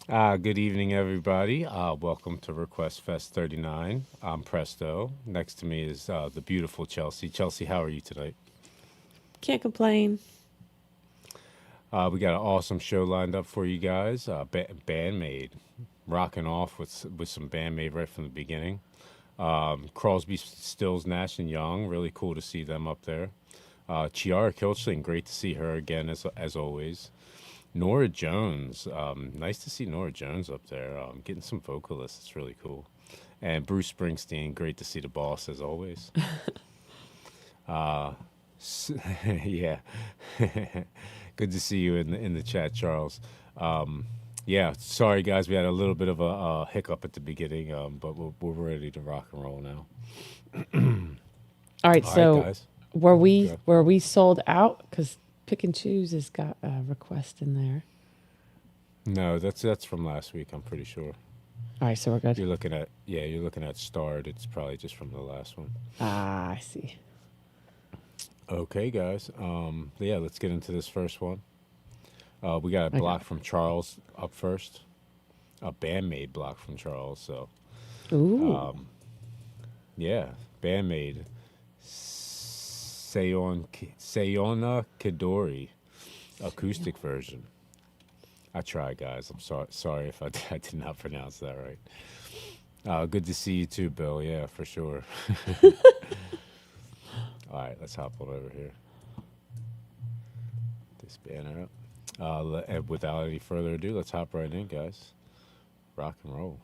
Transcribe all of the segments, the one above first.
Good evening, everybody. Welcome to Request Fest 39. I'm Presto. Next to me is the beautiful Chelsea. Chelsea, how are you tonight? Can't complain. We got an awesome show lined up for you guys. Band-Maid, rocking off with some Band-Maid right from the beginning. Crosby, Stills, Nash and Young, really cool to see them up there. Chiara Kilchling, great to see her again as always. Norah Jones, nice to see Norah Jones up there, getting some vocalists. It's really cool. And Bruce Springsteen, great to see the boss as always. Yeah, good to see you in the chat, Charles. Yeah, sorry guys, we had a little bit of a hiccup at the beginning, but we're ready to rock and roll now. All right, All right, so guys. were we sold out? Because Pick and Choose has got a request in there. No, that's from last week. I'm pretty sure. All right, so we're good. You're looking at Starred. It's probably just from the last one. Ah, I see. Okay, guys. Yeah, let's get into this first one. We got a block from Charles up first. A Band-Maid block from Charles. So, Ooh. yeah, Band-Maid. Sayonakidori, acoustic version. I tried, guys. I'm sorry if I did not pronounce that right. Good to see you too, Bill. Yeah, for sure. All right, let's hop on over here. This banner up. And without any further ado, let's hop right in, guys. Rock and roll.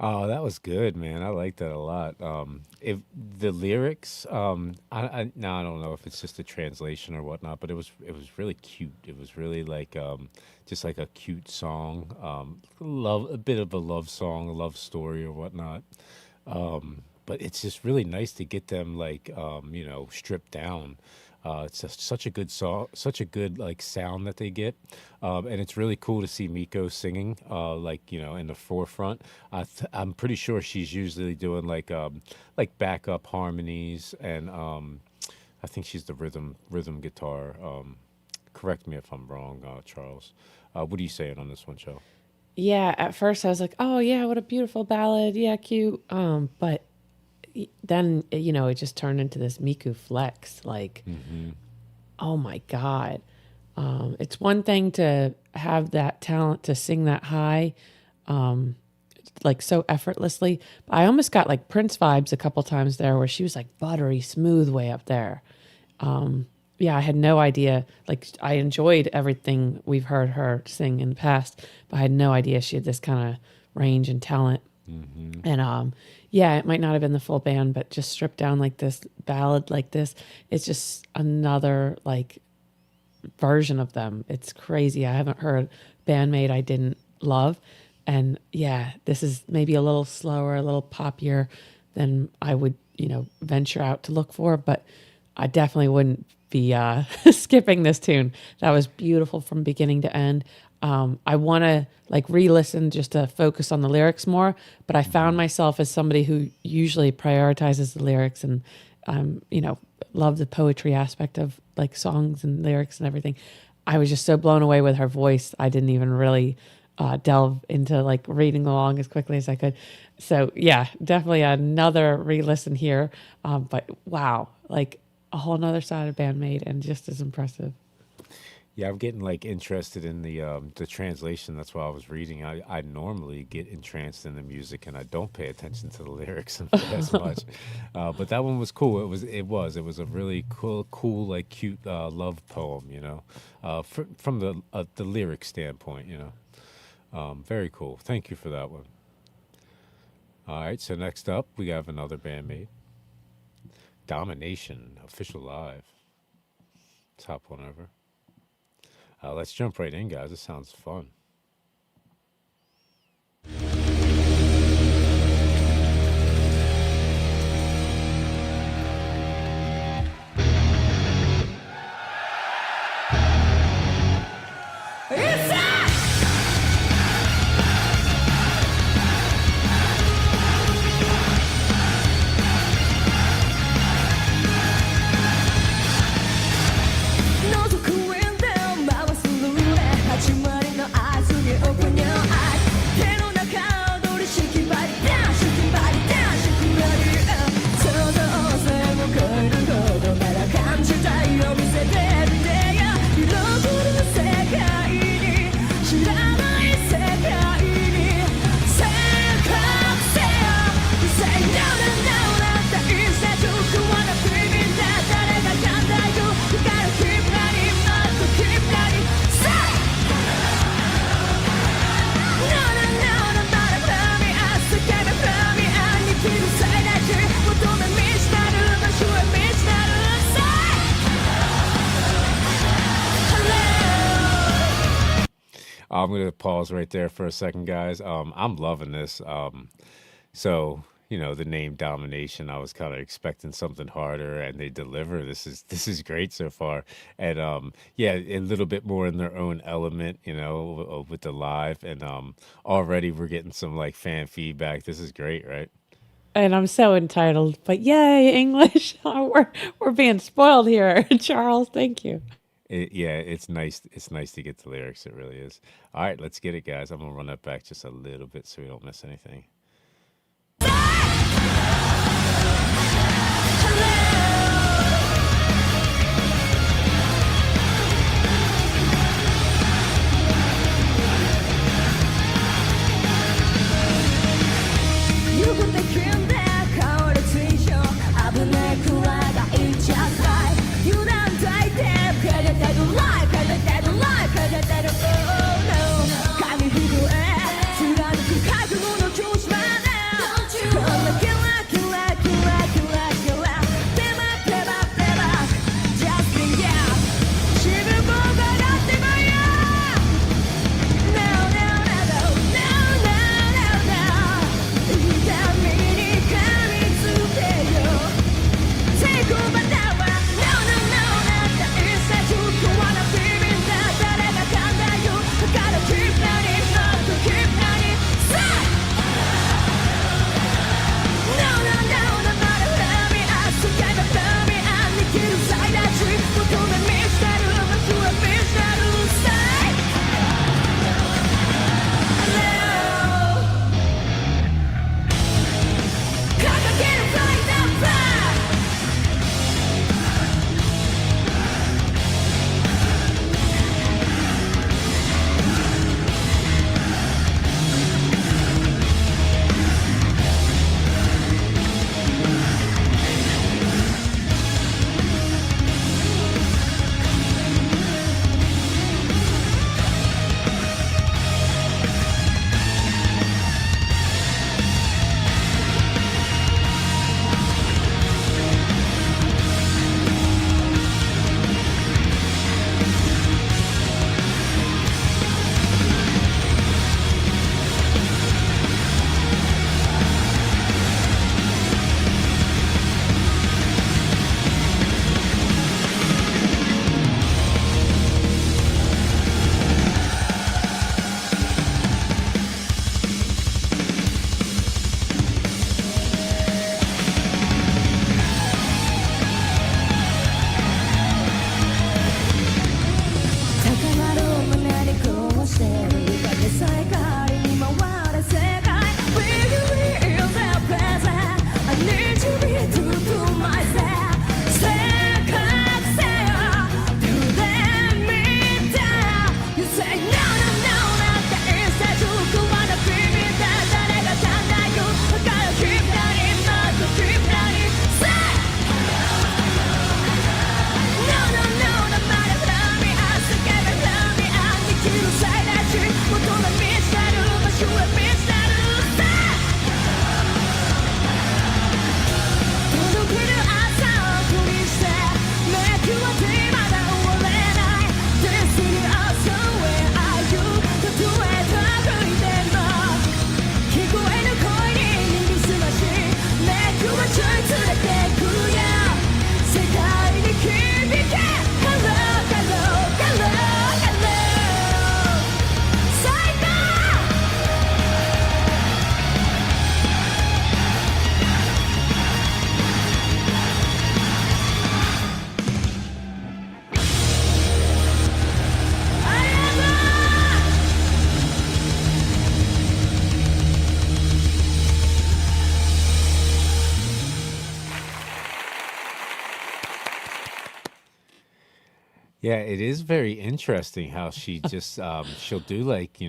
Oh, that was good, man. I like that a lot. If the lyrics, now I don't know if it's just a translation or whatnot, but it was really cute. It was really like just like a cute song, love a bit of a love song, a love story or whatnot. But it's just really nice to get them like stripped down. It's just such a good song, such a good like sound that they get, and it's really cool to see Miko singing like in the forefront. I'm pretty sure she's usually doing like backup harmonies, and I think she's the rhythm guitar. Correct me if I'm wrong, Charles. What are you saying on this one, Joe? Yeah, at first I was like, "Oh yeah, what a beautiful ballad. Yeah, cute." But then it just turned into this Miku flex. Like, oh my god, it's one thing to have that talent to sing that high, like so effortlessly. But I almost got like Prince vibes a couple times there, where she was like buttery smooth way up there. Yeah, I had no idea. Like, I enjoyed everything we've heard her sing in the past, but I had no idea she had this kind of range and talent. And yeah, it might not have been the full band, but just stripped down like this ballad like this, it's just another like version of them. It's crazy. I haven't heard Band-Maid I didn't love. And yeah, this is maybe a little slower, a little poppier than I would, venture out to look for, but I definitely wouldn't be skipping this tune. That was beautiful from beginning to end. I want to like re-listen just to focus on the lyrics more, but I found myself as somebody who usually prioritizes the lyrics and, love the poetry aspect of like songs and lyrics and everything. I was just so blown away with her voice. I didn't even really delve into like reading along as quickly as I could. So yeah, definitely another re-listen here. But wow, like a whole nother side of Band-Maid and just as impressive. Yeah, I'm getting like interested in the translation. That's why I was reading. I normally get entranced in the music and I don't pay attention to the lyrics as much. But that one was cool. It was a really cool like cute love poem. From the lyric standpoint. Very cool. Thank you for that one. All right. So next up, we have another bandmate, Domination, official live. Top one ever. Let's jump right in, guys. This sounds fun. Open your eyes. I'm going to pause right there for a second, guys. I'm loving this. The name Domination, I was kind of expecting something harder, and they deliver. This is great so far, and yeah, a little bit more in their own element, with the live, and already we're getting some like fan feedback. This is great, right? And I'm so entitled, but yay, English. we're being spoiled here. Charles, thank you. Yeah, it's nice. It's nice to get the lyrics. It really is. All right, let's get it, guys. I'm gonna run that back just a little bit so we don't miss anything. Yeah, it is very interesting how she just she'll do like,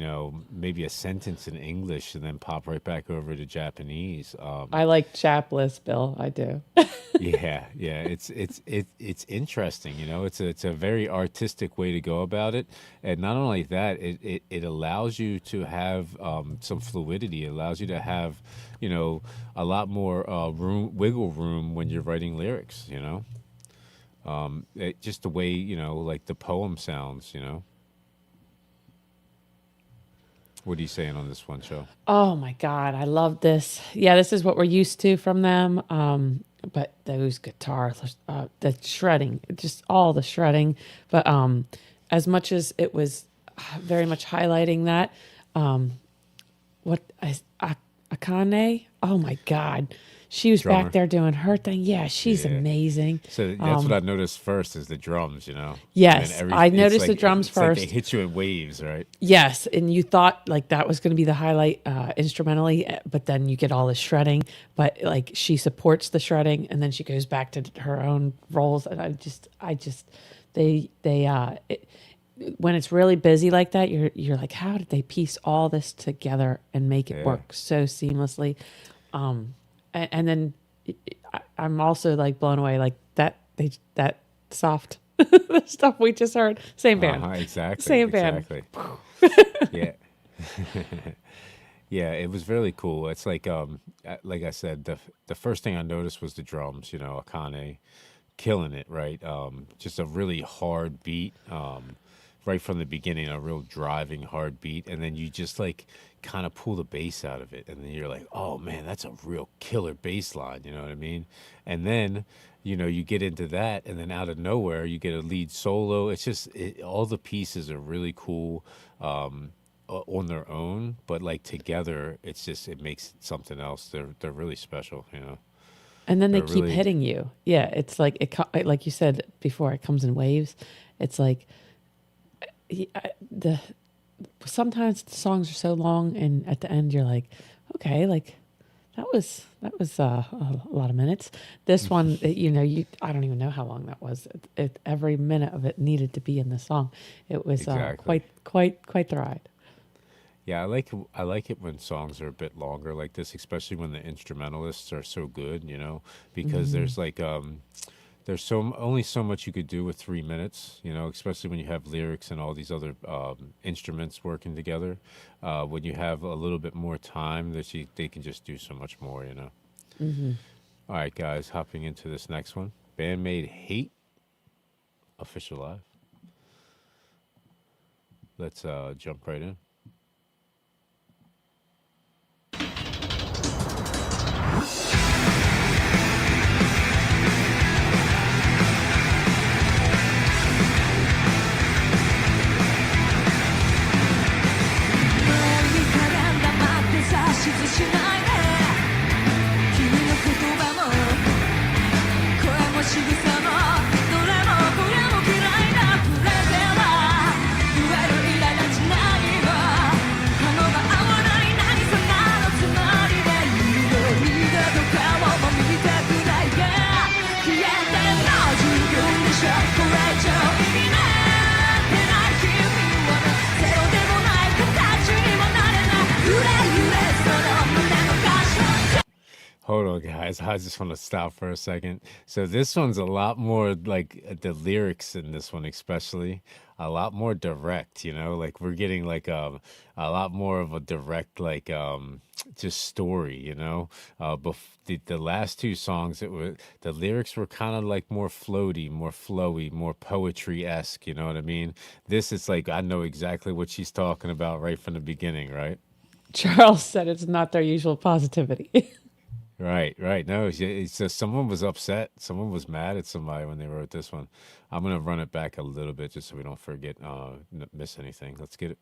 maybe a sentence in English and then pop right back over to Japanese. I like chapless, Bill. I do. Yeah, yeah, it's interesting, it's a very artistic way to go about it. And not only that, it allows you to have some fluidity. It allows you to have, a lot more wiggle room when you're writing lyrics. Just the way, like the poem sounds. What are you saying on this one, show? Oh my God, I love this. Yeah, this is what we're used to from them. But those guitars, the shredding, just all the shredding. But as much as it was very much highlighting that, what is Akane? Oh my God, she was Drummer. back there doing her thing. Yeah, she's Yeah. amazing. So that's what I noticed first is the drums. Yes, And then I it's noticed the like- drums it's like first. they hit you in waves, right? Yes, and you thought like that was going to be the highlight instrumentally, but then you get all the shredding. But like she supports the shredding, and then she goes back to her own roles. And when it's really busy like that, you're like, how did they piece all this together and make it Yeah. work so seamlessly? And then I'm also like blown away like that soft the stuff we just heard. Same band. Exactly. Same band. Exactly. Yeah. Yeah, it was really cool. It's like I said, the first thing I noticed was the drums. Akane killing it, right? Just a really hard beat, right from the beginning, a real driving hard beat, and then you just like kind of pull the bass out of it, and then you're like, oh man, that's a real killer bass line. You know what I mean? And then you get into that, and then out of nowhere you get a lead solo. It's just all the pieces are really cool. On their own, but like together, it makes it something else. They're really special. And then they They're keep really- hitting you. Yeah, it's like like you said before, it comes in waves. It's like sometimes the songs are so long, and at the end you're like, okay, like that was a lot of minutes. This one, I don't even know how long that was. Every minute of it needed to be in the song. It was Exactly. quite the ride. Yeah, I like it when songs are a bit longer like this, especially when the instrumentalists are so good. Because there's like there's only so much you could do with 3 minutes. Especially when you have lyrics and all these other instruments working together. When you have a little bit more time, they can just do so much more. All right, guys, hopping into this next one, Band-Maid Hate, official live. Let's jump right in. Hold on, guys. I just want to stop for a second. So this one's a lot more like the lyrics in this one, especially a lot more direct. Like we're getting like a lot more of a direct like just story. The last two songs, the lyrics were kind of like more floaty, more flowy, more poetry-esque. You know what I mean? This is like I know exactly what she's talking about right from the beginning, right? Charles said it's not their usual positivity. Right. No, it's just someone was upset. Someone was mad at somebody when they wrote this one. I'm gonna run it back a little bit just so we don't forget, miss anything. Let's get it.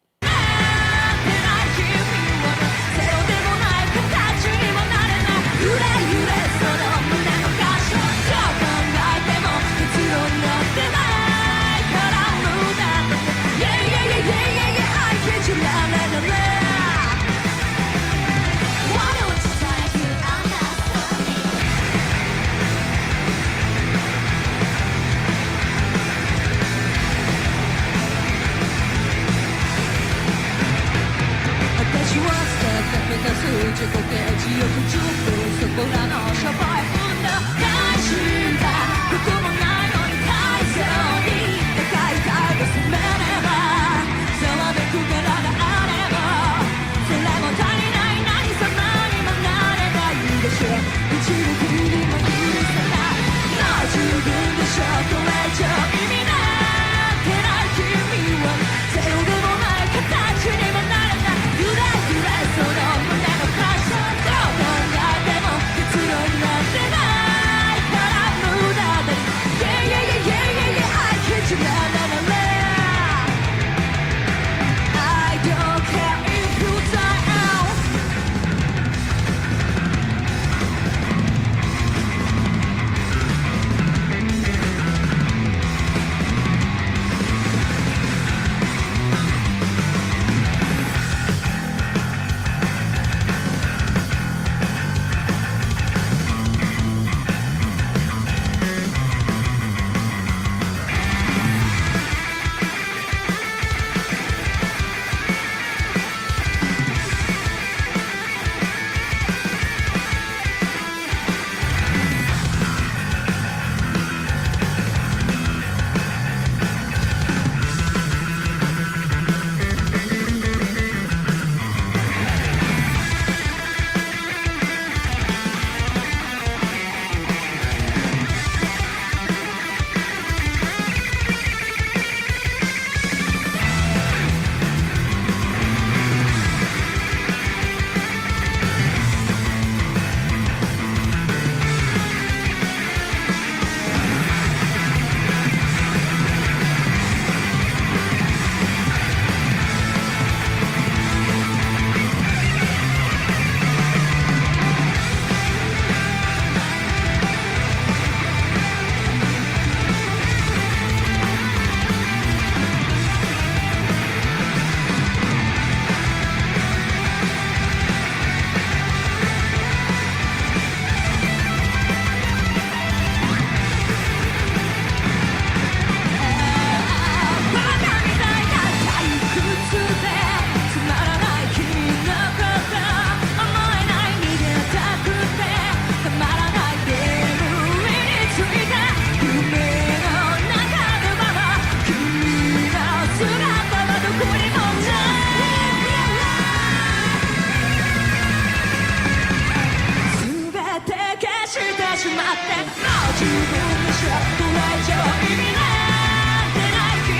まってもう自分にしかこれ以上意味なんてない君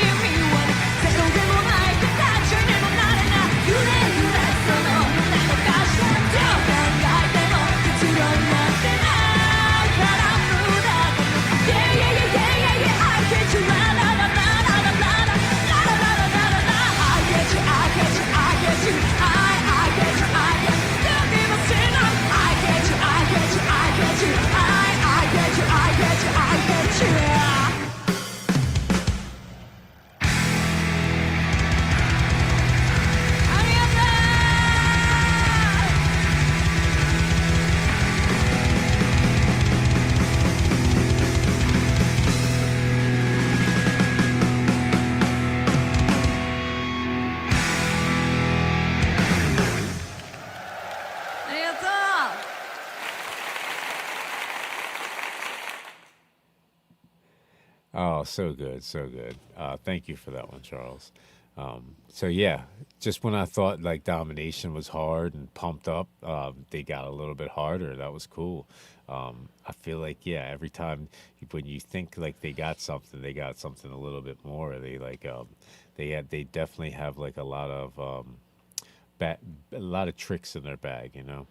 はねセコンでもない形にもなれない揺れ揺れその胸の歌詞どう考えても結論なんてないから無駄だと Yeah yeah yeah yeah yeah yeah I get you la la la la la la la la la la la la la I get you I get you I get you I get you I get you don't give a shit I get you I get you I get you I get you I get you I get you ありがとうありがとう Oh, so good, so good. Thank you for that one, Charles. So yeah, just when I thought like Domination was hard and pumped up, they got a little bit harder. That was cool. I feel like yeah, every time when you think like they got something a little bit more. They like they definitely have like a lot of a lot of tricks in their bag, you know.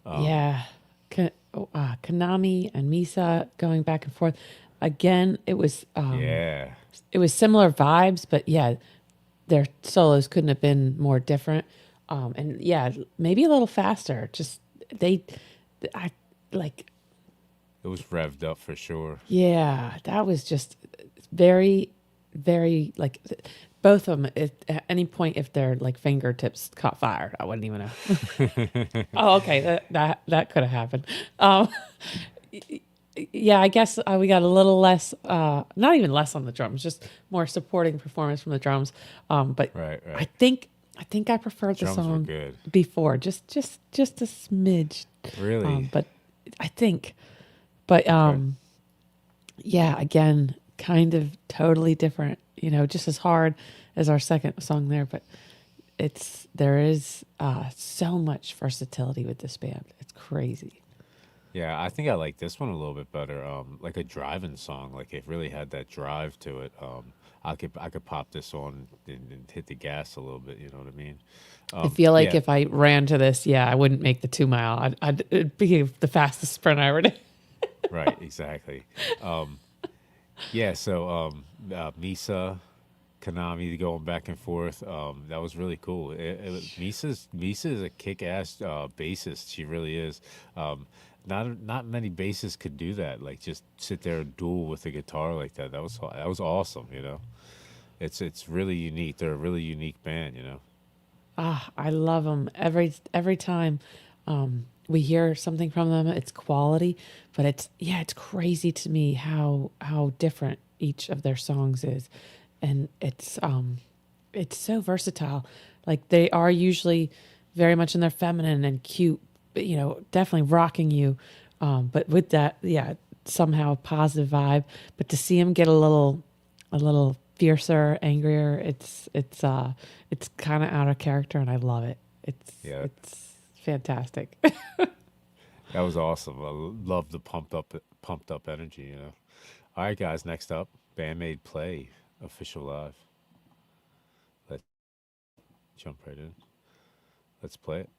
Yeah. Konami and Misa going back and forth. Again, it was Yeah, it was similar vibes, but yeah, their solos couldn't have been more different. And yeah, maybe a little faster. Just I like, it was revved up for sure. yeah, that was just very, very like both of them. At any point, if their like fingertips caught fire, I wouldn't even know. Oh, okay, that could have happened. Yeah, I guess we got a little less, not even less on the drums, just more supporting performance from the drums. But Right. I think I preferred the Drums were song good. before, just a smidge. Really? But I think, but yeah, again, kind of totally different. You know, just as hard as our second song there, but there is so much versatility with this band. It's crazy. Yeah, I think I like this one a little bit better. Like a driving song, like it really had that drive to it. I could pop this on and hit the gas a little bit. You know what I mean? I feel like yeah. if I ran to this, yeah, I wouldn't make the 2 mile. It'd be the fastest sprint I ever did. Right, exactly. Yeah, so Misa, Konami going back and forth. That was really cool. Misa is a kick-ass bassist. She really is. Not many bassists could do that. Like just sit there and duel with a guitar like that. That was awesome. You know, it's really unique. They're a really unique band. You know. I love them every time we hear something from them. It's quality, but it's crazy to me how different each of their songs is, and it's so versatile. Like they are usually very much in their feminine and cute, but, you know, definitely rocking you, but with that, yeah, somehow a positive vibe. But to see them get a little fiercer, angrier, it's kind of out of character, and I love it. It's fantastic. That was awesome. I love the pumped up energy. You know. All right, guys. Next up, Band-Maid Play official live. Let's jump right in. Let's play it.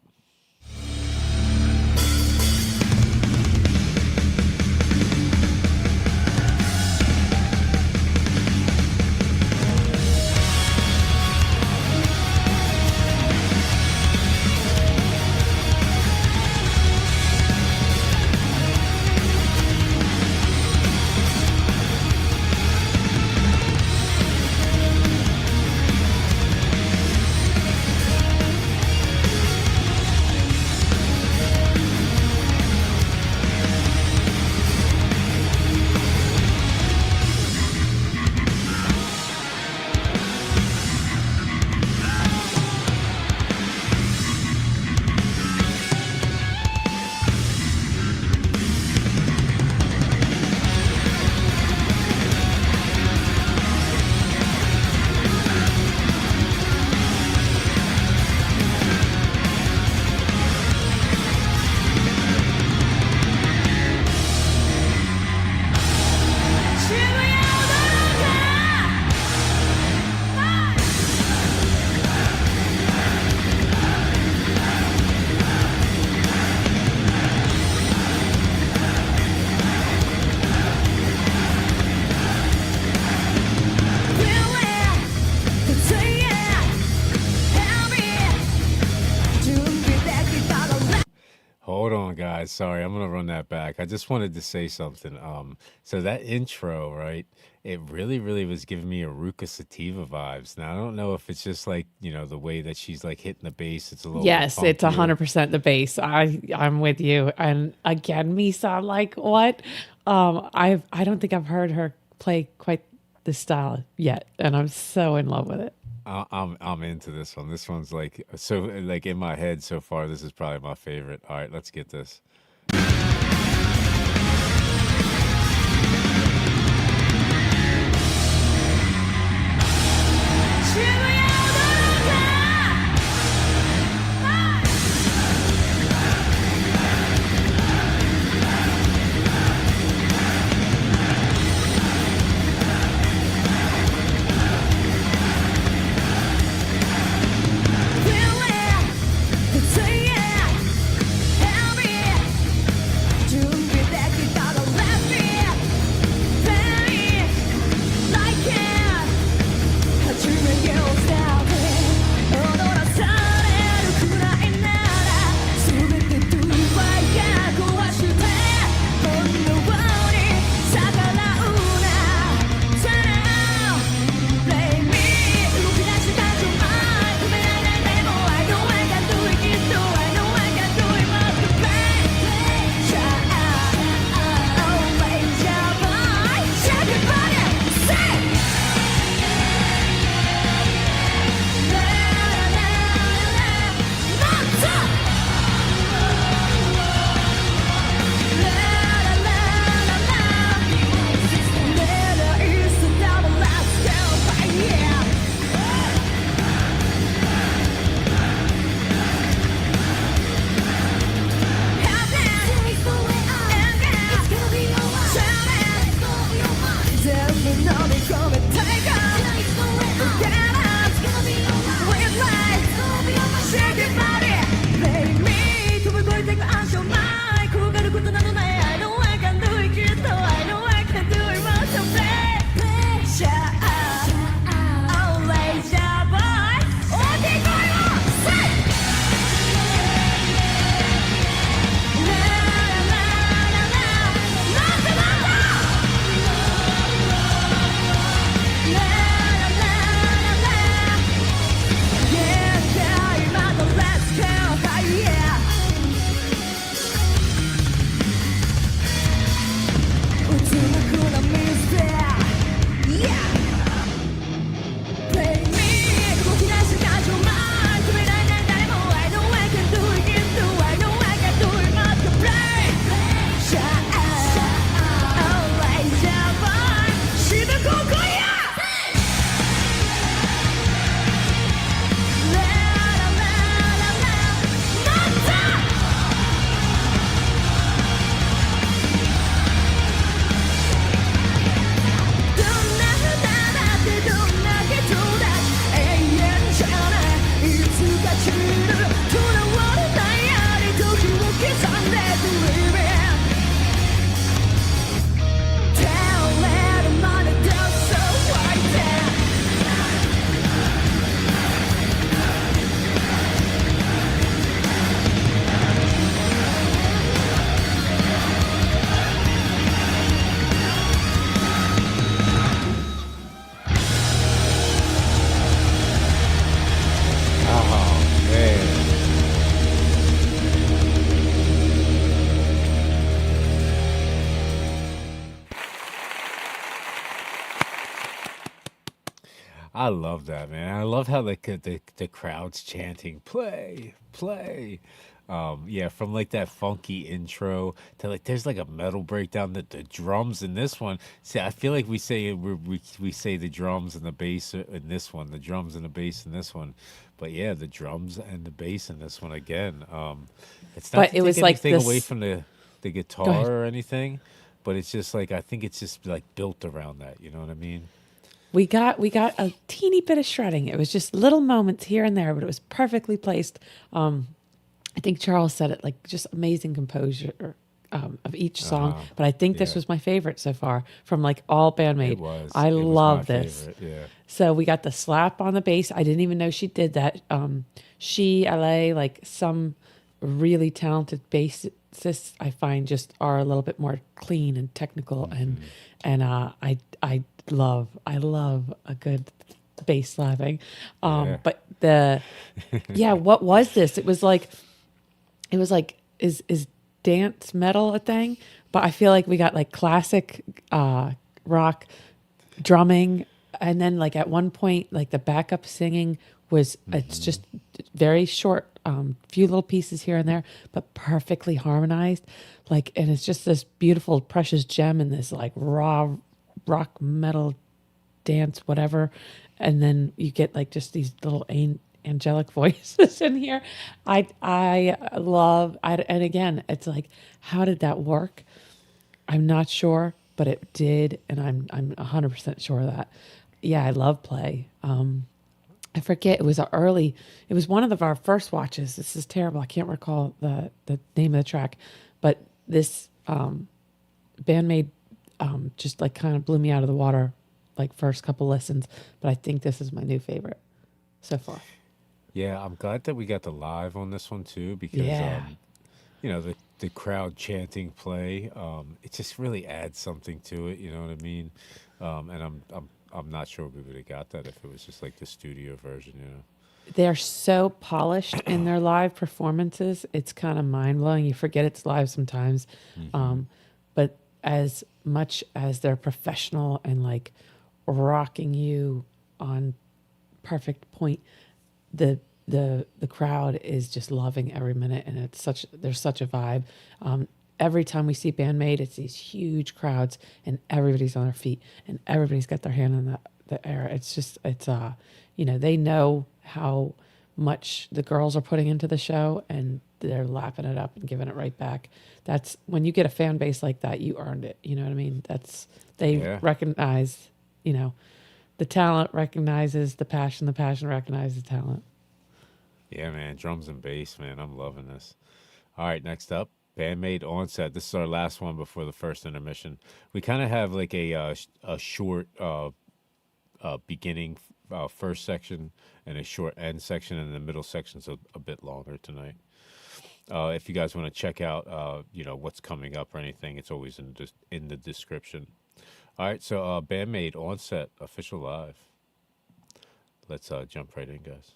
guys, sorry, I'm gonna run that back. I just wanted to say something. So that intro, right? It really, really was giving me Aruka Sativa vibes. Now I don't know if it's just like the way that she's like hitting the bass. It's a little bit Yes, it's funkier. 100% the bass. I'm with you. And again, Misa, like what? I don't think I've heard her play quite this style yet, and I'm so in love with it. I'm into this one. This one's like so like in my head so far. This is probably my favorite. All right, let's get this. I love that, man. I love how like the crowd's chanting "play, play." Yeah, from like that funky intro to like there's like a metal breakdown. That the drums in this one. See, I feel like we say the drums and the bass in this one, the drums and the bass in this one, but yeah, the drums and the bass in this one again. It's not But to it take was like anything away this. from the Go ahead. guitar or anything, but it's just like I think it's just like built around that. You know what I mean? We got a teeny bit of shredding. It was just little moments here and there, but it was perfectly placed. I think Charles said it like just amazing composure of each song. But I think this Yeah. was my favorite so far from like all It Band-Maid. was. I It was my love this. favorite. Yeah. So we got the slap on the bass. I didn't even know she did that. She, LA, like some really talented bass sis I find just are a little bit more clean and technical, and I love a good bass slapping. Yeah. But what was this? It was like is dance metal a thing? But I feel like we got like classic rock drumming, and then like at one point like the backup singing was it's just very short, few little pieces here and there, but perfectly harmonized. Like, and it's just this beautiful precious gem in this like raw rock metal dance whatever, and then you get like just these little angelic voices in here. I love and again it's like, how did that work? I'm not sure, but it did, and I'm 100% sure of that. Yeah, I love Play. I forget, it was one of our first watches. This is terrible. I can't recall the name of the track, but this Band-Maid just like kind of blew me out of the water like first couple listens, but I think this is my new favorite so far. Yeah, I'm glad that we got the live on this one too, because Yeah. the crowd chanting Play, it just really adds something to it. You know what I mean? And I'm not sure we would have got that if it was just like the studio version. You know? They're so polished in their live performances. It's kind of mind blowing. You forget it's live sometimes. But as much as they're professional and like rocking you on perfect point, the crowd is just loving every minute, and there's such a vibe. Every time we see Band-Maid, it's these huge crowds, and everybody's on their feet, and everybody's got their hand in the air. It's they know how much the girls are putting into the show, and they're lapping it up and giving it right back. That's when you get a fan base like that, you earned it. You know what I mean? They recognize, the talent recognizes the passion recognizes the talent. Yeah, man, drums and bass, man, I'm loving this. All right, next up, Band-Maid Onset. This is our last one before the first intermission. We kind of have like a short beginning first section and a short end section, and the middle section's a bit longer tonight. If you guys want to check out, what's coming up or anything, it's always in the description. All right, so Band-Maid Onset, official live. Let's jump right in, guys.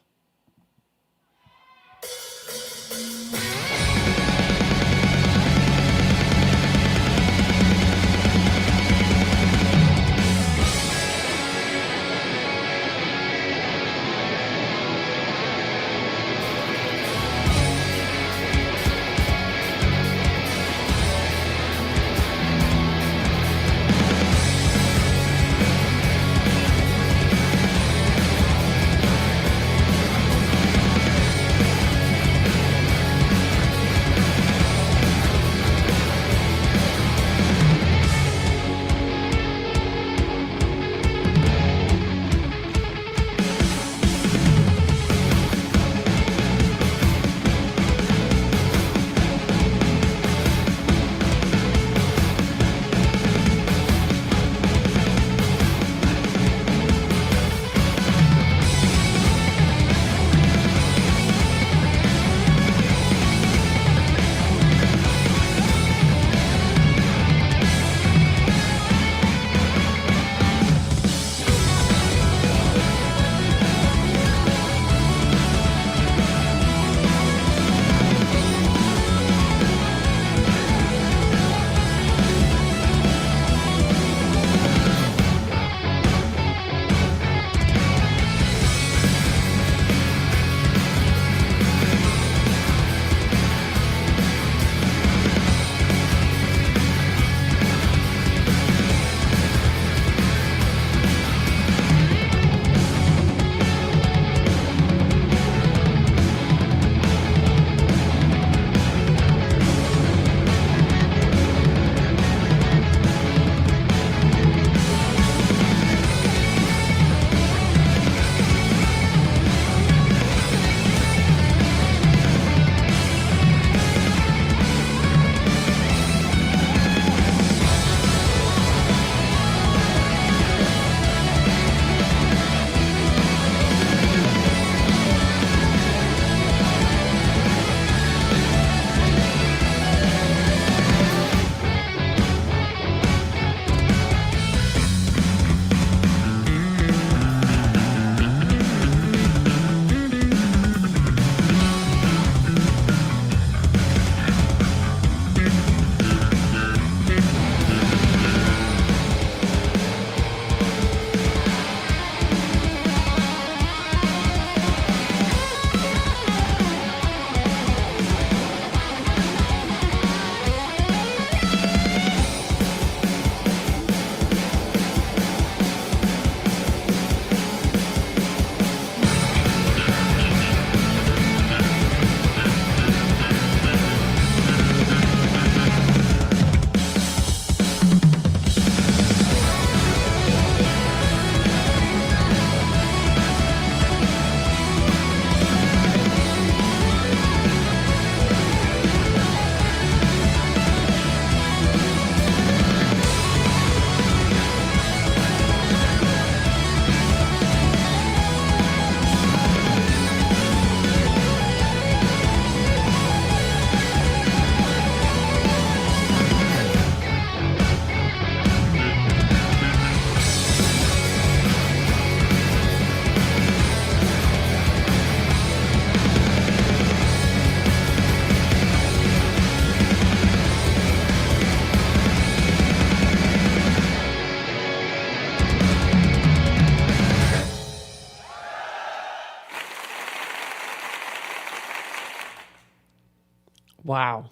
Wow.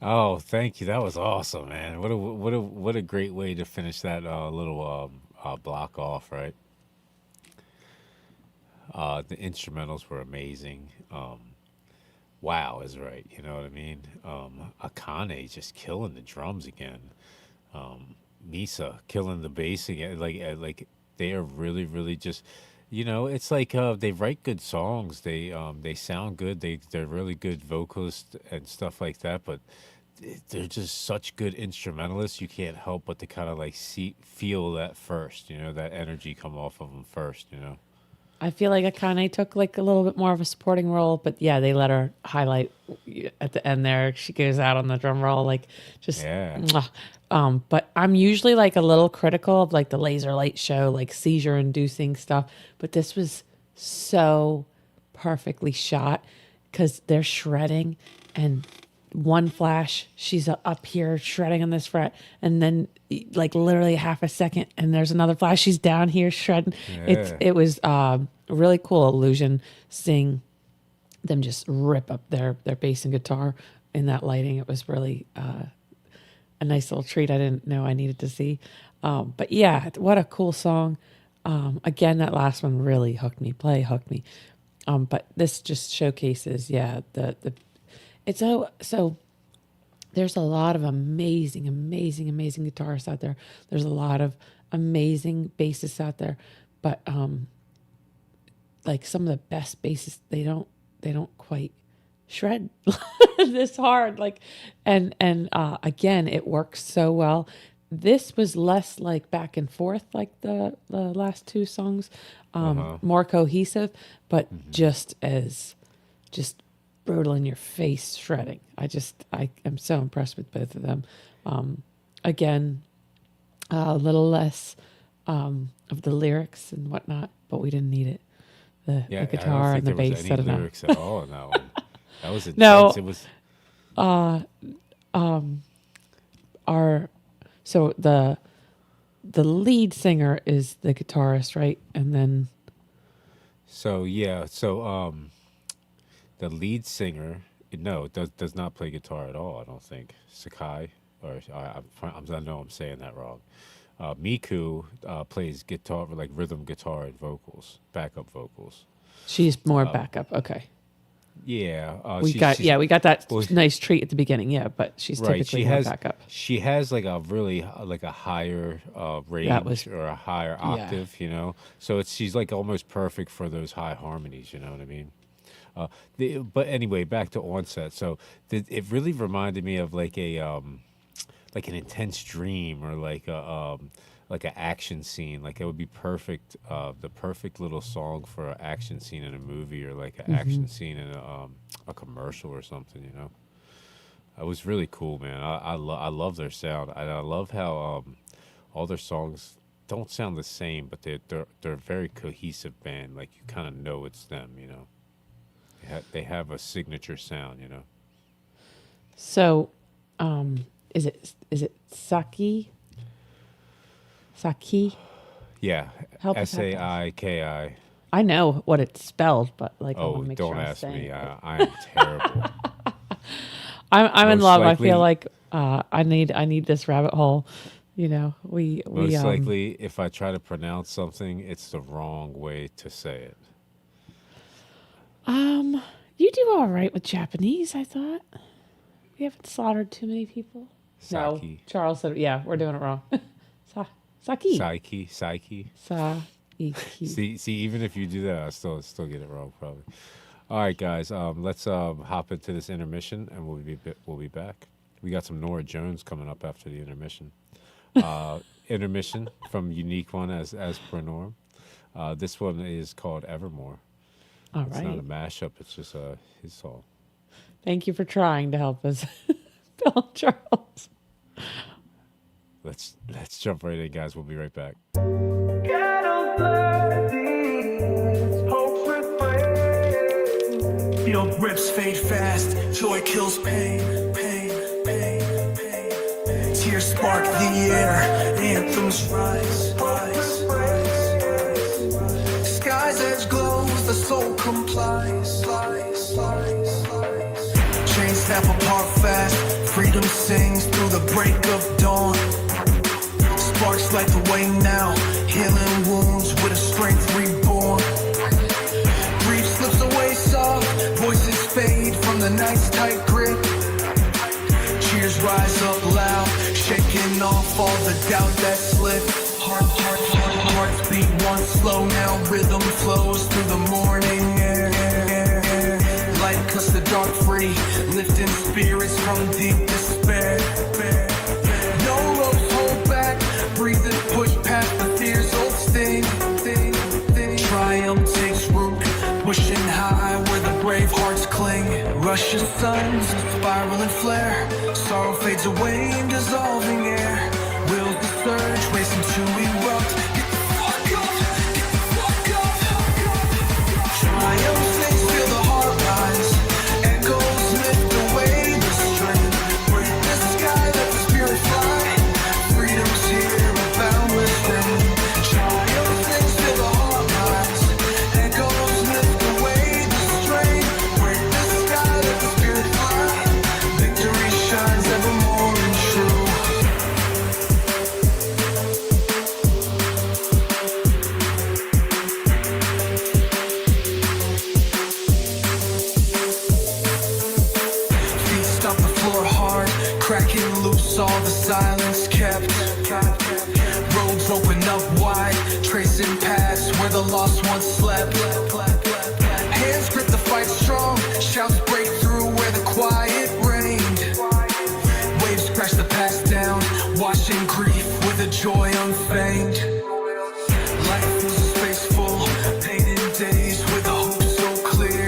Oh, thank you. That was awesome, man. What a great way to finish that little block off, right? The instrumentals were amazing. Wow is right. You know what I mean? Akane just killing the drums again. Misa killing the bass again. Like they are really just. It's like they write good songs. They sound good. They're really good vocalists and stuff like that. But they're just such good instrumentalists. You can't help but to kind of like feel that first. That energy come off of them first. I feel like Akane took like a little bit more of a supporting role, but yeah, they let her highlight at the end there. She goes out on the drum roll, like just. Yeah. Mwah. But I'm usually like a little critical of like the laser light show, like seizure inducing stuff. But this was so perfectly shot because they're shredding and one flash, she's up here shredding on this fret, and then like literally half a second, and there's another flash, she's down here shredding. Yeah. It was a really cool illusion seeing them just rip up their bass and guitar in that lighting. It was really a nice little treat I didn't know I needed to see. But yeah, what a cool song. Again, that last one really hooked me. Hooked me. But this just showcases, it's so there's a lot of amazing guitarists out there. There's a lot of amazing bassists out there, but like some of the best bassists, they don't quite shred this hard. Like, and again, it works so well. This was less like back and forth like the last two songs, more cohesive, but just brutal in your face shredding. I am so impressed with both of them. Again, a little less of the lyrics and whatnot, but we didn't need it. The guitar and the bass set it up. Lyrics at all in that one. That was intense. No, It was so the lead singer is the guitarist, right? And then the lead singer does not play guitar at all. I don't think Sakai, or I know I'm saying that wrong. Miku plays guitar, like rhythm guitar and vocals, backup vocals. she's more backup. Okay. Yeah, We got that nice treat at the beginning, but she's typically more backup. She has like a really like a higher range or a higher octave, So she's like almost perfect for those high harmonies. You know what I mean? But anyway, back to Onset. So it really reminded me of like an intense dream or like an action scene. Like it would be perfect, the perfect little song for an action scene in a movie or like an action scene in a commercial or something. It was really cool, man. I love their sound. I love how all their songs don't sound the same, but they're a very cohesive band. Like you kind of know it's them. They have a signature sound. So, is it Saki? Saki? Yeah, Help us out, guys. Saiki. I know what it's spelled, but like I Oh, want to make don't sure I'm ask saying me. it. I am terrible. I'm in Most love. likely- I feel like I need this rabbit hole. We Most likely, if I try to pronounce something, it's the wrong way to say it. You do all right with Japanese, I thought. We haven't slaughtered too many people. Saki. No, Charles said, yeah, we're doing it wrong. Saki. Psyche. Saiki. See, even if you do that, I still get it wrong, probably. All right, guys, let's hop into this intermission, and we'll be back. We got some Norah Jones coming up after the intermission. Intermission from Unique One as per norm. This one is called Evermore. All It's right. not a mashup. It's just his song. Thank you for trying to help us, Bill and Charles. Let's jump right in, guys. We'll be right back. Feel rips fade fast, joy kills pain, pain, pain, pain. Tears spark the air, anthems rise, rise, rise, rise. Sky's edge glows, the soul complies, flies, flies, flies. Chains that snap apart fast. Freedom sings through the break of dawn. Sparks light the way now, healing wounds with a strength reborn. Grief slips away soft, voices fade from the night's tight grip. Cheers rise up loud, shaking off all the doubt that slipped. Hearts beat once slow, now rhythm flows through the morning air. Light cuts the dark free, lifting spirits from deep despair. No ropes hold back, breathe and push past the fear's old sting. Triumph takes root, pushing high where the brave hearts cling. Rush of suns, spiral and flare. Sorrow fades away in dissolving air. Wills the surge, racing to erupt. Get the fuck up, get the fuck up. Triumph sings, feel the heart rise. Echoes lift away the strain. Break the sky, let the spirit fly. Freedom's here, a boundless rain. Triumph sings, feel the heart rise. Echoes lift away the strain. Break the sky, let the spirit fly. Victory shines evermore and true. Feet stop the floor hard, cracking loose all the silence kept. Roads open up wide, tracing paths where the lost once slept. Hands grip the fight strong, shouts break through where the quiet reigned. Waves crash the past down, washing grief with a joy unfeigned. Life was a space full, pain in days with a hope so clear.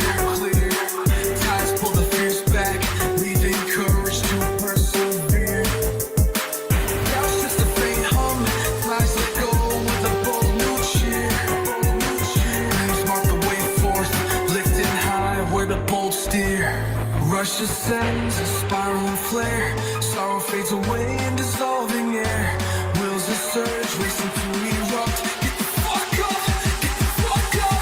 Tides pull the fears back, leaving courage to persevere. Now just a faint hum, flies let go with a bold new cheer. Names mark the way forth, lifting high where the bold steer. Rush ascends, a spiral and flare. Sorrow fades away in dissolving air. Wills a surge, racing to erupt. Get the fuck up, get the fuck up.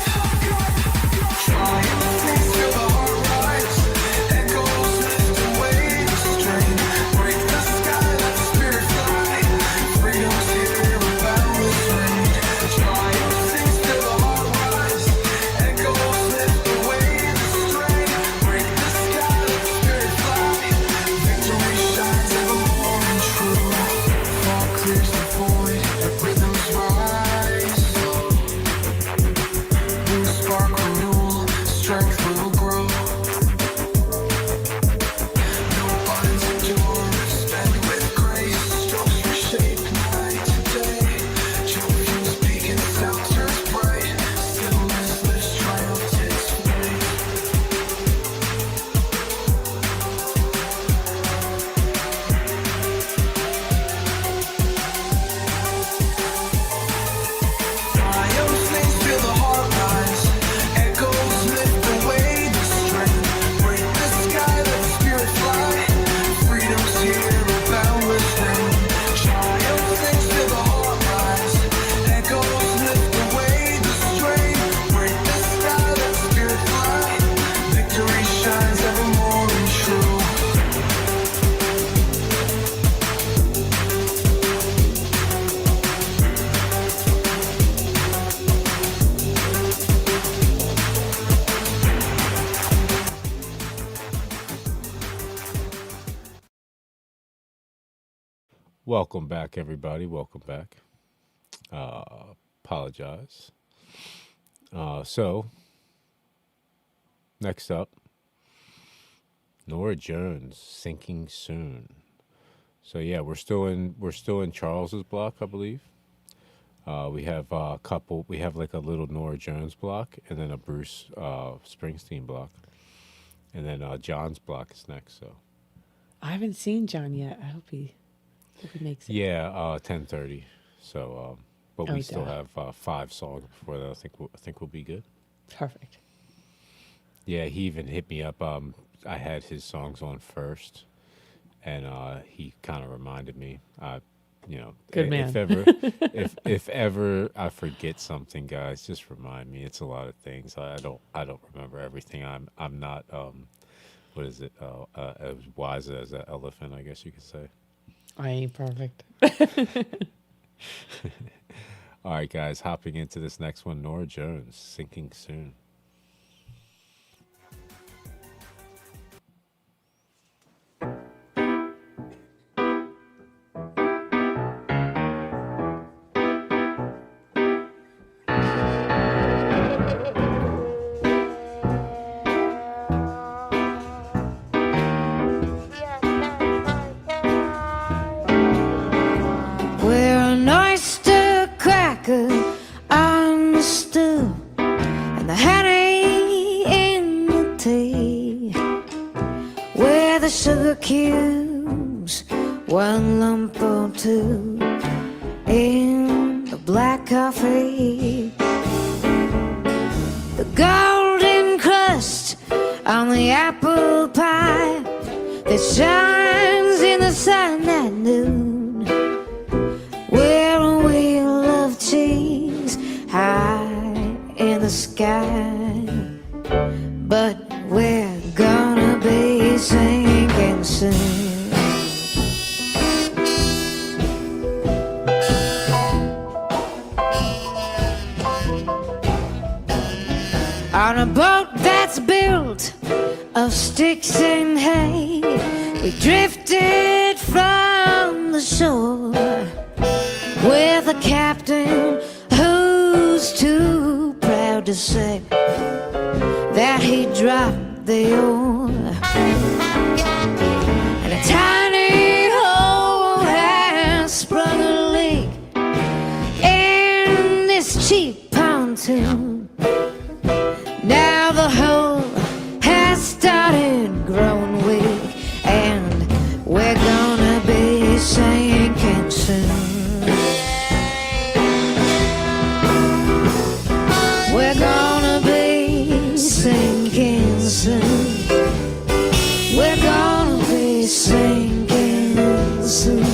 Triumph sings, feel the heart rise. Echoes lift away the strain. Break the sky, let the spirit fly. Freedom's here, a boundless rain. Triumph sings, feel the heart rise. Echoes lift away the strain. Break the sky, let the spirit fly. Victory shines evermore and true. Fall clears the void, rhythms rise. New spark renewal, strength will grow. No bonds endure, spend with grace. Strokes reshape night today. Children's beacon sound turns bright. Stillness lifts, triumph takes flight. Triumph sings, feel the heart rise. Echoes lift away the strain. Break the sky, let the spirit fly. Freedom's here, a boundless rain. Triumph sings, feel the heart rise. Echoes lift away the strain. Break the sky, let the spirit fly. Victory shines evermore and true. Welcome back, everybody. Welcome back. Apologize. So, next up, Norah Jones, "Sinking Soon." So yeah, we're still in Charles's block, I believe. We have a couple. We have like a little Norah Jones block, and then a Bruce Springsteen block, and then John's block is next. So I haven't seen John yet. I hope he makes it. yeah, 10:30. So, but we Oh, still duh. have 5 songs before that. I think we'll be good. Perfect. Yeah, he even hit me up. I had his songs on first, and he kind of reminded me. Good If man. ever, if ever I forget something, guys, just remind me. It's a lot of things. I don't remember everything. I'm not what is it? As wise as an elephant, I guess you could say. I ain't perfect. All right, guys, hopping into this next one, Norah Jones, Sinking Soon. We're an oyster cracker on the stew, and the honey in the tea. We're the sugar cubes, one lump or two in the black coffee. The golden crust on the apple pie that shines in the sun at noon. We're a wheel of cheese high in the sky, but we're gonna be sinking soon. On a boat that's built of sticks and hay, we drifted from the shore with a captain who's too proud to say that he dropped the oar. And a tiny hole has sprung a leak in this cheap pontoon. Now the hole has started growing weak, and we're gonna be sinking soon. We're gonna be sinking soon. We're gonna be sinking soon.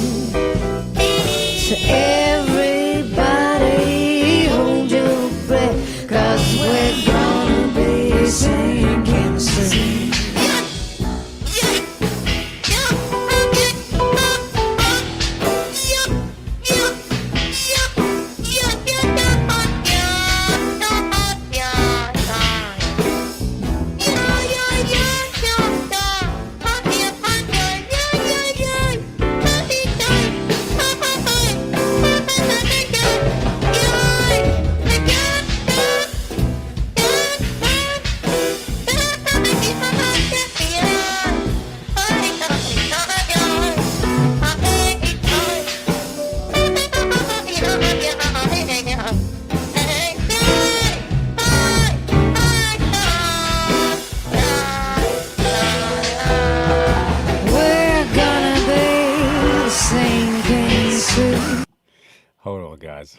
So everybody hold your breath, 'cause we're gonna be sinking soon.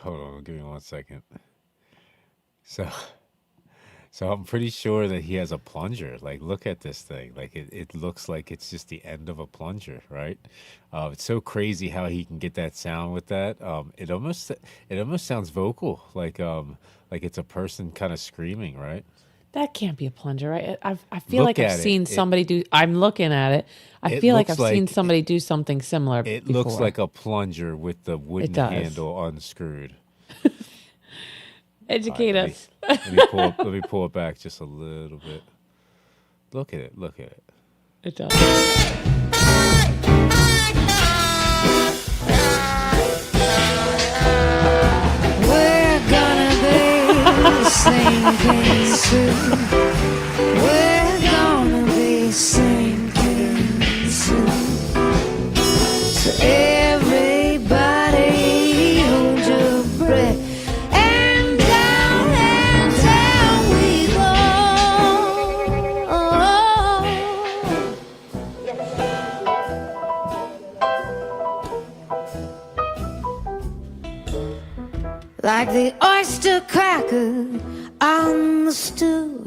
Hold on, give me 1 second. So I'm pretty sure that he has a plunger. Like, look at this thing. Like, it looks like it's just the end of a plunger, right? It's so crazy how he can get that sound with that. It almost sounds vocal, like it's a person kind of screaming, right? That can't be a plunger, right? I feel Look like I've at it. seen somebody do. I'm looking at it. I It feel like looks I've seen like- somebody do something similar. It before. looks like a plunger with the wooden does. handle unscrewed. Educate All right, us. let me pull it back just a little bit. Look at it. Look at it. It does. We're gonna be sinking soon. We're gonna be sinking soon. So everybody hold your breath, and down we go. Like the oyster cracker on the stew,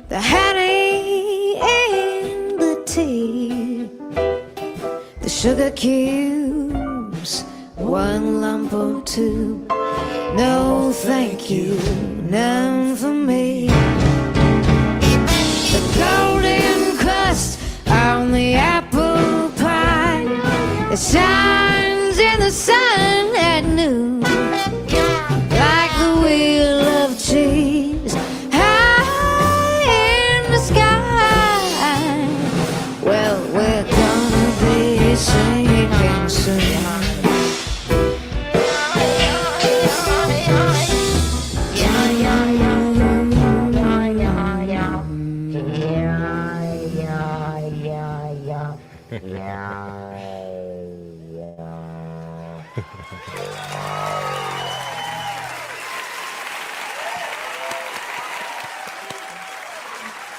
the honey in the tea, the sugar cubes, one lump or two. No thank you, none for me. The golden crust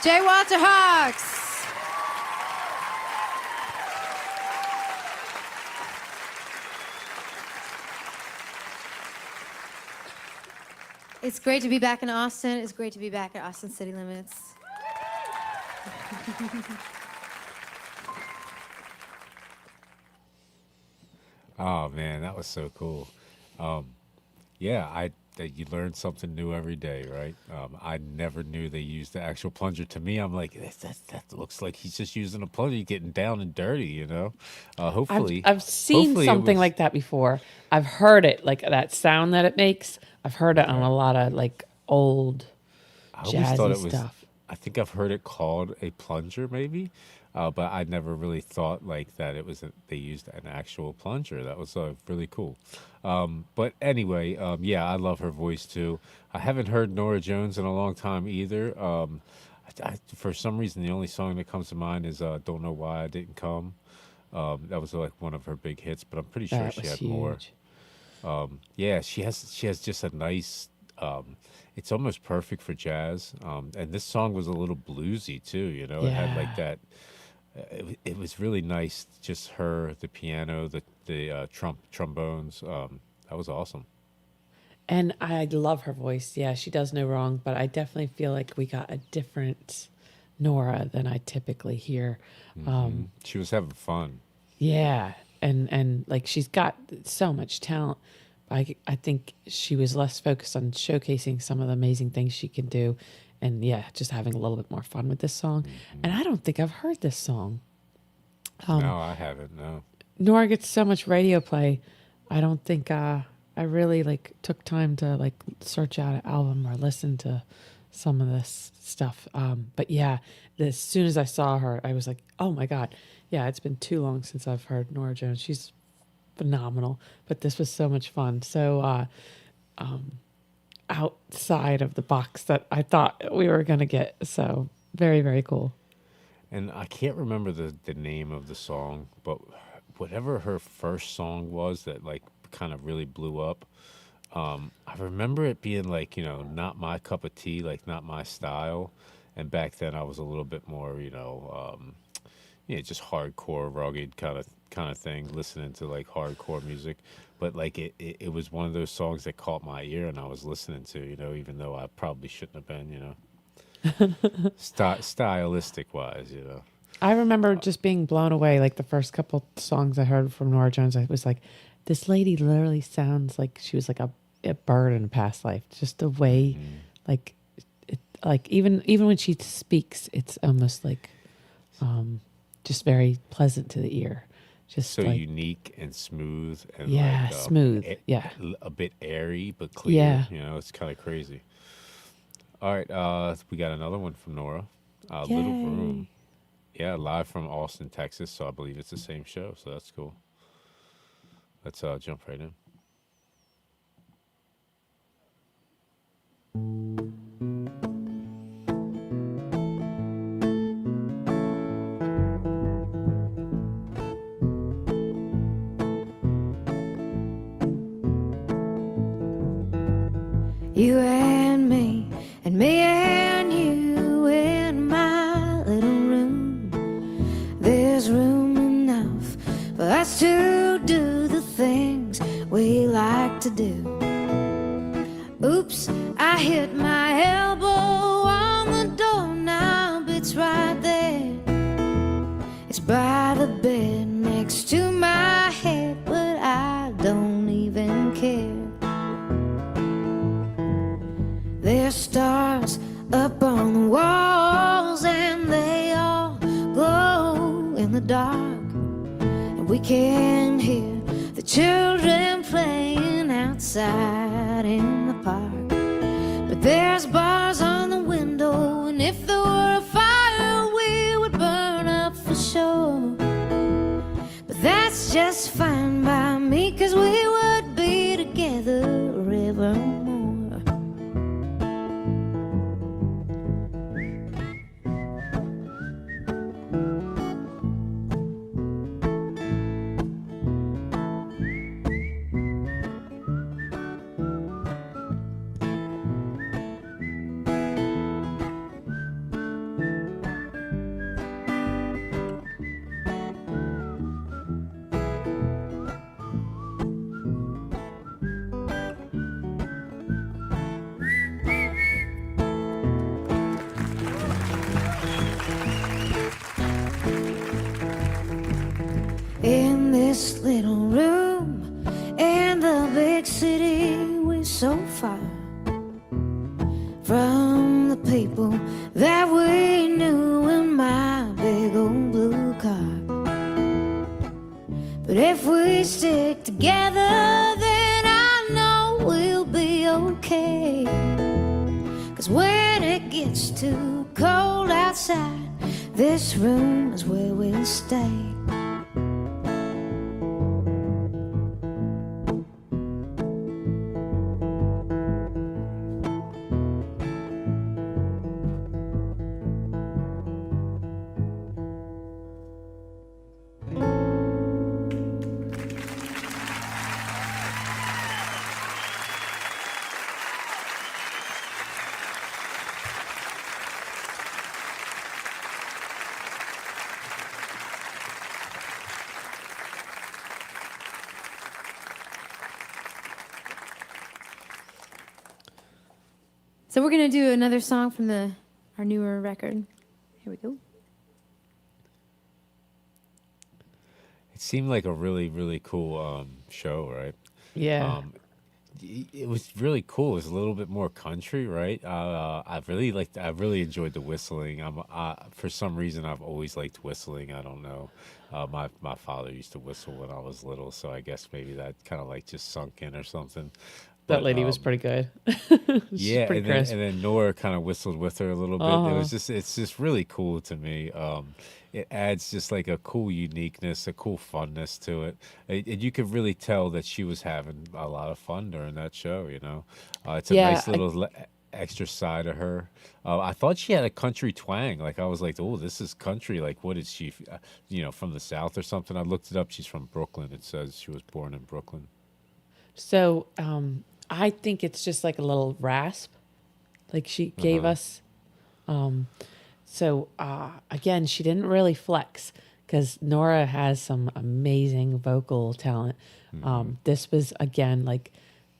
Jay Waterhawks. It's great to be back in Austin. It's great to be back at Austin City Limits. Oh man, that was so cool. Yeah, you learn something new every day, right? I never knew they used the actual plunger. To me, I'm like, that looks like he's just using a plunger, getting down and dirty, you know. Hopefully, I've seen hopefully it something was- like that before. I've heard it, like that sound that it makes. I've heard it on a lot of like old I always thought jazzy it was. stuff. I think I've heard it called a plunger, maybe, but I never really thought like that. It was they used an actual plunger. That was really cool. But anyway, yeah, I love her voice too. I haven't heard Norah Jones in a long time either. For some reason, the only song that comes to mind is "Don't Know Why I Didn't Come." That was like one of her big hits, but I'm pretty sure That she was had huge. more. Yeah, she has just a nice. It's almost perfect for jazz. And this song was a little bluesy too. You know, it had like Yeah. that. It was really nice. Just her, the piano, the trombones. That was awesome. And I love her voice. Yeah, she does no wrong, but I definitely feel like we got a different Nora than I typically hear. She was having fun. Yeah, and like she's got so much talent. I think she was less focused on showcasing some of the amazing things she can do, and yeah, just having a little bit more fun with this song. And I don't think I've heard this song. No, I haven't. No. Nora gets so much radio play. I don't think I really like took time to like search out an album or listen to some of this stuff. But yeah, as soon as I saw her, I was like, oh my God. Yeah, it's been too long since I've heard Norah Jones. She's phenomenal, but this was so much fun. So outside of the box that I thought we were going to get. So very, very cool. And I can't remember the name of the song, but whatever her first song was that like kind of really blew up, I remember it being like, you know, not my cup of tea, like not my style. And back then I was a little bit more, just hardcore, rugged kind of thing, listening to like hardcore music. But like it was one of those songs that caught my ear and I was listening to, you know, even though I probably shouldn't have been, you know. Stylistic wise, you know. I remember just being blown away. Like the first couple songs I heard from Norah Jones, I was like, this lady literally sounds like she was like a bird in a past life. Just the way, like, like even when she speaks, it's almost like, just very pleasant to the ear. Just So like, unique and smooth and yeah, like, smooth. Yeah. a bit airy but clear. Yeah. You know, it's kind of crazy. All right, we got another one from Nora. Little Yay. Room. Yeah, live from Austin, Texas. So I believe it's the same show. So that's cool. Let's jump right in. You and me and you in my little room. There's room enough for us to do the things we like to do. Oops, I hit my elbow on the doorknob, it's right there. It's by the bed next to my head, but I don't even care. There's stars up on the walls and they all glow in the dark. And we can hear the children playing outside in the park. But there's bars on the window, and if there were a fire we would burn up for sure. But that's just fine by me, 'cause we would be together evermore. we're so far from the people that we knew in my big old blue car. But if we stick together, then I know we'll be okay. 'Cause when it gets too cold outside, this room is where we'll stay. So we're gonna do another song from our newer record. Here we go. It seemed like a really, really cool show, right? Yeah. It was really cool. It was a little bit more country, right? I really enjoyed the whistling. For some reason, I've always liked whistling. I don't know. My father used to whistle when I was little, so I guess maybe that kind of like just sunk in or something. That But, lady was pretty good. She's yeah, pretty crisp. and then Nora kind of whistled with her a little bit. It's just really cool to me. It adds just like a cool uniqueness, a cool funness to it. And you could really tell that she was having a lot of fun during that show, you know. It's a Yeah, nice little extra side of her. I thought she had a country twang. Like I was like, oh, this is country. Like what is she, from the South or something? I looked it up. She's from Brooklyn. It says she was born in Brooklyn. So I think it's just like a little rasp, like she gave us. So again, she didn't really flex because Nora has some amazing vocal talent. This was again like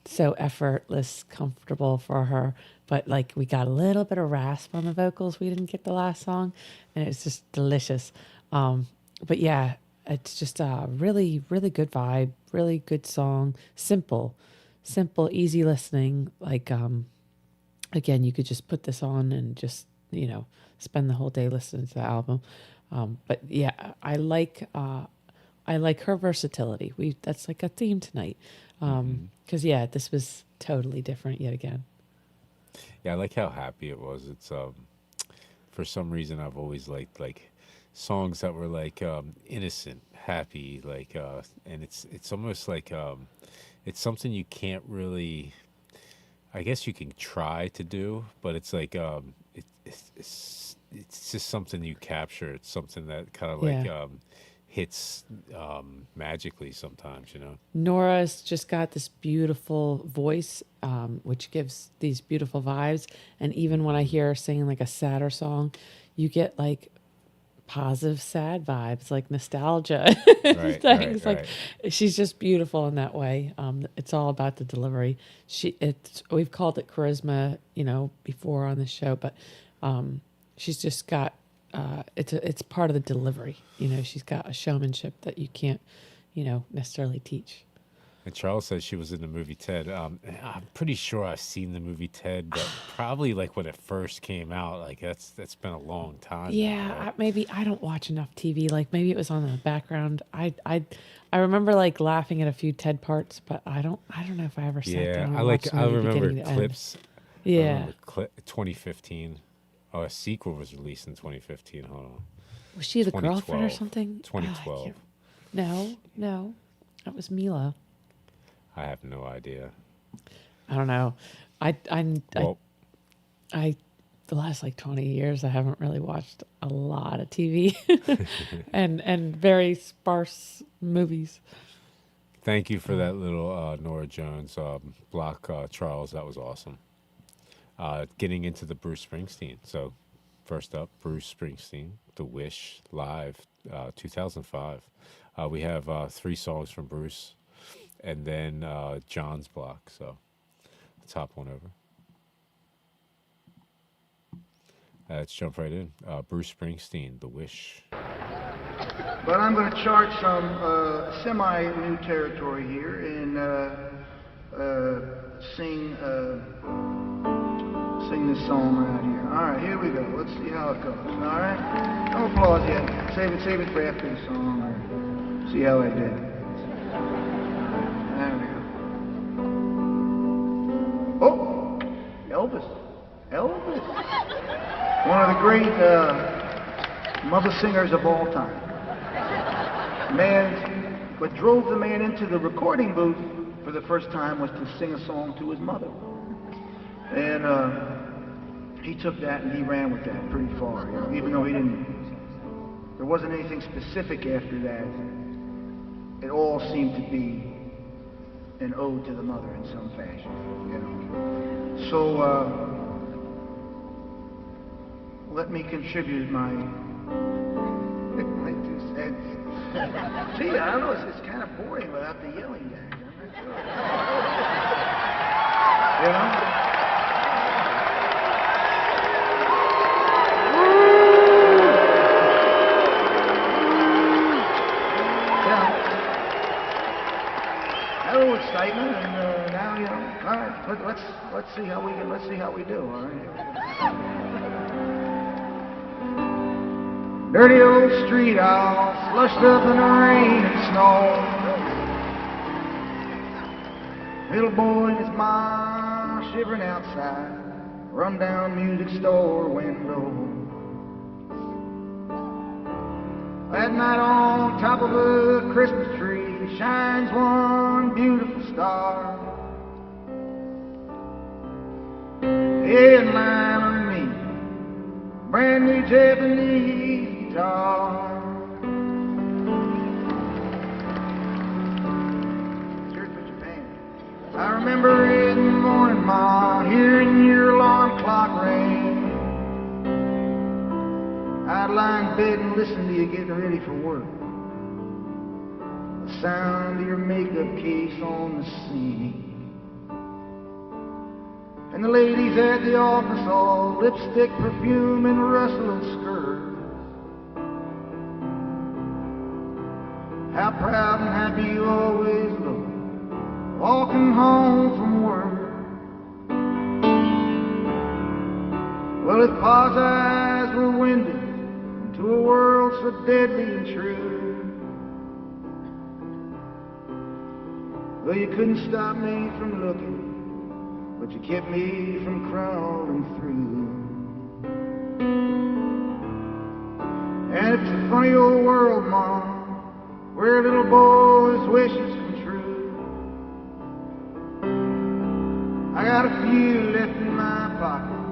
so effortless, comfortable for her. But like we got a little bit of rasp on the vocals we didn't get the last song, and it's just delicious. But yeah, it's just a really, really good vibe, really good song, simple, easy listening. Like again, you could just put this on and just spend the whole day listening to the album. But yeah, I like her versatility. That's like a theme tonight. 'Cause yeah, this was totally different yet again. Yeah, I like how happy it was. It's for some reason I've always liked like songs that were like innocent, happy, like and it's almost like it's something you can't really, I guess you can try to do, but it's like it's just something you capture. It's something that kind of like hits magically sometimes, Nora's just got this beautiful voice, which gives these beautiful vibes. And even when I hear her singing like a sadder song, you get like positive sad vibes, like nostalgia. Things like she's just beautiful in that way. It's all about the delivery. We've called it charisma, before on the show, but she's just got it's part of the delivery. She's got a showmanship that you can't necessarily teach. And Charles says she was in the movie Ted. I'm pretty sure I've seen the movie Ted, but probably like when it first came out. Like that's been a long time. Yeah, now, right? maybe I don't watch enough TV. Like maybe it was on in the background. I remember like laughing at a few Ted parts, but I don't know if I ever sat down. And watched the I movie remember beginning to end. clips. Yeah, 2015. Oh, a sequel was released in 2015. Hold on. was she the girlfriend or 2012. something? 2012. No, that was Mila. I have no idea. I don't know. Well, I the last like 20 years I haven't really watched a lot of TV and very sparse movies. thank you for that little Norah Jones block, Charles. That was awesome. Getting into the Bruce Springsteen. So, first up, Bruce Springsteen, The Wish, live, 2005. We have 3 songs from Bruce, and then John's block. So, let's hop on over. Let's jump right in. Bruce Springsteen, The Wish. But I'm going to chart some semi-new territory here in sing this song right here. All right, here we go. Let's see how it goes. All right, no applause yet. Save it for after the song. Or see how I did. There we go. Oh, Elvis. One of the great mother singers of all time. What drove the man into the recording booth for the first time was to sing a song to his mother. And he took that and he ran with that pretty far, you know, even though there wasn't anything specific after that. It all seemed to be an ode to the mother in some fashion, you know. So, let me contribute my 2 cents. Gee, I don't know, it's kind of boring without the yelling gag. I'm not sure. You know? Yeah. A little excitement, and now, you know, all right, let's see how we do, all right? Dirty old street all slushed up in the rain and snow. Little boy and his mom shivering outside run-down music store window. That night on top of a Christmas tree shines one beautiful star. In line on me, brand new Japanese guitar. Church with Japan. I remember in the morning, Ma, hearing your alarm clock ring. I'd lie in bed and listen to you getting ready for work. The sound of your makeup case on the sink. And the ladies at the office all lipstick, perfume, and rustling skirts. How proud and happy you always look, walking home from work. Well, if Pa's eyes were windows into a world so deadly and true, well, you couldn't stop me from looking, but you kept me from crawling through. And it's a funny old world, Mom, where little boys' wishes come true. I got a few left in my pocket,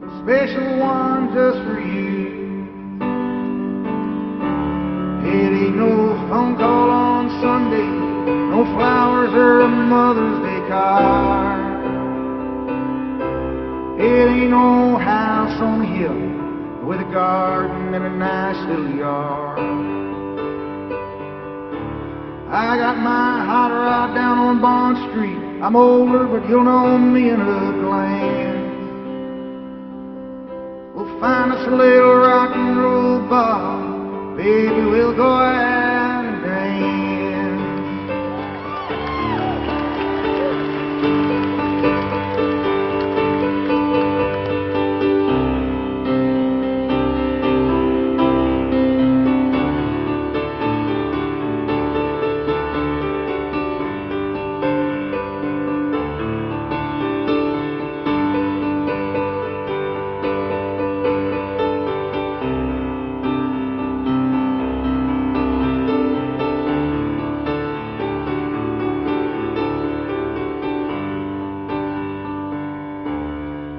a special one just for you. It ain't no phone call on Sunday, no flowers or a Mother's Day card. It ain't no house on the hill with a garden and a nice little yard. I got my hot rod down on Bond Street. I'm older, but you'll know me in a glance. We'll find us a little rock and roll bar. Baby, we'll go out and dance.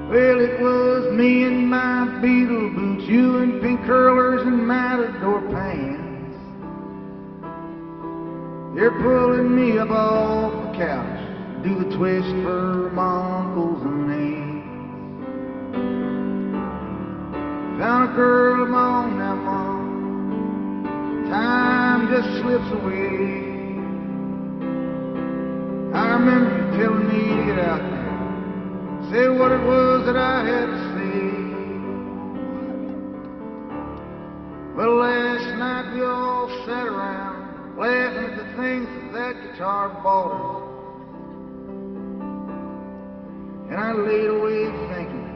Well, it was me in my Beatle boots, you in pink curlers and matador pants. You're pulling me up off the couch, do the twist for my uncles and aunts. Found a girl of my own now, Mom. Time just slips away. I remember you telling me to get out there, say what it was that I had to say. Well, last night we all sat around laughing at the things that guitar bought us. and I laid awake thinking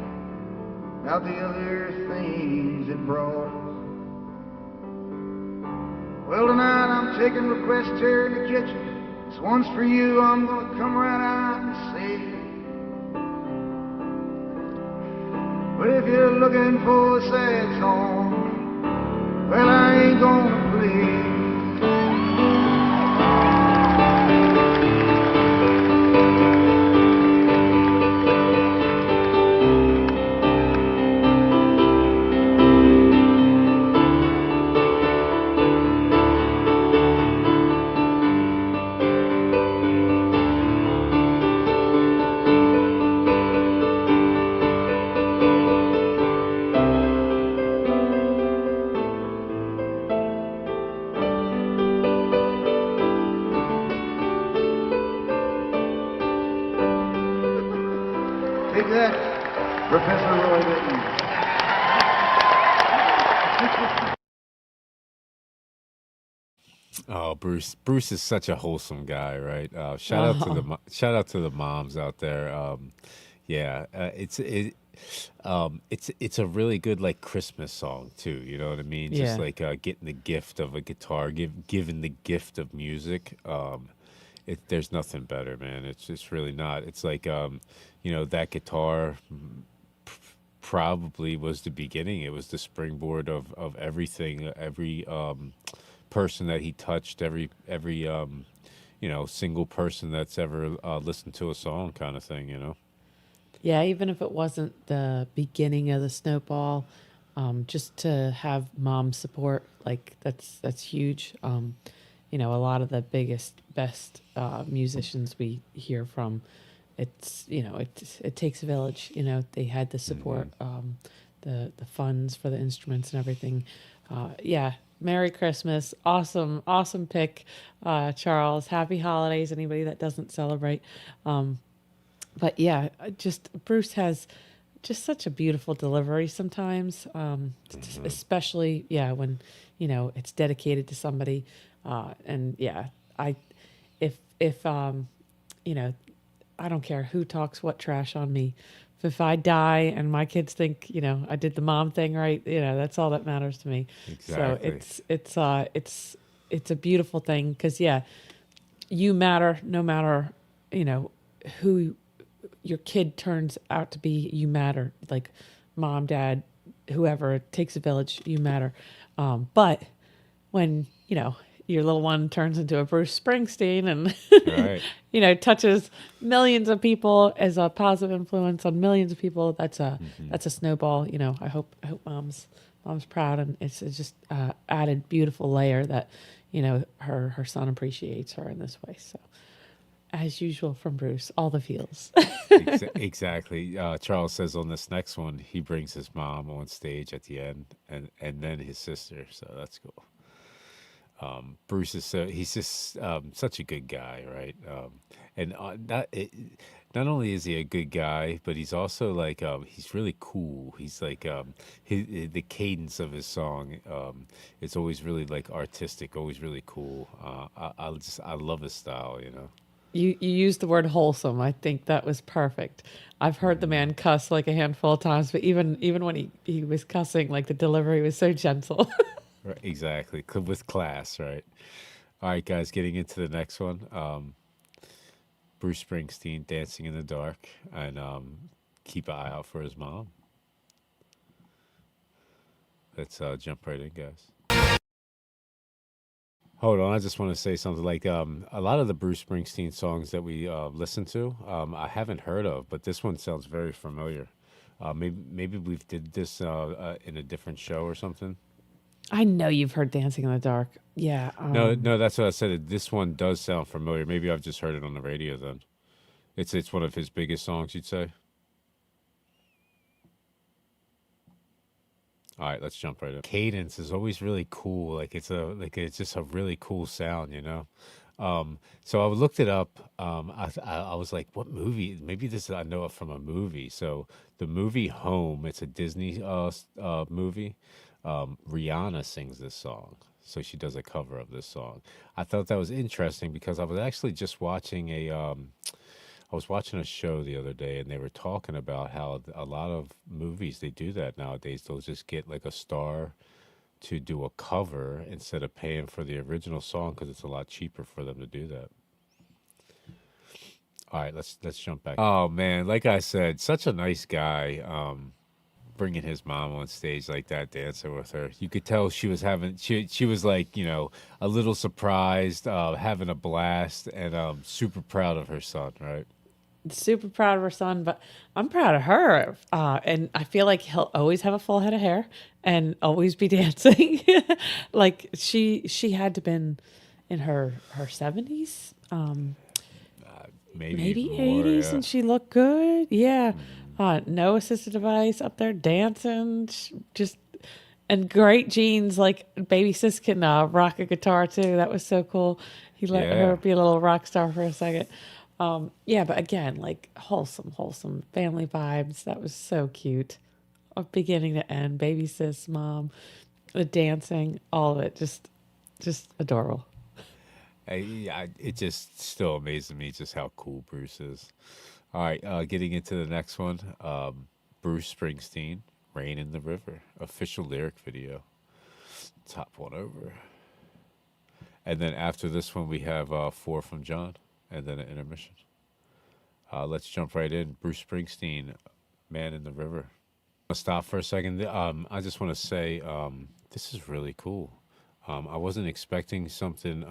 about the other things it brought us. Well, tonight I'm taking requests here in the kitchen. This one's for you, I'm gonna come right out and say it. But if you're looking for a sad song, well, I ain't gonna play it. Take that, Professor Roy Whitman. Oh, Bruce! Bruce is such a wholesome guy, right? Shout out to the moms out there. Yeah, it's a really good like Christmas song too. You know what I mean? Yeah. Just like getting the gift of a guitar, given the gift of music. There's nothing better, man. It's just really not. It's like that guitar probably was the beginning. It was the springboard of everything. Every person that he touched, every single person that's ever listened to a song, kind of thing. Yeah, even if it wasn't the beginning of the snowball, just to have mom support, like that's huge. A lot of the biggest, best musicians we hear from, it takes a village. They had the support, the funds for the instruments and everything. Yeah, Merry Christmas, awesome pick, Charles. Happy holidays, anybody that doesn't celebrate. But yeah, just Bruce has just such a beautiful delivery sometimes, especially when it's dedicated to somebody. And yeah, if I don't care who talks what trash on me. If I die and my kids think I did the mom thing right, that's all that matters to me. Exactly. So it's a beautiful thing because you matter no matter who your kid turns out to be. You matter, like mom, dad, whoever. It takes a village. You matter. But when your little one turns into a Bruce Springsteen and Right. touches millions of people as a positive influence on millions of people, that's a snowball. I hope mom's proud, and it's just added beautiful layer that her son appreciates her in this way. So as usual from Bruce, all the feels. Exactly. Charles says on this next one, he brings his mom on stage at the end, and then his sister. So that's cool. Bruce is he's just such a good guy, right? And not only is he a good guy, but he's also like he's really cool. He's like the cadence of his song it's always really like artistic, always really cool. I love his style. You used the word wholesome. I think that was perfect. I've heard the man cuss like a handful of times, but even when he was cussing, like the delivery was so gentle. Right, exactly, with class, right? All right, guys, getting into the next one. Bruce Springsteen, "Dancing in the Dark," and keep an eye out for his mom. Let's jump right in, guys. Hold on, I just want to say something. Like a lot of the Bruce Springsteen songs that we listen to, I haven't heard of, but this one sounds very familiar. Maybe we've did this in a different show or something. I know you've heard "Dancing in the Dark." Yeah. No, that's what I said. This one does sound familiar. Maybe I've just heard it on the radio then. It's one of his biggest songs, you'd say? All right, let's jump right in. Cadence is always really cool. Like it's just a really cool sound. So I looked it up. I was like, what movie? Maybe I know it from a movie. So the movie Home, it's a Disney movie. Rihanna sings this song. So she does a cover of this song. I thought that was interesting because I was actually just watching I was watching a show the other day, and they were talking about how a lot of movies they do that nowadays. They'll just get like a star to do a cover instead of paying for the original song because it's a lot cheaper for them to do that. All right, let's jump back. Oh man, like I said, such a nice guy. Bringing his mom on stage like that, dancing with her, you could tell she was having. She was like, you know, a little surprised, having a blast, and super proud of her son. Right. Super proud of her son, but I'm proud of her. And I feel like he'll always have a full head of hair and always be dancing. Like she had to been in her 70s, maybe even more, 80s, yeah. and she looked good. Yeah. No assistive device, up there dancing, just and great jeans. Like baby sis can rock a guitar too. That was so cool. He let Yeah. her be a little rock star for a second. Yeah, but again, like wholesome family vibes. That was so cute, beginning to end. Baby sis, mom, the dancing, all of it, just adorable. It just still amazes me just how cool Bruce is. All right, getting into the next one, Bruce Springsteen, "Rain in the River," official lyric video, top one over. And then after this one, we have four from John, and then an intermission. Let's jump right in. Bruce Springsteen, "Man in the River." I'll stop for a second. I just want to say this is really cool. I wasn't expecting something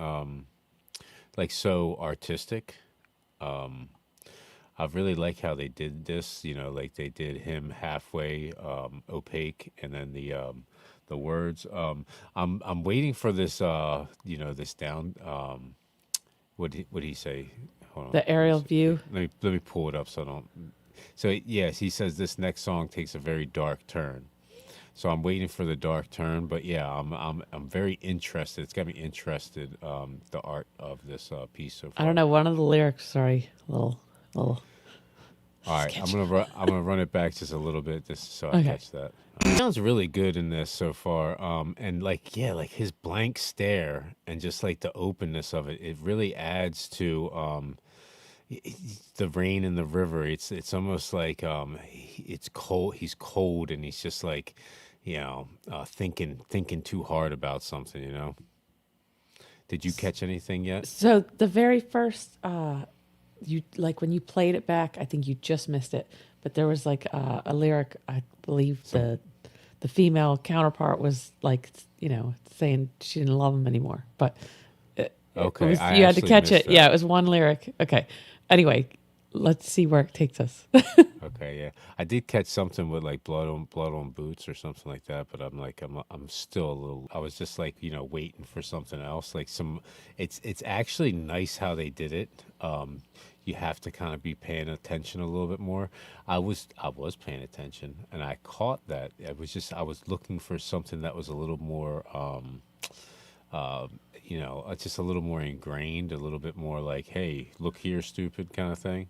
like so artistic. I really like how they did this. You know, like they did him halfway opaque, and then the words. I'm waiting for this. You know, this down. What did he say? Hold on. The aerial view. Let me pull it up so I don't. So yes, he says this next song takes a very dark turn. So I'm waiting for the dark turn, but yeah, I'm very interested. It's got me interested. The art of this piece so far. I don't know. One of the lyrics. Sorry, little. All right, sketchy. I'm gonna run it back just a little bit just so I Okay. catch that. Sounds really good in this so far. And like like his blank stare and just like the openness of it, it really adds to the rain in the river. It's almost like it's cold. He's cold and he's just like, thinking too hard about something. You know. Did you catch anything yet? So the very first, you like when you played it back, I think you just missed it. But there was like a lyric. I believe the female counterpart was like, saying she didn't love him anymore. But Okay, you I had to actually catch missed it. that. Yeah, it was one lyric. Okay. Anyway, let's see where it takes us. Okay, yeah, I did catch something with like blood on boots or something like that, but I'm still a little. I was just like waiting for something else, like some. It's actually nice how they did it. You have to kind of be paying attention a little bit more. I was paying attention, and I caught that. I was looking for something that was a little more. Just a little more ingrained, a little bit more like, hey, look here, stupid kind of thing.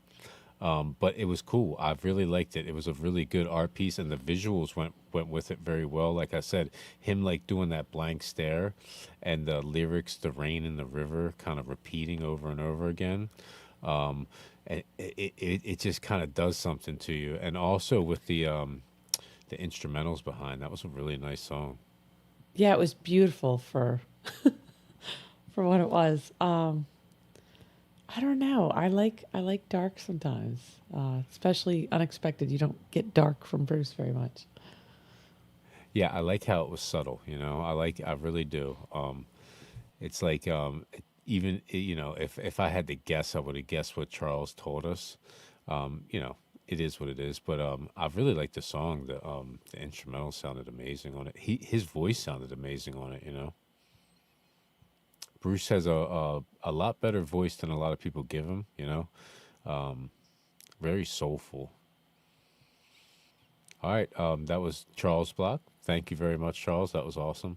But it was cool. I really liked it. It was a really good art piece, and the visuals went with it very well. Like I said, him like doing that blank stare, and the lyrics, "the rain in the river," kind of repeating over and over again. And it just kind of does something to you. And also with the instrumentals behind, that was a really nice song. Yeah, it was beautiful for for what it was. I don't know. I like dark sometimes, especially unexpected. You don't get dark from Bruce very much. Yeah, I like how it was subtle. I really do. It's like even if I had to guess, I would have guessed what Charles told us. It is what it is. But I really like the song. The instrumental sounded amazing on it. His voice sounded amazing on it. Bruce has a lot better voice than a lot of people give him. Very soulful. All right, that was Charles Block. Thank you very much, Charles. That was awesome.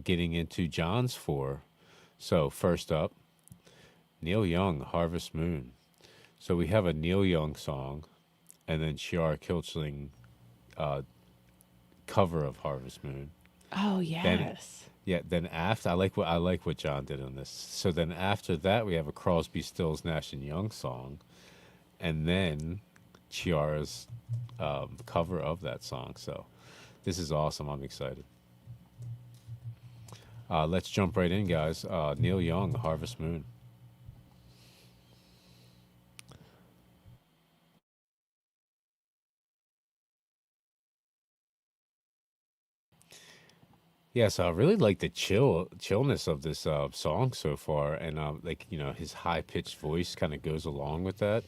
Getting into John's four. So first up, Neil Young, "Harvest Moon." So we have a Neil Young song, and then Chiara Kilchling cover of "Harvest Moon." Oh yes. Then after I like what John did on this. So then after that we have a Crosby, Stills, Nash and Young song, and then Chiara's cover of that song. So this is awesome. I'm excited. Let's jump right in, guys. Neil Young, Harvest Moon. Yeah, so I really like the chillness of this song so far, and like his high pitched voice kind of goes along with that.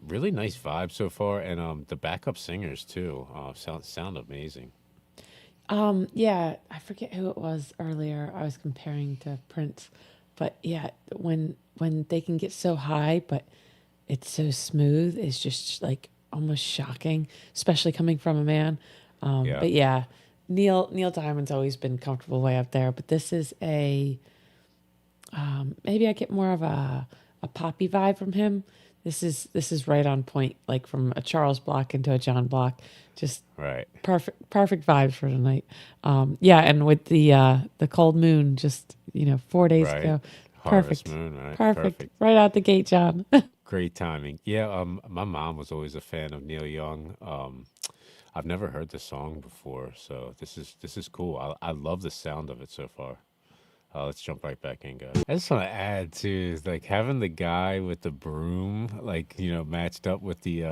Really nice vibe so far, and the backup singers too sound amazing. Yeah, I forget who it was earlier. I was comparing to Prince, but yeah, when they can get so high, but it's so smooth, it's just like almost shocking, especially coming from a man. Yeah, But yeah, Neil Diamond's always been comfortable way up there, but this is a maybe I get more of a poppy vibe from him. This is right on point, like from a Charles Block into a John Block. Just right. perfect vibes for tonight. Yeah, and with the cold moon, just 4 days Right. ago, Harvest perfect, Moon, right? perfect, right out the gate, John. Great timing. Yeah, my mom was always a fan of Neil Young. I've never heard the song before, so this is cool. I love the sound of it so far. Let's jump right back in, guys. I just want to add to like having the guy with the broom, like matched up with the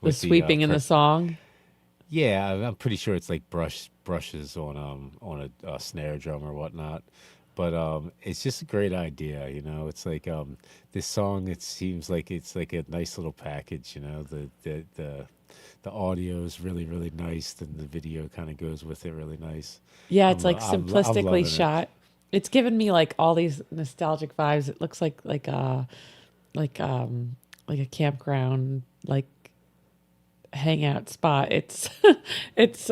The sweeping in the song. yeah, I'm pretty sure it's like brushes on a snare drum or whatnot. But it's just a great idea, It's like this song. It seems like it's like a nice little package, The audio is really really nice, and the video kind of goes with it really nice. Yeah, it's like I'm simplistically loving it. shot. It's given me like all these nostalgic vibes. It looks like like a campground, like hangout spot. It's it's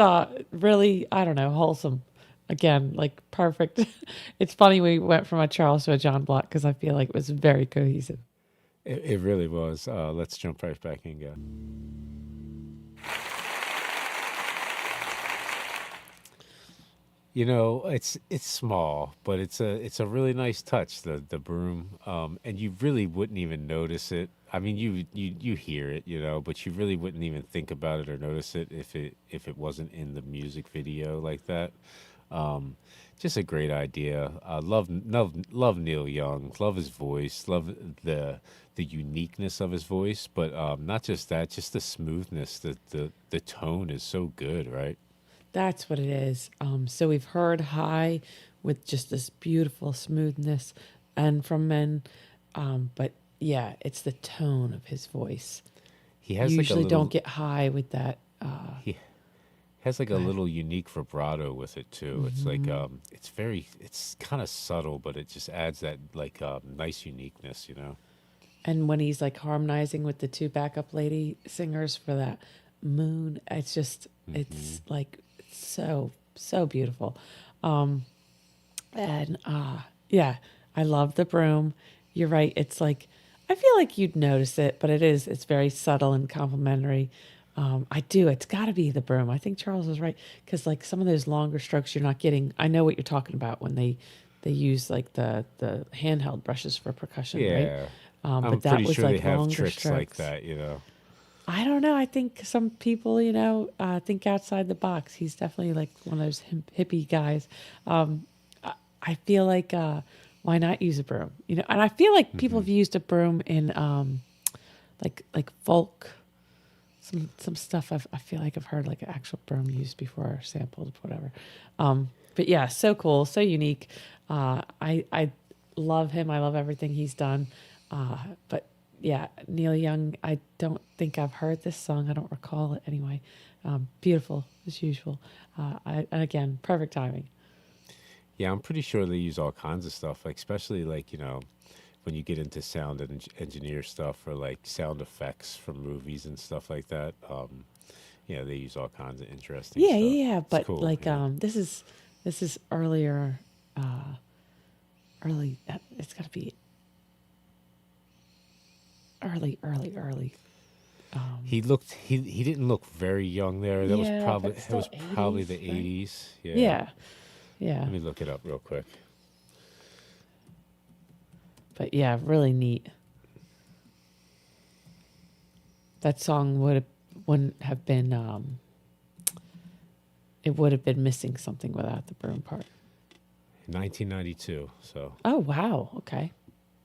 really, I don't know, wholesome. Again, like perfect. It's funny we went from a Charles to a John Block because I feel like it was very cohesive. It really was. Let's jump right back in, guys. It's small, but it's a really nice touch. The broom, and you really wouldn't even notice it. I mean, you hear it, but you really wouldn't even think about it or notice it if it wasn't in the music video like that. Um, just a great idea. I love Neil Young. Love his voice. Love the uniqueness of his voice. But not just that, just the smoothness. The tone is so good, right? That's what it is. So we've heard high with just this beautiful smoothness and from men. But yeah, it's the tone of his voice. He has You like a usually little. don't get high with that. He has like a little unique vibrato with it too. It's like it's kind of subtle, but it just adds that like nice uniqueness. And when he's like harmonizing with the two backup lady singers for that moon, it's just, it's like so beautiful. And yeah, I love the broom. You're right. It's like, I feel like you'd notice it, but it's very subtle and complimentary. I do. It's got to be the broom. I think Charles was right because like some of those longer strokes, you're not getting. I know what you're talking about when they use like the handheld brushes for percussion, right? Yeah, But I'm that pretty was sure they like have longer tricks like strokes. that. I don't know. I think some people, think outside the box. He's definitely like one of those hippie guys. I feel like why not use a broom? And I feel like people have used a broom in like folk. Some stuff I feel like I've heard like an actual broom used before, or sampled, whatever. But yeah, so cool, so unique. I love him. I love everything he's done. But yeah, Neil Young. I don't think I've heard this song. I don't recall it anyway. Beautiful as usual. And again, perfect timing. Yeah, I'm pretty sure they use all kinds of stuff, like especially like when you get into sound and engineer stuff or like sound effects from movies and stuff like that. Yeah, they use all kinds of interesting Yeah, stuff. yeah. It's But cool. like, Yeah. this is earlier. Early. It's got to be early. He didn't look very young there. That was Yeah, probably but it was still probably 80s, the right? 80s. Yeah. Yeah, yeah. Let me look it up real quick. But yeah, really neat. that song wouldn't have been it would have been missing something without the broom part. 1992. So. Oh wow, okay.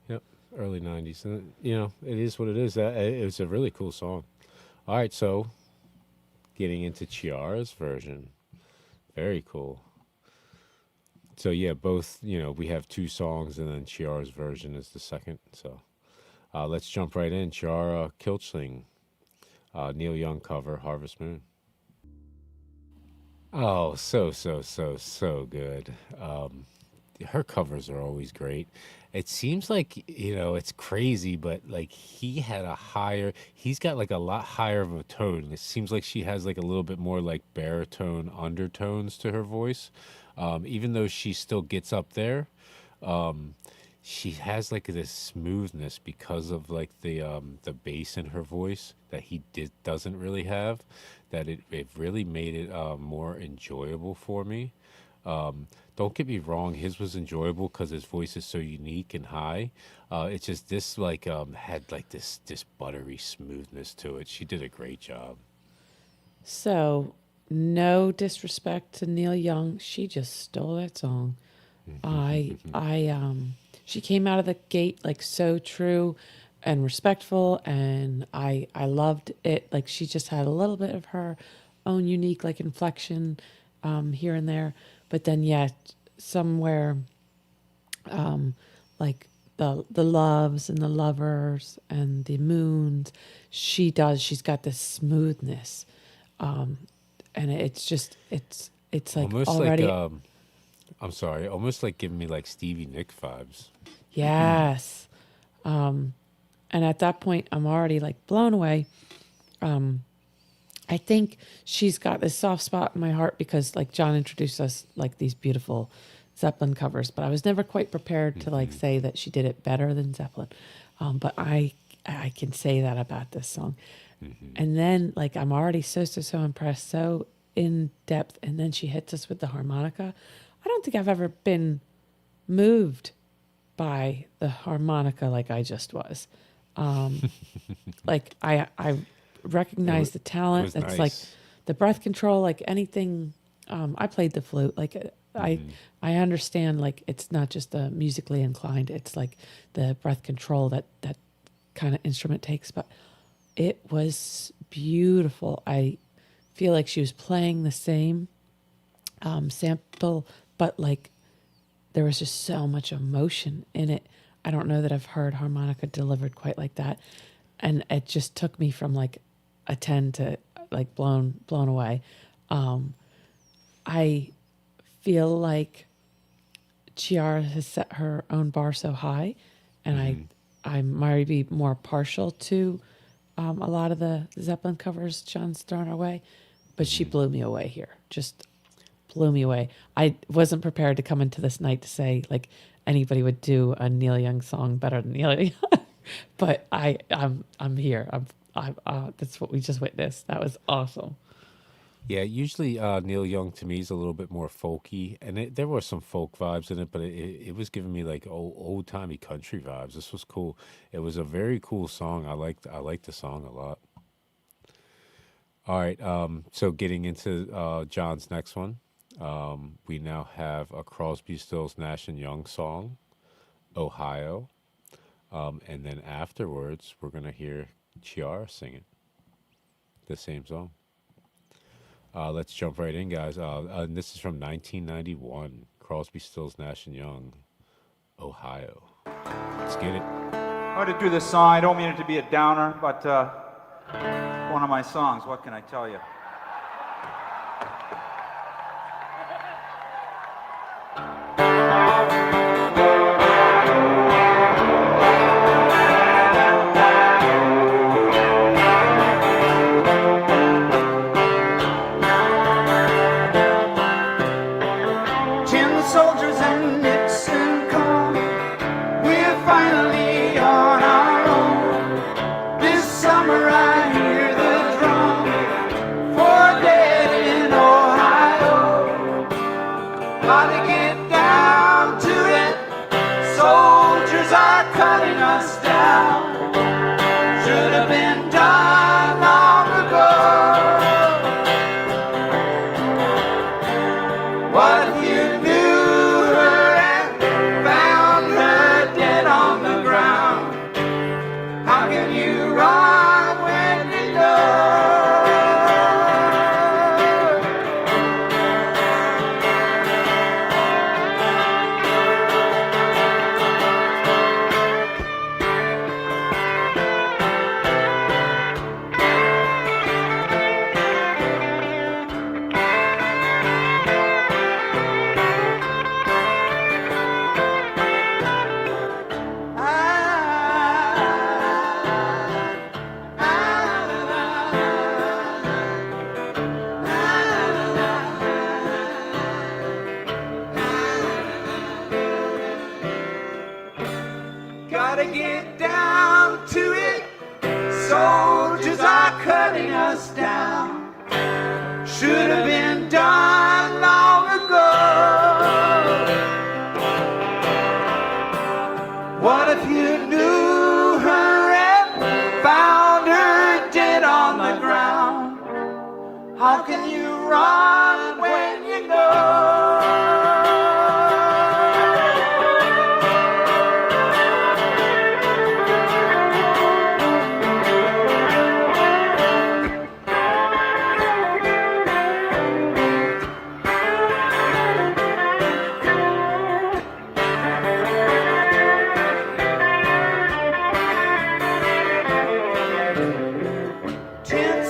Yep, early 90s. And, you know, it is what it is. It was a really cool song. All right, so getting into Chiara's version. Very cool. So, yeah, both, you know, we have two songs, and then Chiara's version is the second. So let's jump right in. Chiara Kilchling, Neil Young cover, Harvest Moon. Oh, so good. Her covers are always great. It seems like, you know, it's crazy, but like he's got like a lot higher of a tone. It seems like she has like a little bit more like baritone undertones to her voice. Even though she still gets up there, she has like this smoothness because of like the bass in her voice that doesn't really have, that it really made it more enjoyable for me. Don't get me wrong, his was enjoyable because his voice is so unique and high. It's just this like had like this buttery smoothness to it. She did a great job. So, no disrespect to Neil Young, she just stole that song. She came out of the gate like so true and respectful, and I loved it. Like she just had a little bit of her own unique like inflection here and there, but then somewhere like the loves and the lovers and the moons, she's got this smoothness, and it's just it's like Almost already like I'm sorry, almost like giving me like Stevie Nicks vibes. yes. And at that point, I'm already like blown away. I think she's got this soft spot in my heart because like John introduced us like these beautiful Zeppelin covers, but I was never quite prepared to like say that she did it better than Zeppelin. But I can say that about this song. And then like I'm already so impressed, so in depth, and then she hits us with the harmonica. I don't think I've ever been moved by the harmonica like I just was. Like I recognize the talent. It's nice. like the breath control, like anything. I played the flute. Like I understand. Like it's not just the musically inclined. It's like the breath control that kind of instrument takes. But it was beautiful. I feel like she was playing the same sample, but like there was just so much emotion in it. I don't know that I've heard harmonica delivered quite like that. And it just took me from like a 10 to like blown away. I feel like Chiara has set her own bar so high, and I might be more partial to a lot of the Zeppelin covers John's thrown our way, but she blew me away here. Just blew me away. I wasn't prepared to come into this night to say like anybody would do a Neil Young song better than Neil Young, but I'm here. That's what we just witnessed. That was awesome. Yeah, usually Neil Young to me is a little bit more folky, and there were some folk vibes in it, but it was giving me like old timey country vibes. This was cool. It was a very cool song. I liked the song a lot. All right, so getting into John's next one, we now have a Crosby, Stills, Nash and Young song, Ohio, and then afterwards we're gonna hear Chiara sing it, the same song. Let's jump right in, guys. And this is from 1991. Crosby, Stills, Nash and Young, Ohio. Let's get it. I wanted to do this song. I don't mean it to be a downer, but one of my songs. What can I tell you? Soldiers and Nixon come, we're finally on our own. This summer I hear the drum us down. Should have been done long ago. What if you knew her and found her dead on the ground? How can you run when you know?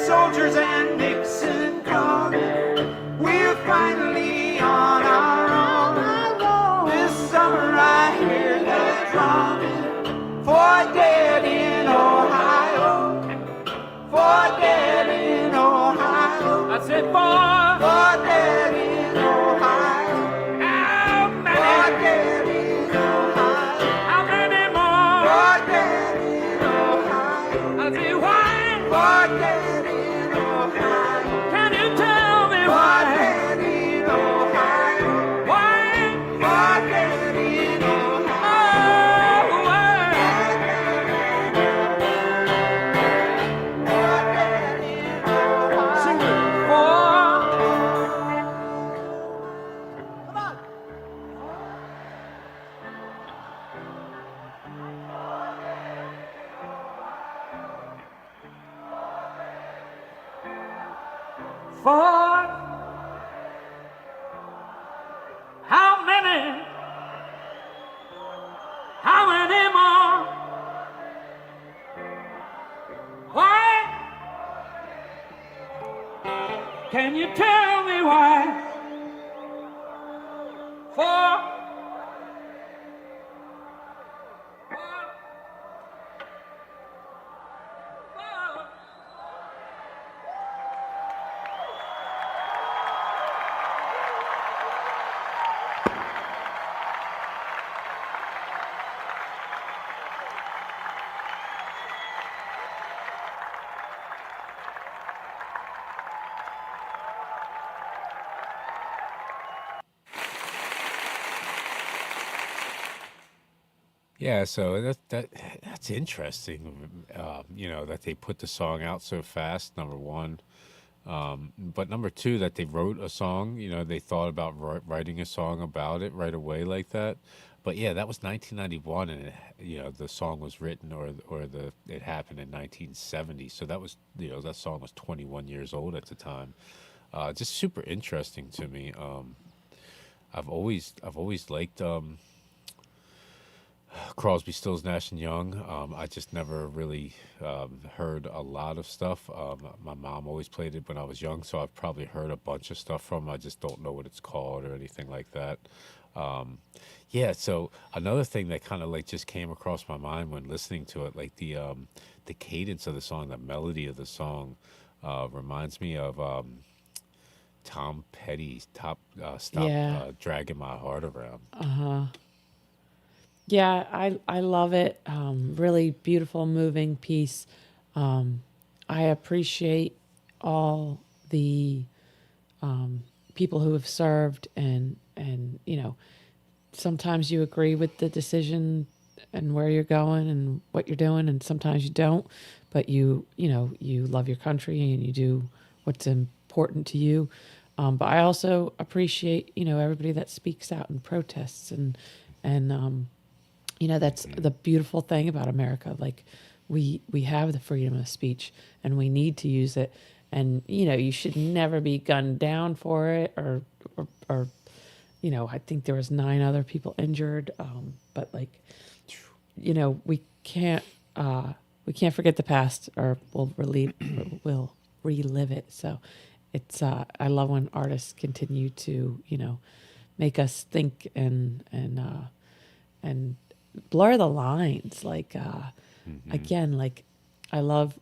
Soldiers and Nixon coming, we're finally on our own. This summer I hear the drumming, for dead in Ohio, for dead in Ohio. I said for dead in Ohio. How many? For dead in Ohio. How many more? For dead in Ohio. I said why? For dead. For how many? How many more? Why? Can you tell me why? For Yeah, so that's interesting. That they put the song out so fast. Number one, but number two, that they wrote a song. They thought about writing a song about it right away like that. But yeah, that was 1991, and the song was written it happened in 1970. So that was that song was 21 years old at the time. Just super interesting to me. I've always liked. Crosby, Stills, Nash and Young. I just never really heard a lot of stuff. My mom always played it when I was young, so I've probably heard a bunch of stuff from 'em. I just don't know what it's called or anything like that. Yeah, so another thing that kind of like just came across my mind when listening to it, like the cadence of the song, the melody of the song, reminds me of Tom Petty's "Stop Yeah. Dragging My Heart Around." Yeah, I love it. Really beautiful, moving piece. I appreciate all the people who have served, and sometimes you agree with the decision and where you're going and what you're doing, and sometimes you don't. But you love your country and you do what's important to you. But I also appreciate everybody that speaks out and protests and that's the beautiful thing about America. Like we have the freedom of speech and we need to use it. And, you should never be gunned down for it or I think there was 9 other people injured. But we can't forget the past or we'll relive it. So it's, I love when artists continue to, make us think and blur the lines. Again, I love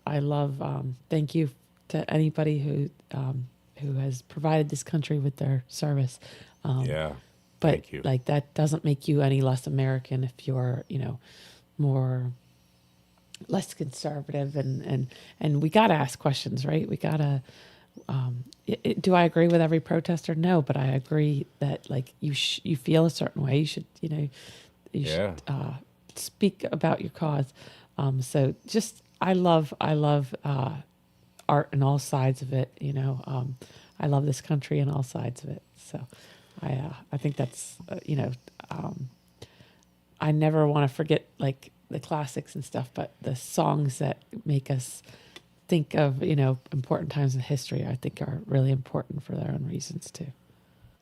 thank you to anybody who has provided this country with their service. Yeah, but thank you. that doesn't make you any less American if you're more less conservative, and we got to ask questions, right? We got to. Do I agree with every protester? No, but I agree that like you feel a certain way. You should, you should speak about your cause. So just I love art and all sides of it. I love this country and all sides of it. So I think that's I never want to forget like the classics and stuff, but the songs that make us think of important times in history, I think are really important for their own reasons too.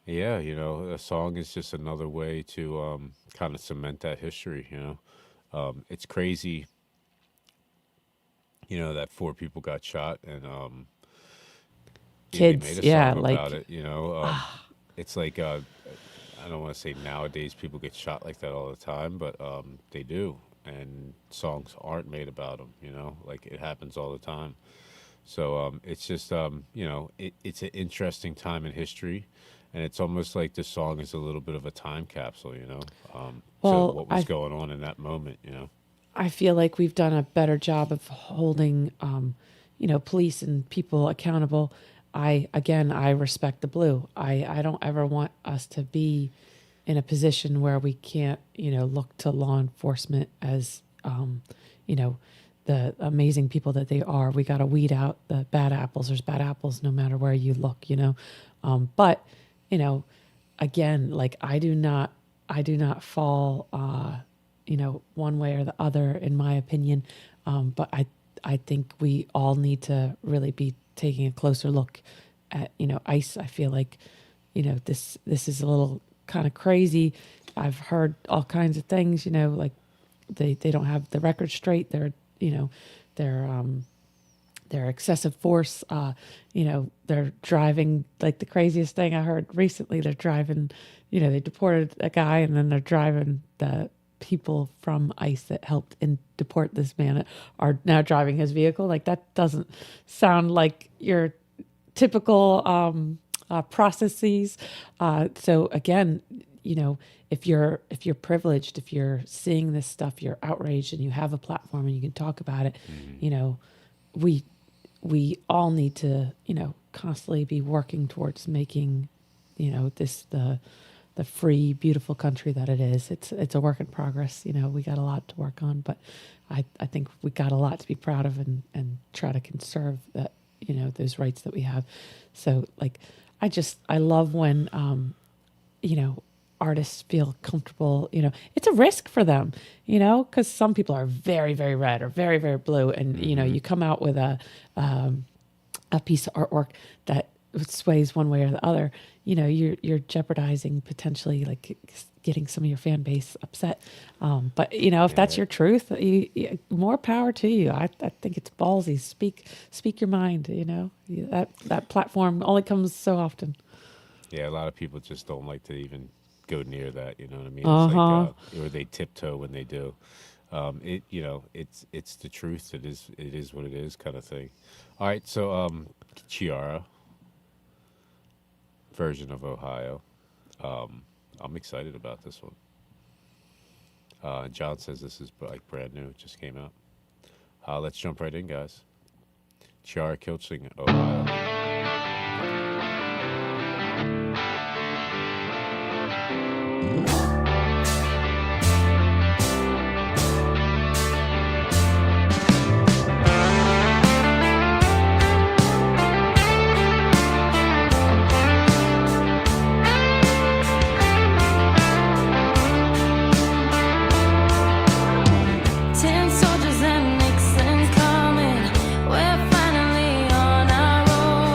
Yeah, a song is just another way to kind of cement that history. It's crazy. That 4 people got shot, and Kids, they made a yeah, song like about it. It's like I don't want to say nowadays people get shot like that all the time, but they do. And songs aren't made about them, like it happens all the time. So it's just, it's an interesting time in history, and it's almost like the song is a little bit of a time capsule, Well, so what was going on in that moment, I feel like we've done a better job of holding, police and people accountable. I respect the blue. I don't ever want us to be in a position where we can't, look to law enforcement as, the amazing people that they are. We got to weed out the bad apples. There's bad apples no matter where you look, But, again, like I do not fall, one way or the other, in my opinion. But I think we all need to really be taking a closer look at, ICE. I feel like, this is a little kind of crazy. I've heard all kinds of things, like they don't have the record straight. They're excessive force. They're driving like the craziest thing I heard recently. They're driving, they deported a guy, and then they're driving the people from ICE that helped deport this man are now driving his vehicle. Like that doesn't sound like your typical processes. So again, if you're privileged, if you're seeing this stuff, you're outraged, and you have a platform and you can talk about it. We all need to constantly be working towards making this the free, beautiful country that it is. It's a work in progress. We got a lot to work on, but I think we got a lot to be proud of and try to conserve that those rights that we have. So like I love when artists feel comfortable. It's a risk for them, because some people are very, very red or very, very blue, and you come out with a piece of artwork that sways one way or the other. You're jeopardizing potentially like getting some of your fan base upset. But if that's your truth, more power to you. I think it's ballsy. Speak your mind. That platform only comes so often. Yeah, a lot of people just don't like to even go near that. You know what I mean? It's like, or they tiptoe when they do. It's the truth. It is what it is, kind of thing. All right, so Chiara version of Ohio. I'm excited about this one. John says this is like brand new. It just came out. Let's jump right in, guys. Chiara Kilchling, Ohio. Soldiers and Nixon's coming. We're finally on our own.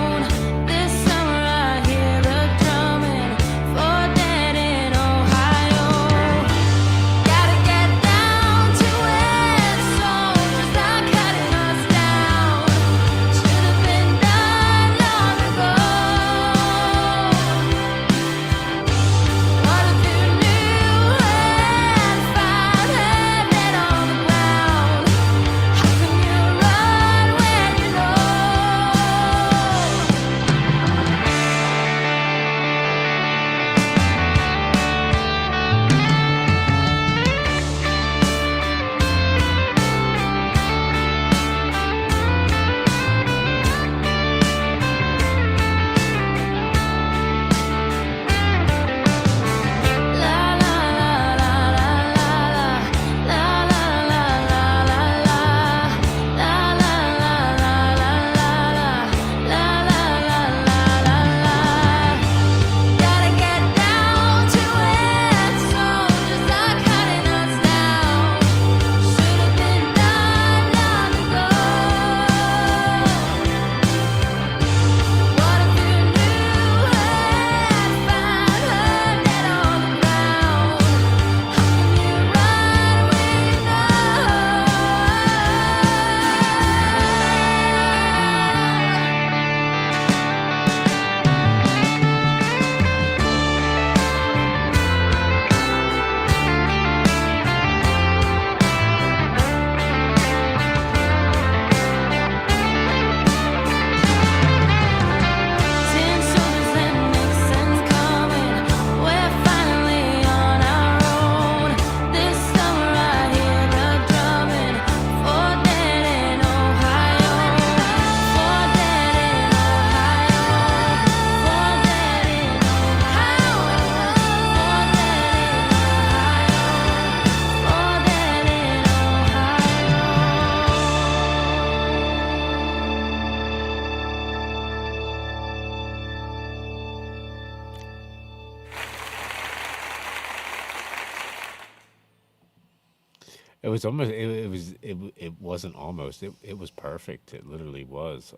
It was almost. It wasn't almost. It was perfect. It literally was.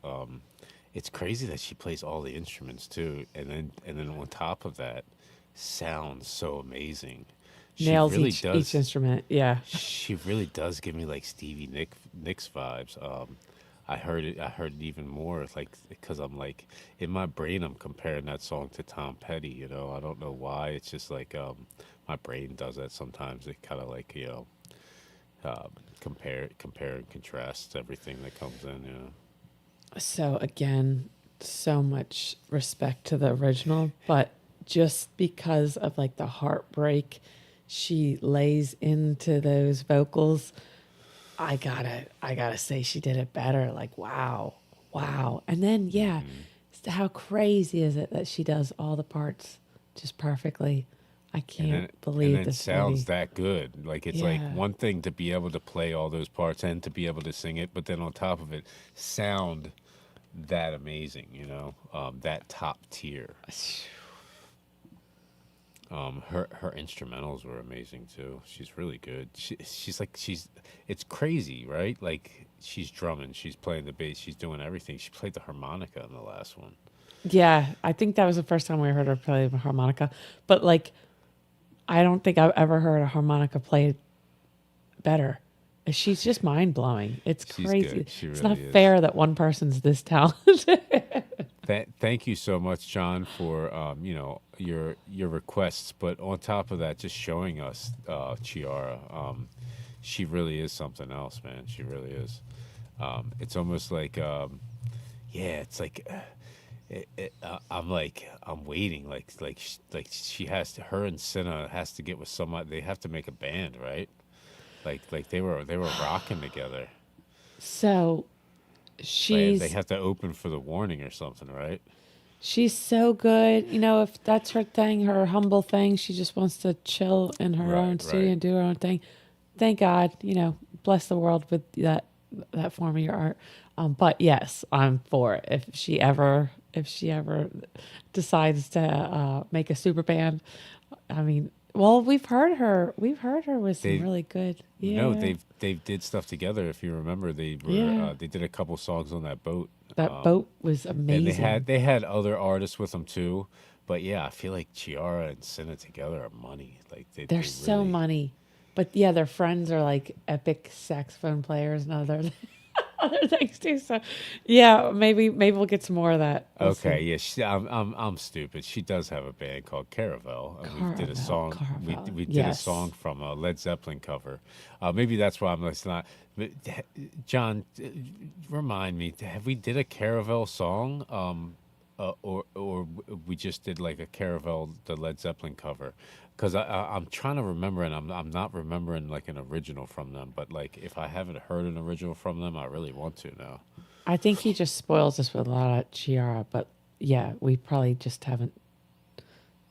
It's crazy that she plays all the instruments too, and then on top of that, sounds so amazing. She Nails really each does. instrument. Yeah. She really does give me like Nicks vibes. I heard it. I heard it even more, like because I'm like in my brain, I'm comparing that song to Tom Petty. You know, I don't know why. It's just like my brain does that sometimes. It kind of like compare and contrast everything that comes in. You know. So again, so much respect to the original, but just because of like the heartbreak she lays into those vocals, I gotta say she did it better. Like wow. And then yeah, how crazy is it that she does all the parts just perfectly? I can't believe and it this sounds lady. that good. Like it's like Yeah. one thing to be able to play all those parts and to be able to sing it, but then on top of it, sound that amazing. You know, that top tier. Her instrumentals were amazing too. She's really good. It's crazy, right? Like she's drumming, she's playing the bass, she's doing everything. She played the harmonica in the last one. Yeah, I think that was the first time we heard her play the harmonica. But like, I don't think I've ever heard a harmonica played better. She's just mind blowing. It's She's crazy. good. She It's really not is. fair that one person's this talented. Thank you so much, John, for your requests. But on top of that, just showing us Chiara. She really is something else, man. She really is. It's almost like it's like I'm waiting. Like she has to. Her and Senna has to get with somebody. They have to make a band, right? Like they were rocking together. So They she's have to open for the Warning or something, right? she's so good. You know, if that's her thing, her humble thing, she just wants to chill in her Right, own studio right. and do her own thing. Thank God, you know, bless the world with that form of your art. But yes, I'm for it. If she ever decides to make a super band, I mean, well, we've heard her with some They- really good. Yeah, No, they did stuff together. If you remember, they were Yeah. they did a couple songs on that boat. that boat was amazing. And they had other artists with them too. But yeah, I feel like Chiara and Senna together are money. Like They're they so really- money. But yeah, their friends are like epic saxophone players and other things too. So yeah, maybe we'll get some more of that. We'll Okay, see. yeah, I'm stupid. She does have a band called Caravel. And we did a Caravel, song. Caravel, We did yes. a song from a Led Zeppelin cover. Maybe that's why I'm like not. But John, remind me. Have we did a Caravel song? Or we just did like a Caravel, the Led Zeppelin cover, because I'm trying to remember, and I'm not remembering like an original from them. But like if I haven't heard an original from them, I really want to now. I think he just spoils us with a lot of Chiara, but yeah, we probably just haven't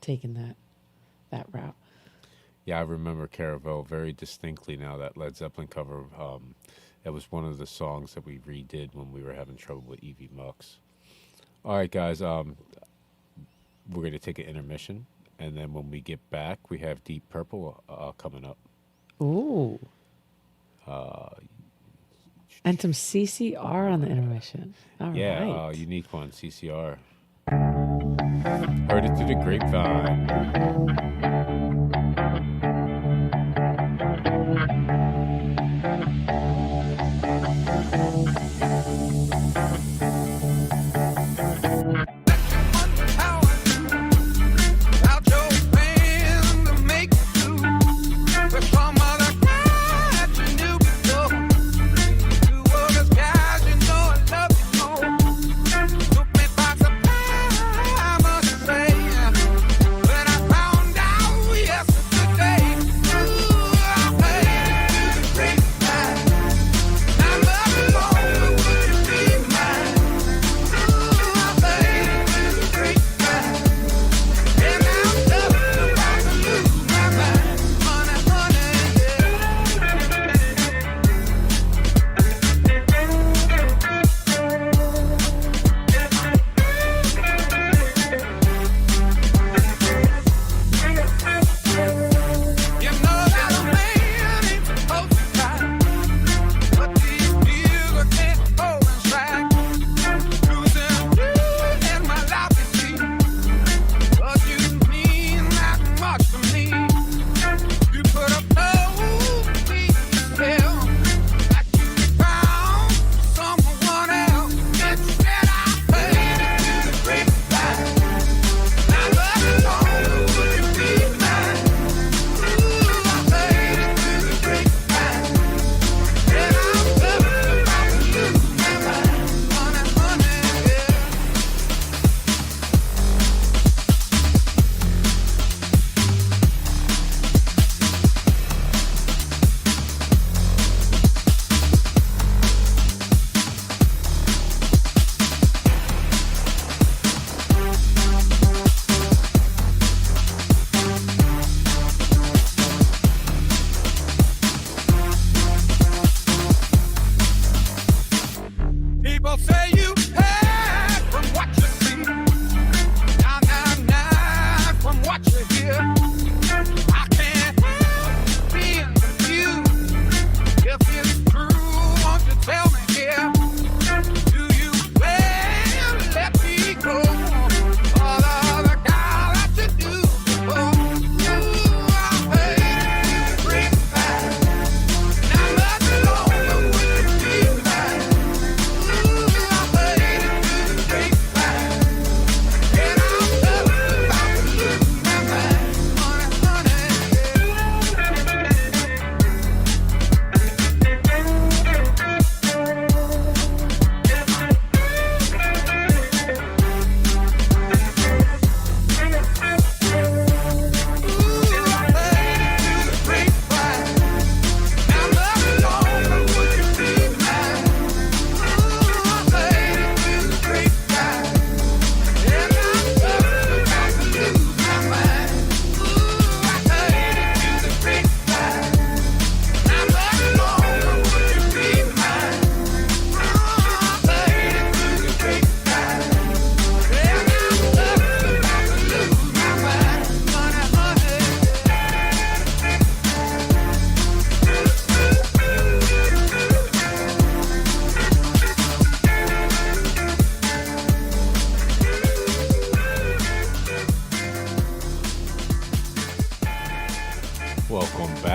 taken that route. Yeah, I remember Caravel very distinctly now. That Led Zeppelin cover, that was one of the songs that we redid when we were having trouble with Evie Mux. All right, guys, we're going to take an intermission, and then when we get back, we have Deep Purple coming up. Ooh. And some CCR on the intermission. All right. Yeah, unique one, CCR. Heard it through the grapevine. When I found out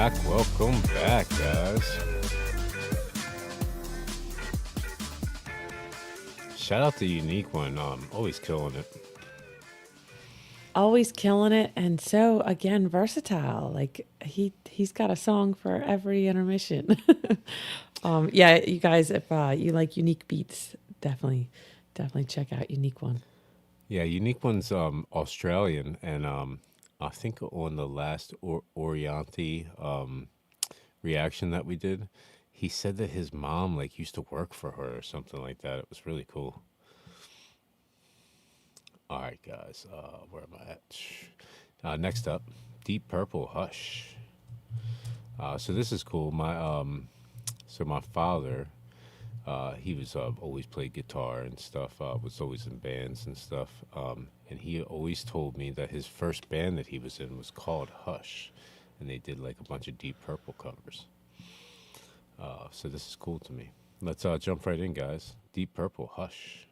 Welcome back, guys. Shout out to Unique One. Always killing it. Always killing it, and so again versatile. Like he's got a song for every intermission. Yeah, you guys, if you like unique beats, definitely check out Unique One. Yeah, Unique One's Australian, and I think on the last Orianti reaction that we did, he said that his mom like used to work for her or something like that. It was really cool. All right, guys, where am I at? Next up, Deep Purple, Hush. So this is cool. My father, he was always played guitar and stuff. Was always in bands and stuff. And he always told me that his first band that he was in was called Hush, and they did like a bunch of Deep Purple covers. So this is cool to me. Let's jump right in, guys. Deep Purple, Hush.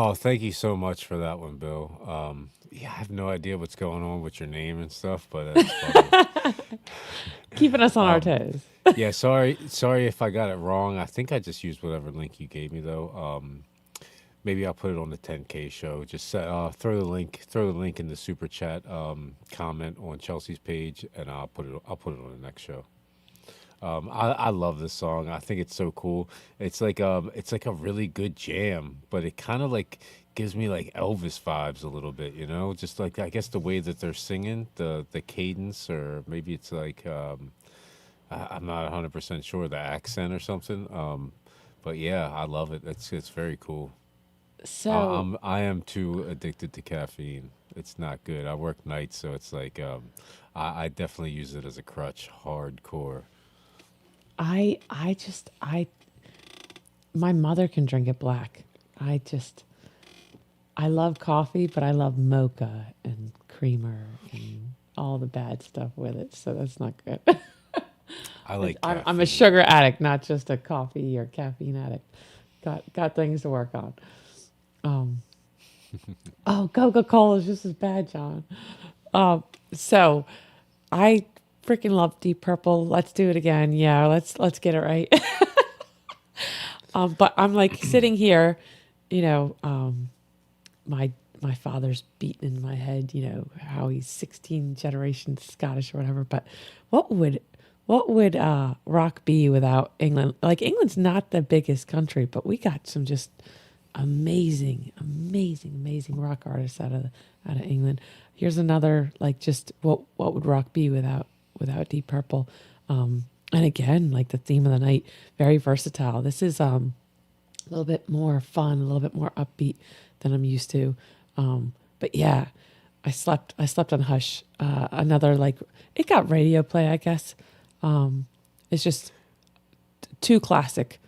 Oh, thank you so much for that one, Bill. Yeah, I have no idea what's going on with your name and stuff, but that's funny. Keeping us on our toes. Yeah, sorry if I got it wrong. I think I just used whatever link you gave me though. Maybe I'll put it on the 10K show. Just throw the link in the super chat comment on Chelsea's page, and I'll put it on the next show. I love this song. I think it's so cool. It's like a really good jam, but it kind of like gives me like Elvis vibes a little bit, you know? Just like, I guess the way that they're singing, the cadence, or maybe it's like I'm not 100% sure, the accent or something. But yeah, I love it. It's very cool. So I am too addicted to caffeine. It's not good. I work nights, so it's like I definitely use it as a crutch, hardcore. I my mother can drink it black. I love coffee, but I love mocha and creamer and all the bad stuff with it. So that's not good. I like. I'm a sugar addict, not just a coffee or caffeine addict. Got things to work on. Oh, Coca-Cola is just as bad, John. So I freaking love Deep Purple. Let's do it again. Yeah, let's get it right. But I'm like sitting here, you know, my father's beating in my head, you know, how he's 16 generations Scottish or whatever. But what would rock be without England? Like, England's not the biggest country, but we got some just amazing rock artists out of England. Here's another, like, just what would rock be without Deep Purple? And again, like the theme of the night, very versatile. This is a little bit more fun, a little bit more upbeat than I'm used to. But yeah, I slept on Hush. Another, like, it got radio play, I guess. It's just too classic.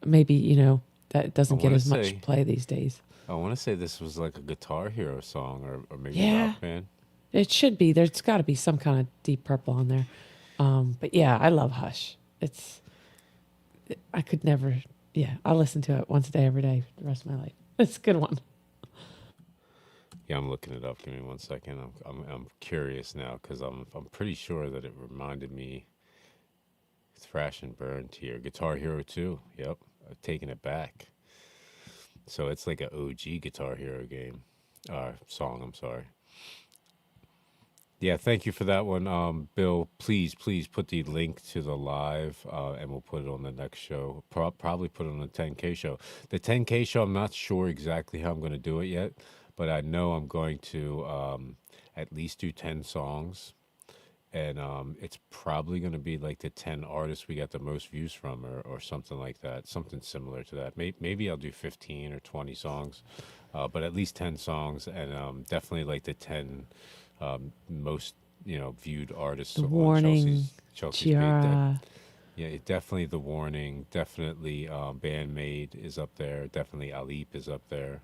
Maybe, you know, that doesn't get as much play these days. I want to say this was like a Guitar Hero song, or maybe Rock Band. It should be. There's got to be some kind of Deep Purple on there. But yeah, I love Hush. I could never. Yeah, I'll listen to it once a day, every day, for the rest of my life. It's a good one. Yeah, I'm looking it up. Give me 1 second. I'm curious now because I'm pretty sure that it reminded me. Thrash and Burn to your Guitar Hero 2. Yep, I've taken it back. So it's like an OG Guitar Hero game, song. I'm sorry. Yeah, thank you for that one, Bill. Please put the link to the live, and we'll put it on the next show. Probably put it on the 10K show. The 10K show, I'm not sure exactly how I'm going to do it yet, but I know I'm going to at least do 10 songs. And it's probably going to be like the 10 artists we got the most views from, or something like that, something similar to that. Maybe I'll do 15 or 20 songs, but at least 10 songs, and definitely like the 10 most, you know, viewed artists. The on Warning, Chelsea's Chiara. Yeah, definitely The Warning. Definitely Band-Maid is up there. Definitely Alip is up there.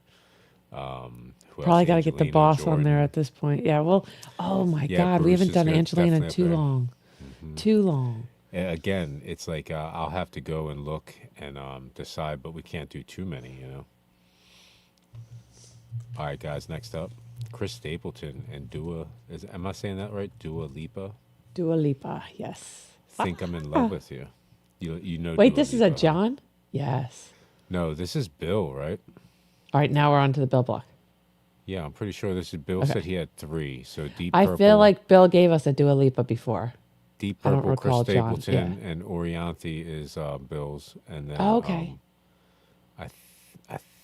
Probably got to get the boss Jordan. on there at this point. Yeah, well, oh my God, Bruce we haven't done good, Angelina in definitely too up there. long. Too long. Again, it's like I'll have to go and look and decide, but we can't do too many, you know. All right, guys, next up, Chris Stapleton and am I saying that right? Dua Lipa? Dua Lipa, yes. Think I'm in love with you. You know. Wait, Dua this is a Lipa, huh? John? Yes. No, this is Bill, right? All right, now we're on to the Bill block. Yeah, I'm pretty sure this is Bill. Okay. Said he had 3. So Deep I Purple. feel like Bill gave us a Dua Lipa before. Deep I don't Purple, Chris recall John, Stapleton, yeah. and Orianthi is Bill's, and then Oh, okay. I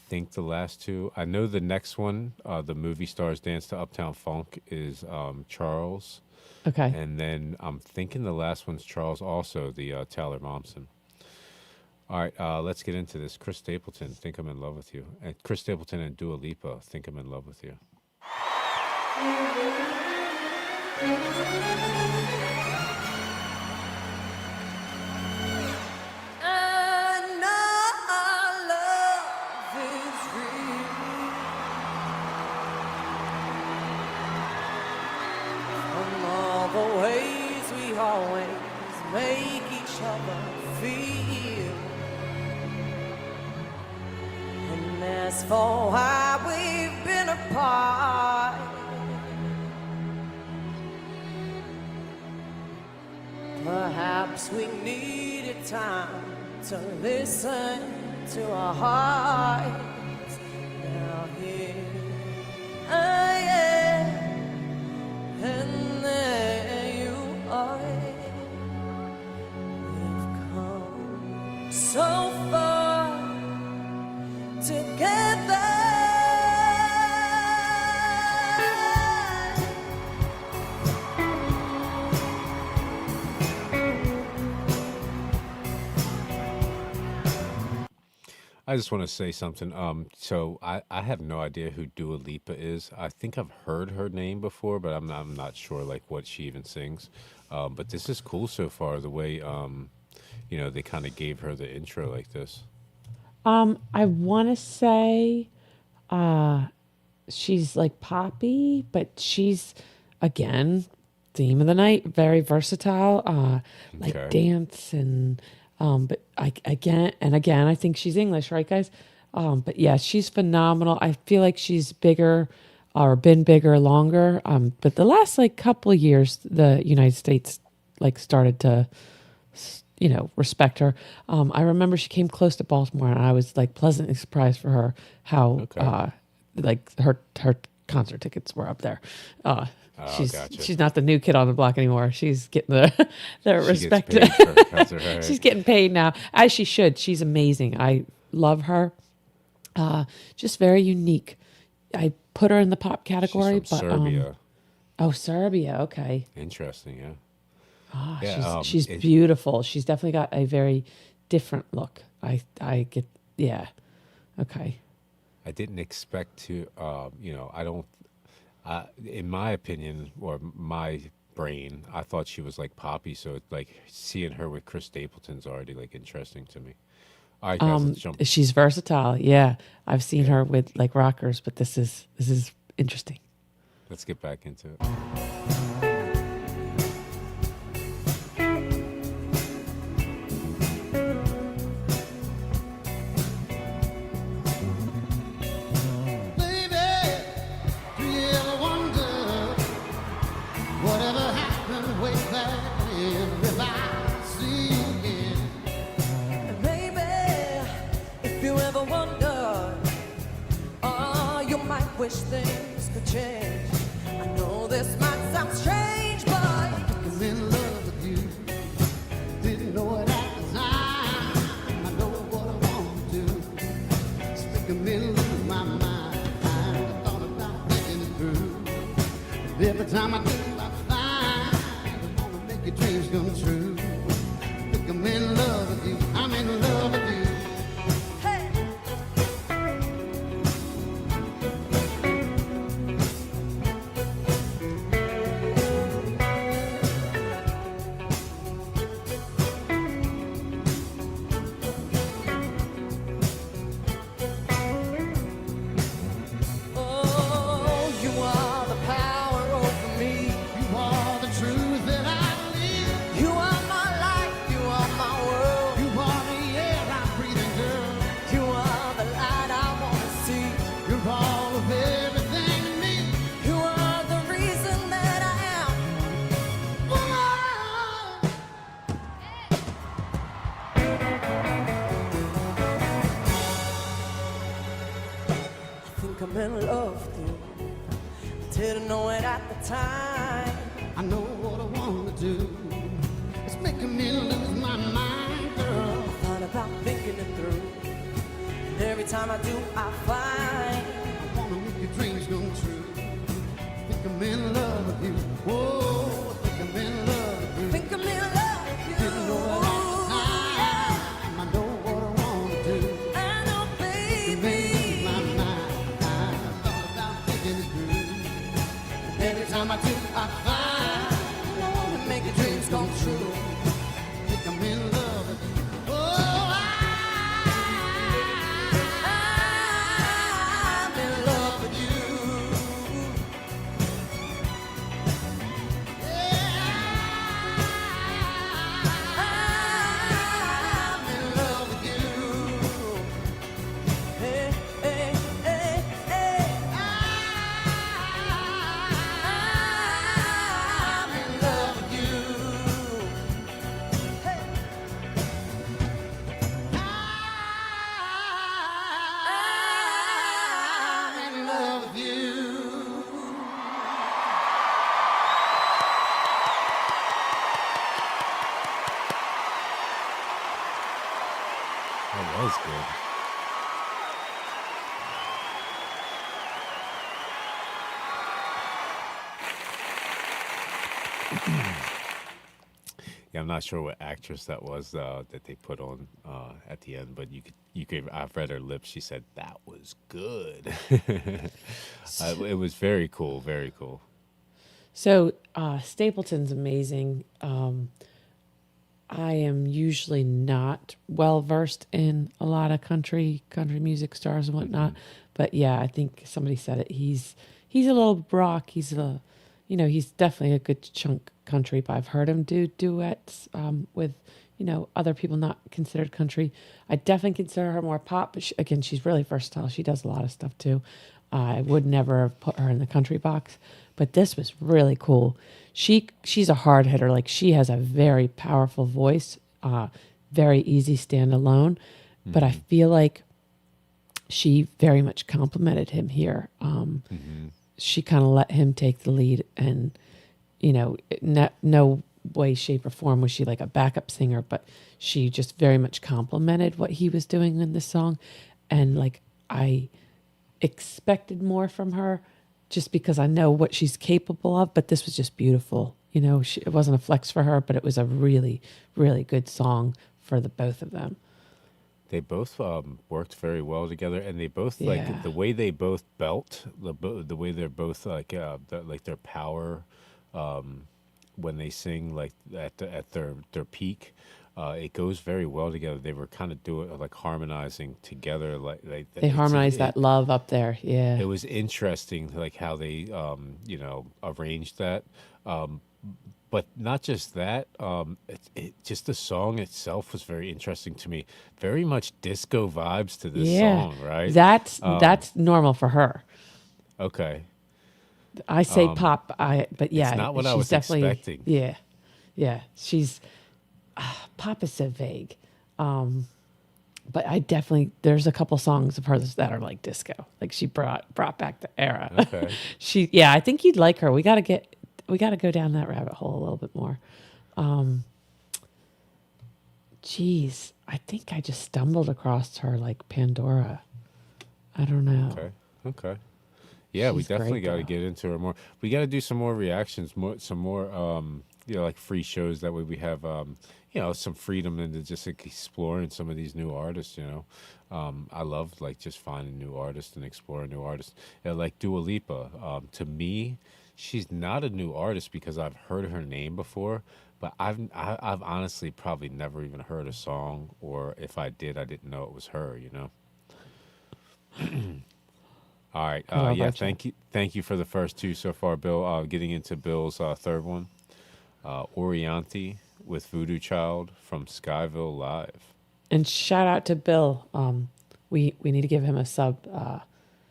think the last 2. I know the next one, the movie stars dance to Uptown Funk, is Charles. Okay. And then I'm thinking the last one's Charles, also the Taylor Momsen. All right, let's get into this. Chris Stapleton, Think I'm in Love with You. And Chris Stapleton and Dua Lipa, Think I'm in Love with You. Make each other feel, and there's as for why we've been apart. Perhaps we needed time to listen to our hearts. Now here I am, and there you are. We've come so far together. I just want to say something. So I have no idea who Dua Lipa is. I think I've heard her name before, but I'm not sure like what she even sings. But this is cool so far. The way they kind of gave her the intro like this. I want to say she's like poppy, but she's, again, theme of the night, very versatile, like Okay. dance and, but again, I think she's English, right, guys? But yeah, she's phenomenal. I feel like she's bigger or been bigger longer. But the last like couple of years, the United States like started to, respect her. I remember she came close to Baltimore, and I was like pleasantly surprised for her how Okay. like her concert tickets were up there. Gotcha. She's not the new kid on the block anymore. She's getting the respect. She gets paid for her concert, right? She's getting paid now, as she should. She's amazing. I love her. Just very unique. I put her in the pop category, She's from but Serbia. Serbia. Okay. Interesting, yeah. She's beautiful. She's definitely got a very different look. I get, yeah. Okay. I didn't expect to, I don't, in my opinion, or my brain, I thought she was like poppy. So like seeing her with Chris Stapleton's already like interesting to me. All right, guys, let's jump. She's versatile. Yeah. I've seen her with like rockers, but this is interesting. Let's get back into it. Wish things could change. I know this might sound strange, but I'm in love with you. Didn't know it at the time. I know what I want to do. Stick a middle in my mind. I thought about thinking it through. Every time I do, I find I wanna make your dreams come true. Think I'm in love with you. I'm in love with you. I'm in love with you. Didn't know it at the time. I know what I want to do. It's making me lose my mind, girl. I thought about thinking it through. And every time I do, I find I wanna make your dreams come true. Think I'm in love with you. Whoa, I think I'm in love with you. Think I'm in love with you. Didn't know it at the time. I know what I want to do. I know, baby. Every time I do, I find I wanna make your dreams come true. Think I'm in love with you. Oh, was good. Yeah, I'm not sure what actress that was that they put on at the end, but you could. I've read her lips. She said that was good. It was very cool, very cool. So Stapleton's amazing. I am usually not well versed in a lot of country music stars and whatnot, but yeah, I think somebody said it. He's a little rock. He's definitely a good chunk country. But I've heard him do duets with other people not considered country. I definitely consider her more pop, but she's really versatile. She does a lot of stuff too. I would never have put her in the country box, but this was really cool. She's a hard hitter. Like, she has a very powerful voice, very easy stand alone, but I feel like she very much complimented him here. She kind of let him take the lead, and no way, shape, or form was she like a backup singer, but she just very much complimented what he was doing in this song, and like I expected more from her just because I know what she's capable of, but this was just beautiful. It wasn't a flex for her, but it was a really, really good song for the both of them. They both worked very well together, and they both like the way they both belt, the way they're both like their power when they sing like at their peak. It goes very well together. They were kind of doing like harmonizing together, like they harmonized that love up there. Yeah, it was interesting, like how they arranged that. But not just that, just the song itself was very interesting to me. Very much disco vibes to this song, right? That's normal for her. Okay. I say pop, but yeah, it's not what I she's was definitely expecting. Yeah. She's pop is so vague, but there's a couple songs of hers that are like disco. Like, she brought back the era. Okay. I think you'd like her. We got to go down that rabbit hole a little bit more. I think I just stumbled across her like Pandora. I don't know. Okay. Yeah, we She's definitely great, got to though. get into her more. We got to do some more reactions, some more, like free shows. That way we have, some freedom into just like exploring some of these new artists. I love like just finding new artists and exploring new artists. Like Dua Lipa. To me, she's not a new artist because I've heard her name before, but I've honestly probably never even heard a song, or if I did, I didn't know it was her. All right. Thank you for the first two so far, Bill. Getting into Bill's third one, Orianti with Voodoo Child from Skyville Live. And shout out to Bill. We need to give him a sub.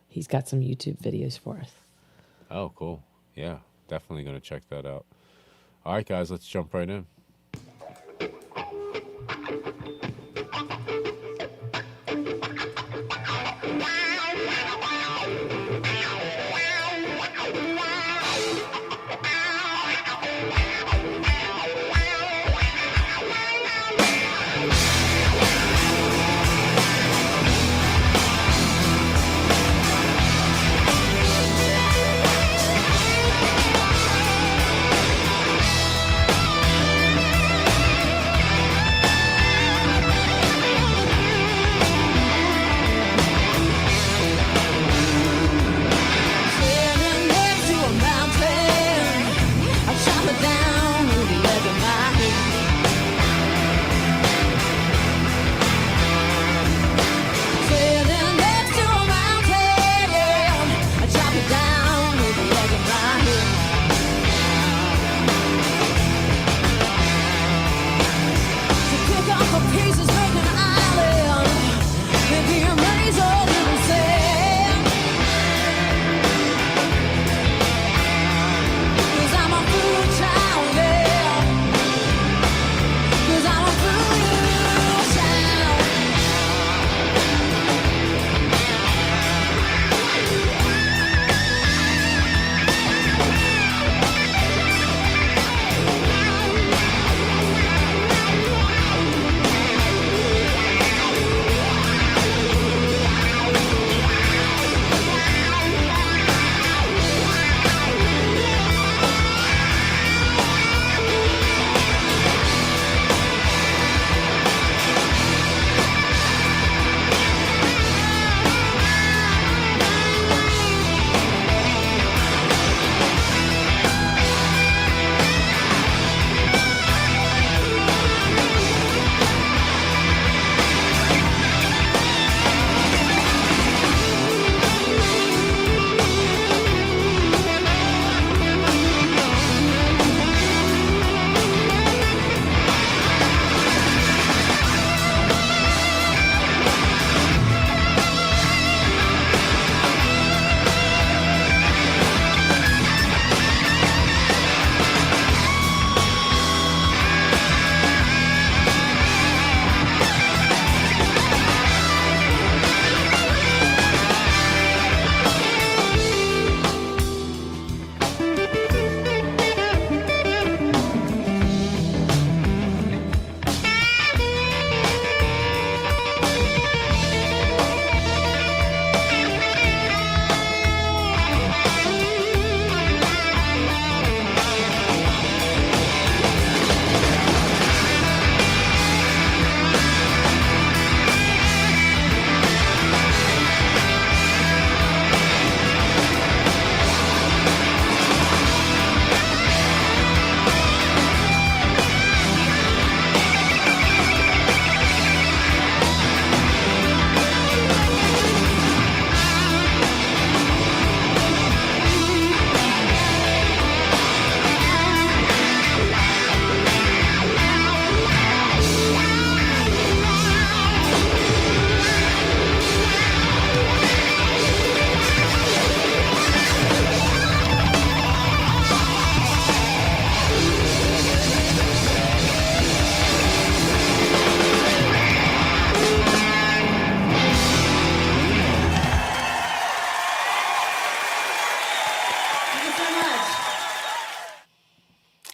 He's got some YouTube videos for us. Oh, cool. Yeah, definitely going to check that out. All right, guys, let's jump right in.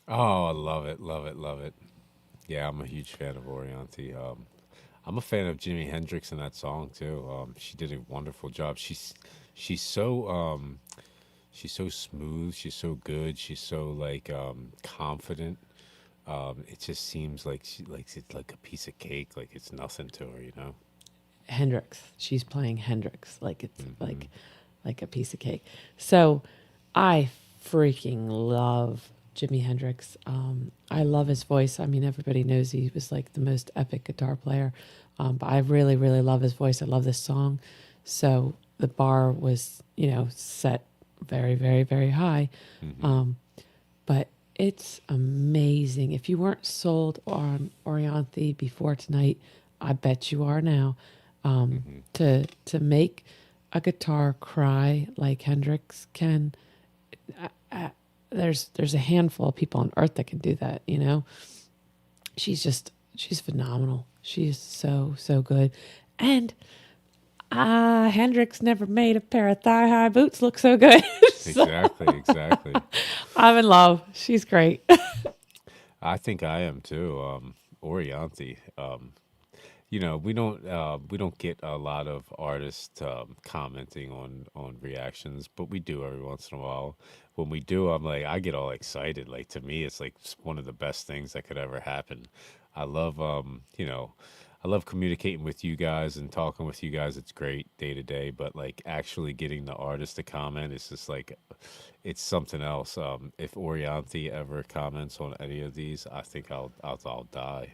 Oh, I love it, love it, love it. Yeah, I'm a huge fan of Orianthi. I'm a fan of Jimi Hendrix in that song too. She did a wonderful job. She's so she's so smooth. She's so good. She's so like confident. It just seems like she likes it like a piece of cake. Like it's nothing to her, you know. Hendrix. She's playing Hendrix like it's like a piece of cake. So I freaking love Jimi Hendrix. I love his voice. I mean, everybody knows he was like the most epic guitar player. But I really, really love his voice. I love this song. So the bar was, set very, very, very high. But it's amazing. If you weren't sold on Orianthi before tonight, I bet you are now. To make a guitar cry like Hendrix can, there's a handful of people on earth that can do that, She's phenomenal. She's so good. And Hendrix never made a pair of thigh-high boots look so good. Exactly. I'm in love. She's great. I think I am too. Orianthi. We don't get a lot of artists commenting on reactions, but we do every once in a while. When we do, I'm like, I get all excited. Like to me, it's like one of the best things that could ever happen. I love, I love communicating with you guys and talking with you guys. It's great day to day, but like actually getting the artist to comment, it's just like, it's something else. If Orianthi ever comments on any of these, I think I'll die.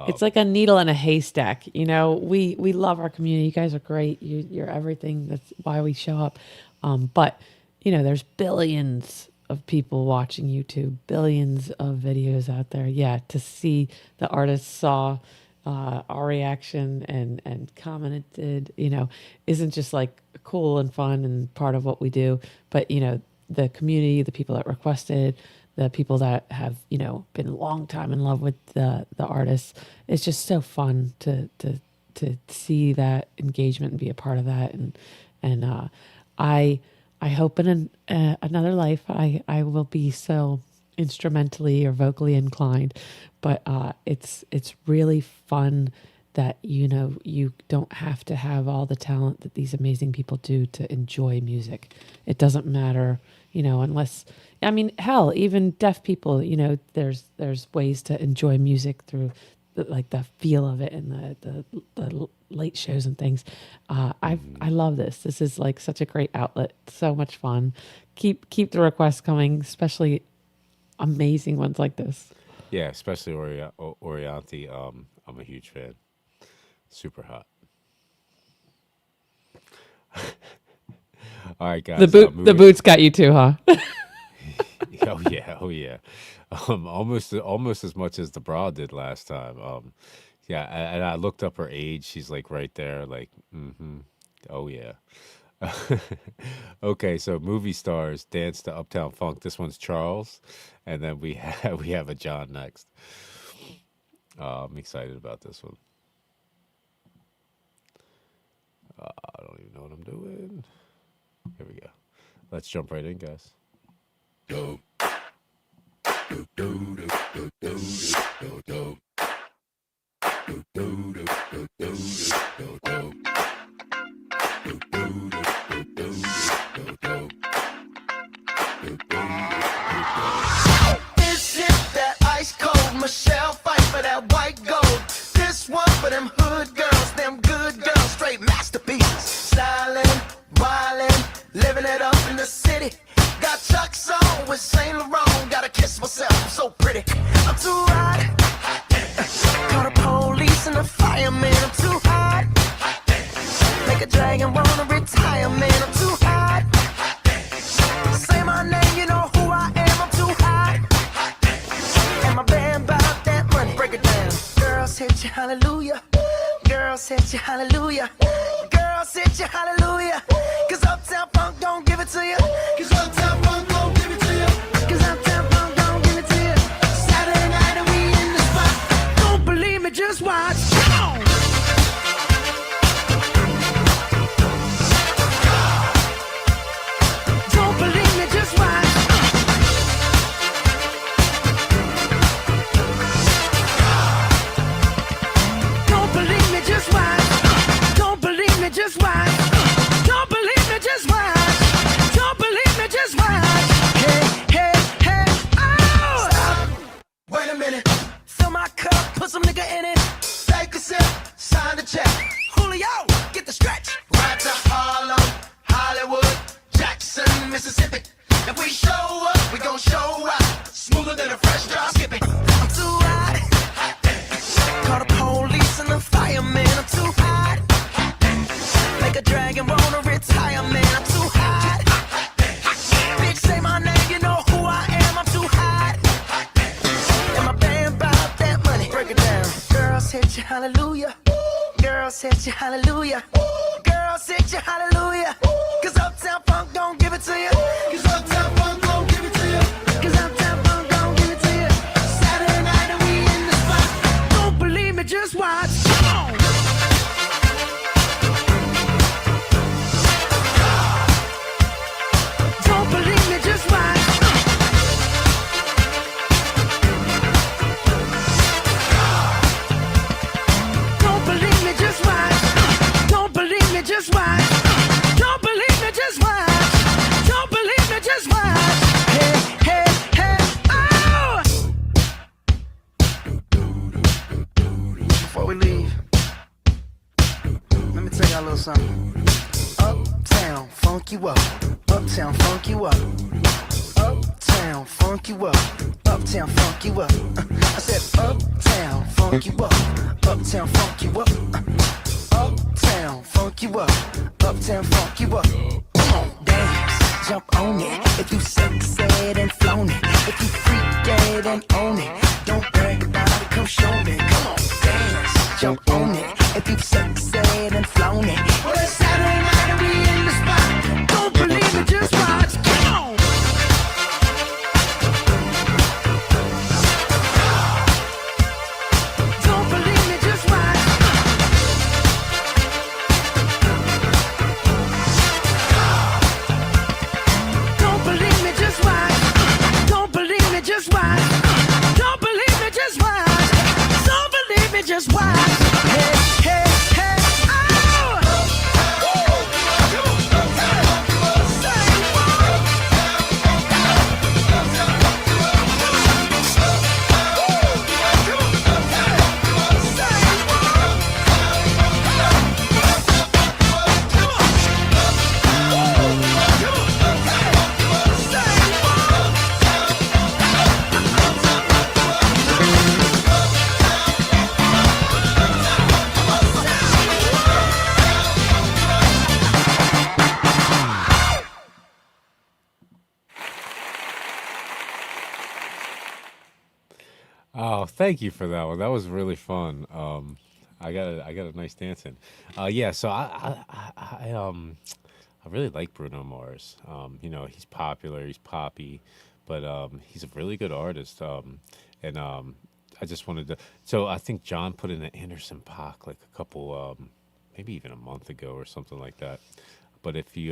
It's like a needle in a haystack. We love our community. You guys are great. You're everything. That's why we show up. But there's billions of people watching YouTube, billions of videos out there. Yeah, to see the artists saw our reaction and commented, isn't just like cool and fun and part of what we do. But the community, the people that requested, the people that have been a long time in love with the artists. It's just so fun to see that engagement and be a part of that. And I hope in another life I will be so instrumentally or vocally inclined. But it's really fun that you don't have to have all the talent that these amazing people do to enjoy music. It doesn't matter, unless, I mean, hell, even deaf people, there's ways to enjoy music through the feel of it and the late shows and things. I love this. This is like such a great outlet. So much fun. Keep the requests coming, especially amazing ones like this. Yeah, especially Orianthi. I'm a huge fan. Super hot. All right, guys. The boots got you too, huh? Oh yeah. Almost as much as the bra did last time. Yeah, and I looked up her age. She's like right there. Like, oh yeah. Okay, so movie stars dance to Uptown Funk. This one's Charles, and then we have a John next. I'm excited about this one. I don't even know what I'm doing. Here we go. Let's jump right in, guys. This hit that ice cold Michelle fight for that white gold. This one for them hood girls, them good girls, straight masterpieces. Styling, wildin', living it up in the city. Got Chuck's on with Saint Laurent. Gotta kiss myself, I'm so pretty. I'm too hot. Call the police and the fireman. I'm too hot. Make a dragon wanna retire, man. I'm too hot. Say my name, you know who I am. I'm too hot. And my band bought that money. Break it down. Girls hit you, hallelujah. Girls hit you, hallelujah. Girls hit you, hallelujah. Cause Uptown Funk don't give it to you. Cause Uptown Funk don't give it to you. Cause Uptown Funk don't give it to you. Saturday night and we in the spot. Don't believe me, just watch. Come on. Don't believe me, just watch. sit your hallelujah. Girl, sit your hallelujah. Cause Uptown Funk don't give it to you. Cause Uptown Funk don't give it to you. Cause Uptown Funk don't give it to you. Saturday night and we in the spot. Don't believe me, just watch. Come on. Don't believe me, just watch. Don't believe me, just watch. Don't believe me, just watch. Don't believe me, just watch. Don't believe me, just watch. Hey, hey, hey, oh! Before we leave, let me tell y'all a little something. Uptown, funk you up. Uptown, funk you up. Uptown, funk you up. Uptown, funk you up. I said uptown, funk you up. Uptown, funk you up. Uptown, funk you up. Uptown, funk you up. Come on, dance, jump on it. If you sexed and flown it. If you freak dead and own it. Don't brag about it, come show me. Come on, dance, jump on it. If you sexed and flown it. Well, it's Saturday night and we in the spot. Don't believe it, just watch. Come on. Don't believe me, just watch. Don't believe me, just watch. Don't believe me, just watch. Don't believe me, just watch. Don't believe me, just watch. Hey, hey, hey, oh! Oh, thank you for that one. That was really fun. I got a nice dance in. Yeah, so I really like Bruno Mars. You know, he's popular, he's poppy, but he's a really good artist. And I just wanted to. So I think John put in an Anderson Paak like a couple, maybe even a month ago or something like that. But if you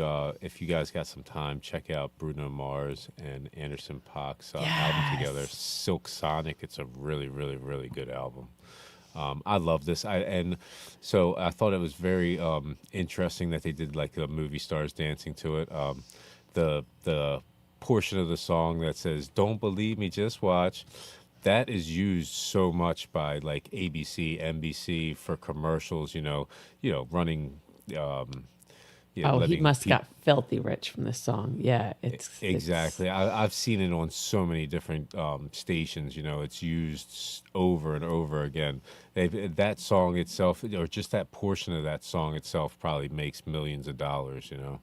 guys got some time, check out Bruno Mars and Anderson Paak's album together, Silk Sonic. It's a really, really, really good album. I love this. So I thought it was very interesting that they did like the movie stars dancing to it. The portion of the song that says "Don't believe me, just watch." That is used so much by like ABC, NBC for commercials. You know, running. Oh, he must got filthy rich from this song. Yeah, it's exactly. I've seen it on so many different stations. You know, it's used over and over again. That song itself, or just that portion of that song itself, probably makes millions of dollars. You know,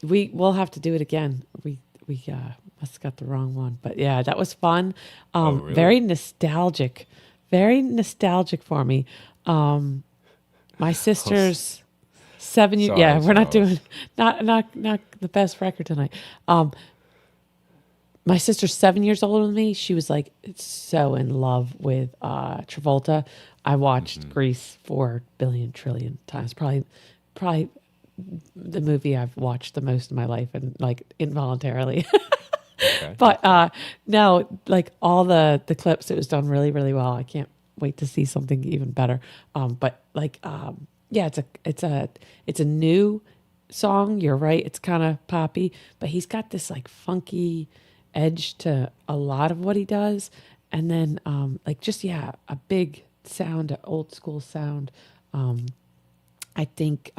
we'll have to do it again. We must have got the wrong one, but yeah, that was fun. Really? Very nostalgic for me. My sister's 7 years. Sorry, Yeah, we're not Charles. doing not the best record tonight. My sister's 7 years older than me. She was like so in love with Travolta. I watched Grease 4 billion trillion times. Probably the movie I've watched the most in my life, and like involuntarily. Okay. But no, like all the clips, it was done really, really well. I can't wait to see something even better. But like yeah, it's a new song. You're right. It's kind of poppy, but he's got this like funky edge to a lot of what he does. And then like just a big sound, an old school sound. I think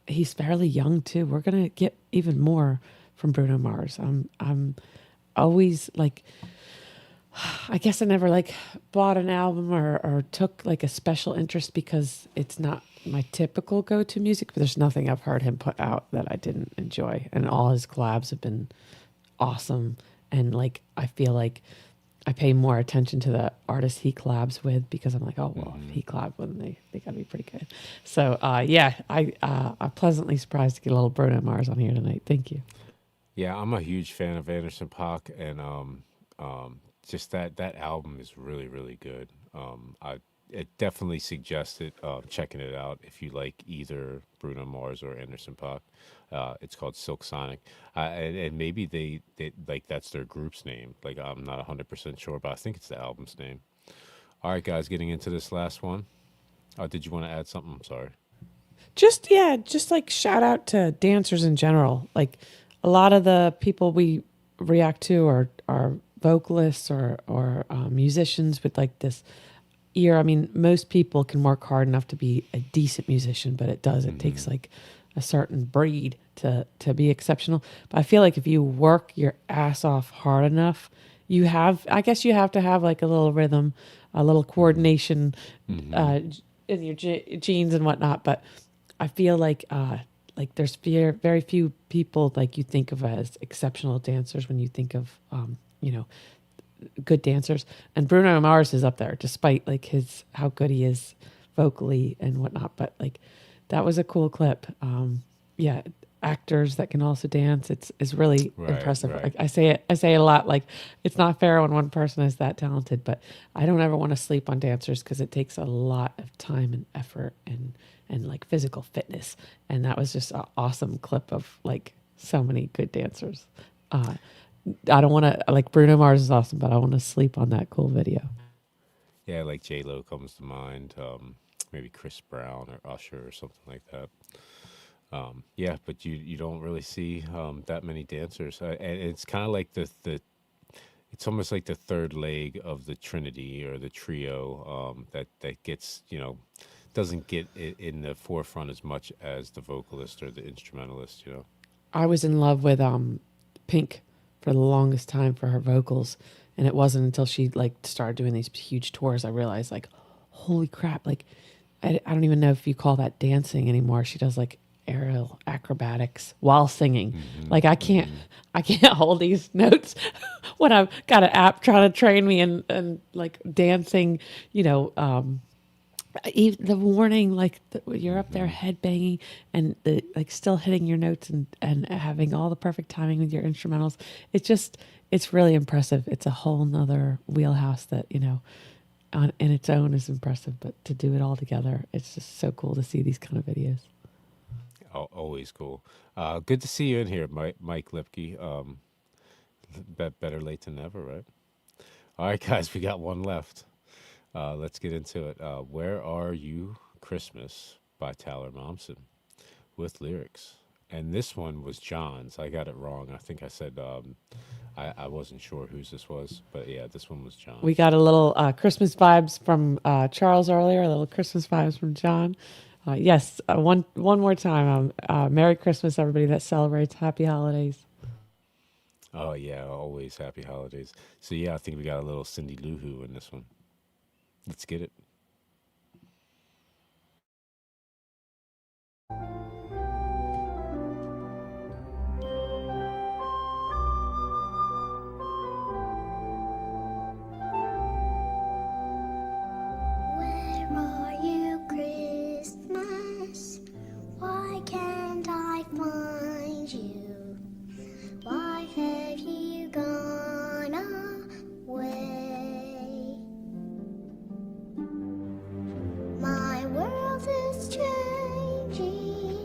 he's fairly young too. We're gonna get even more from Bruno Mars. I'm always like, I guess I never like bought an album or took like a special interest because it's not my typical go-to music, but there's nothing I've heard him put out that I didn't enjoy. And all his collabs have been awesome. And like, I feel like I pay more attention to the artists he collabs with because I'm like, oh well, if he collabed with them, they gotta be pretty good. So I'm pleasantly surprised to get a little Bruno Mars on here tonight. Thank you. Yeah, I'm a huge fan of Anderson .Paak, and just that album is really, really good. It definitely suggested checking it out if you like either Bruno Mars or Anderson .Paak. It's called Silk Sonic, and maybe they like that's their group's name. Like I'm not 100% sure, but I think it's the album's name. All right, guys, getting into this last one. Did you want to add something? I'm sorry. Just like shout out to dancers in general. Like a lot of the people we react to are vocalists or musicians with like this ear. I mean, most people can work hard enough to be a decent musician, but it takes like a certain breed to be exceptional. But I feel like if you work your ass off hard enough, I guess you have to have like a little rhythm, a little coordination in your genes and whatnot. But I feel like there's very few people like you think of as exceptional dancers when you think of good dancers, and Bruno Mars is up there despite like how good he is vocally and whatnot. But like that was a cool clip. Actors that can also dance, it's really impressive. Right. Like, I say it a lot, like it's not fair when one person is that talented, but I don't ever want to sleep on dancers because it takes a lot of time and effort and like physical fitness, and that was just an awesome clip of like so many good dancers. I don't want to, like, Bruno Mars is awesome, but I want to sleep on that cool video. Yeah, like J-Lo comes to mind. Maybe Chris Brown or Usher or something like that. But you don't really see that many dancers. And it's kind of like it's almost like the third leg of the Trinity or the trio that gets, doesn't get in the forefront as much as the vocalist or the instrumentalist, I was in love with Pink for the longest time for her vocals, and it wasn't until she like started doing these huge tours I realized like, holy crap, like I don't even know if you call that dancing anymore. She does like aerial acrobatics while singing. Like I can't hold these notes when I've got an app trying to train me and like dancing, the warning, like you're up there headbanging and like still hitting your notes and having all the perfect timing with your instrumentals. It's really impressive. It's a whole nother wheelhouse that, in its own is impressive, but to do it all together, it's just so cool to see these kind of videos. Always cool. Good to see you in here, Mike Lipke. Better late than never, right? All right, guys, we got one left. Let's get into it. Where Are You Christmas by Tyler Momsen with lyrics. And this one was John's. I got it wrong. I think I said I wasn't sure whose this was, but yeah, this one was John's. We got a little Christmas vibes from Charles earlier, a little Christmas vibes from John. Yes, one more time. Merry Christmas, everybody that celebrates. Happy holidays. Oh, yeah, always happy holidays. So, yeah, I think we got a little Cindy Lou Who in this one. Let's get it. Where are you, Christmas? Why can't I find you? Why have you gone away? My world is changing.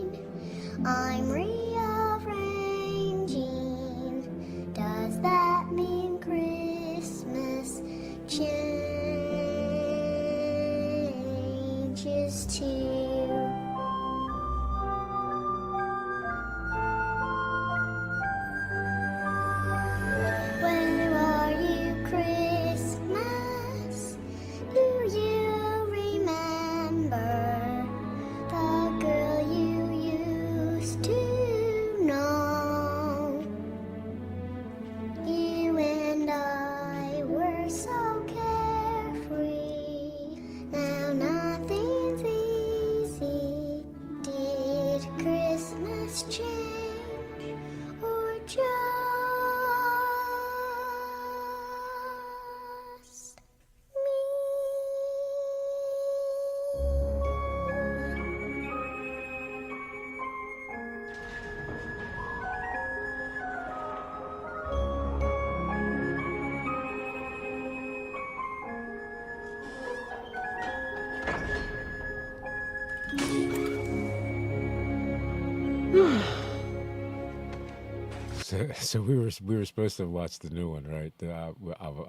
So we were supposed to watch the new one, right? I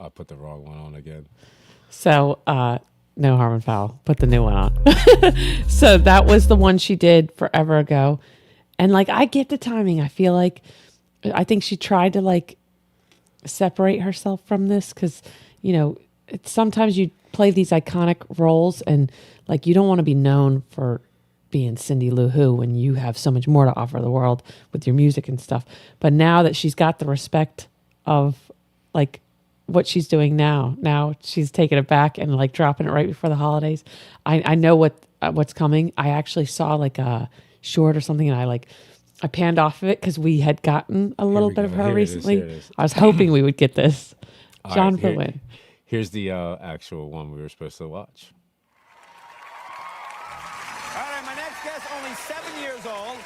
put the wrong one on again. So, no harm and foul. Put the new one on. So that was the one she did forever ago. And like, I get the timing. I think she tried to like separate herself from this because, sometimes you play these iconic roles and like, you don't want to be known for being Cindy Lou Who when you have so much more to offer the world with your music and stuff. But now that she's got the respect of like what she's doing now she's taking it back and like dropping it right before the holidays. I know what's coming. I actually saw like a short or something and I panned off of it because we had gotten a little bit of her recently. Here it is. I was hoping we would get this. All John right, Bowen. Here's the actual one we were supposed to watch. All right, my next guest, only 7 years old,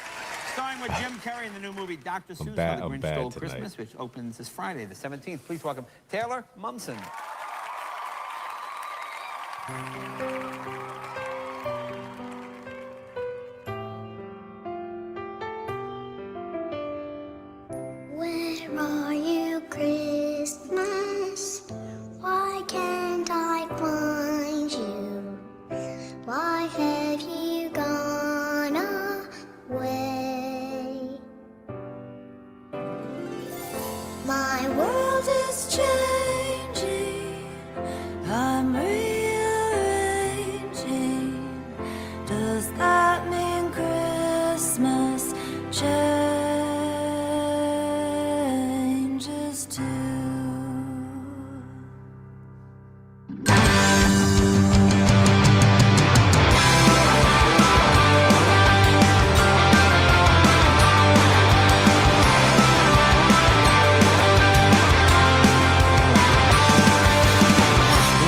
starring with Jim Carrey in the new movie Dr. Seuss bad- How the I'm Grinch bad Stole tonight. Christmas, which opens this Friday, the 17th. Please welcome Taylor Momsen. Where are you, Christmas? Why can't I find you? Why have you gone away? My world is changing. I'm rearranging. Does that mean Christmas changes too?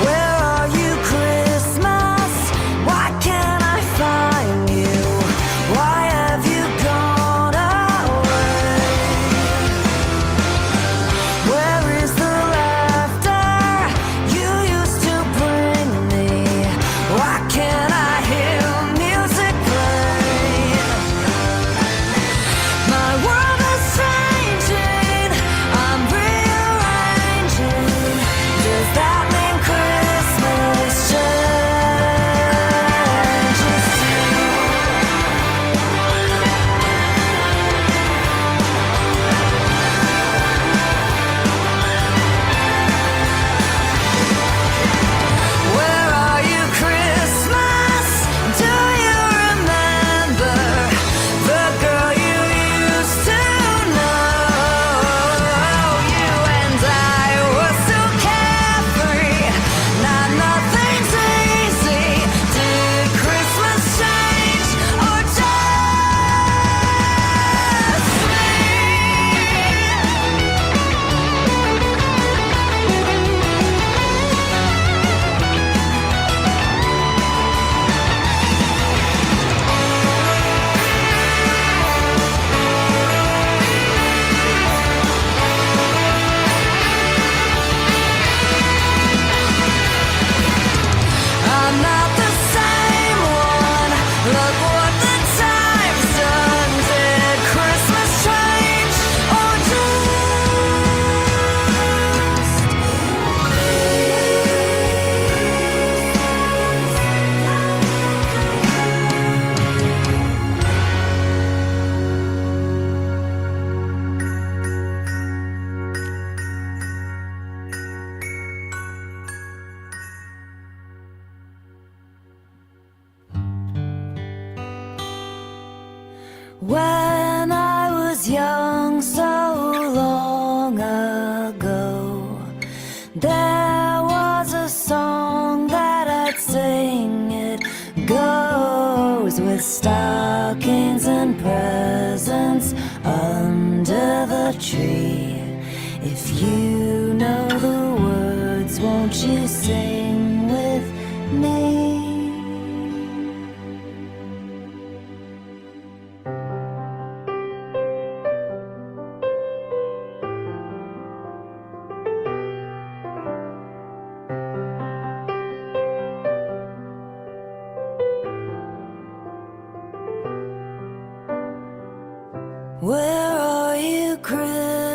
Where are you, Christmas? Why can't I find you? Why have you gone away? Where is the laughter you used to bring me? Why can't I hear music play? My world is changing. I'm rearranging. Does that mean Christmas changes too? Where are you, Christmas? Do you remember the girl you used to know? You and I were so carefree. Now nothing's easy. Did Christmas change or just me? I'm not the same one. Look what the time's done. Did Christmas change or When I was young so long ago, there was a song that I'd sing. It goes with stockings and presents under the tree. If you know the words, won't you sing with me? Where are you, Christmas?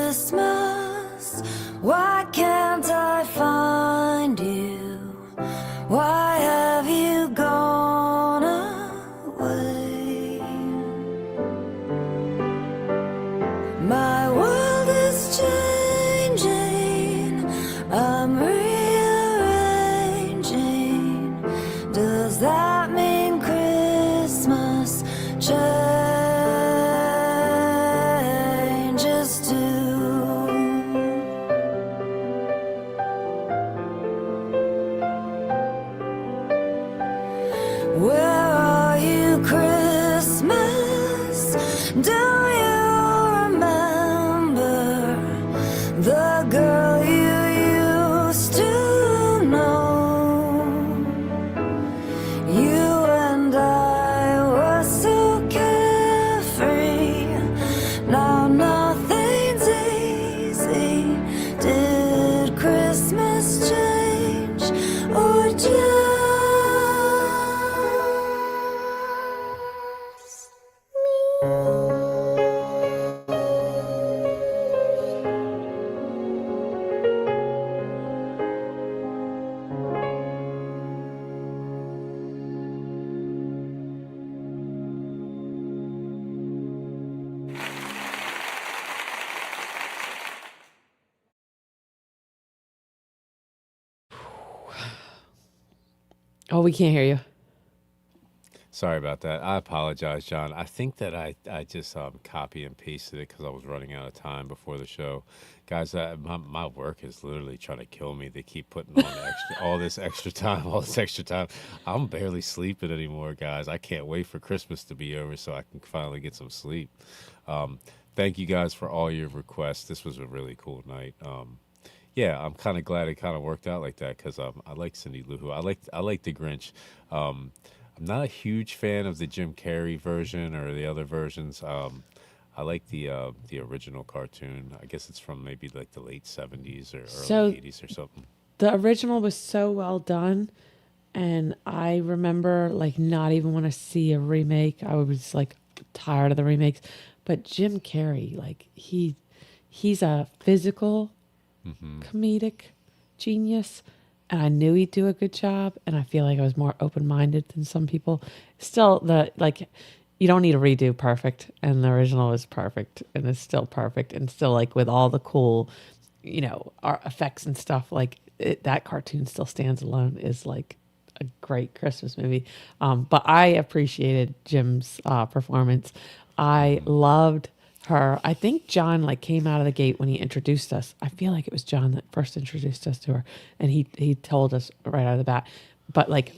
Oh, we can't hear you. Sorry about that. I apologize, John. I think that I just copy and pasted it because I was running out of time before the show. Guys, my work is literally trying to kill me. They keep putting on all this extra time. I'm barely sleeping anymore, guys. I can't wait for Christmas to be over so I can finally get some sleep. Thank you guys for all your requests. This was a really cool night. Yeah, I'm kind of glad it kind of worked out like that because I like Cindy Lou Who. I like the Grinch. I'm not a huge fan of the Jim Carrey version or the other versions. I like the original cartoon. I guess it's from maybe like the late 70s or early 80s or something. The original was so well done, and I remember like not even want to see a remake. I was like tired of the remakes, but Jim Carrey, like he's a physical comedic genius, and I knew he'd do a good job, and I feel like I was more open-minded than some people. Still, you don't need a redo perfect, and the original is perfect, and it's still perfect, and still like with all the cool, art effects and stuff, like that cartoon still stands alone is like a great Christmas movie. But I appreciated Jim's performance. I loved her. I think John like came out of the gate when he introduced us. I feel like it was John that first introduced us to her, and he told us right out of the bat. But like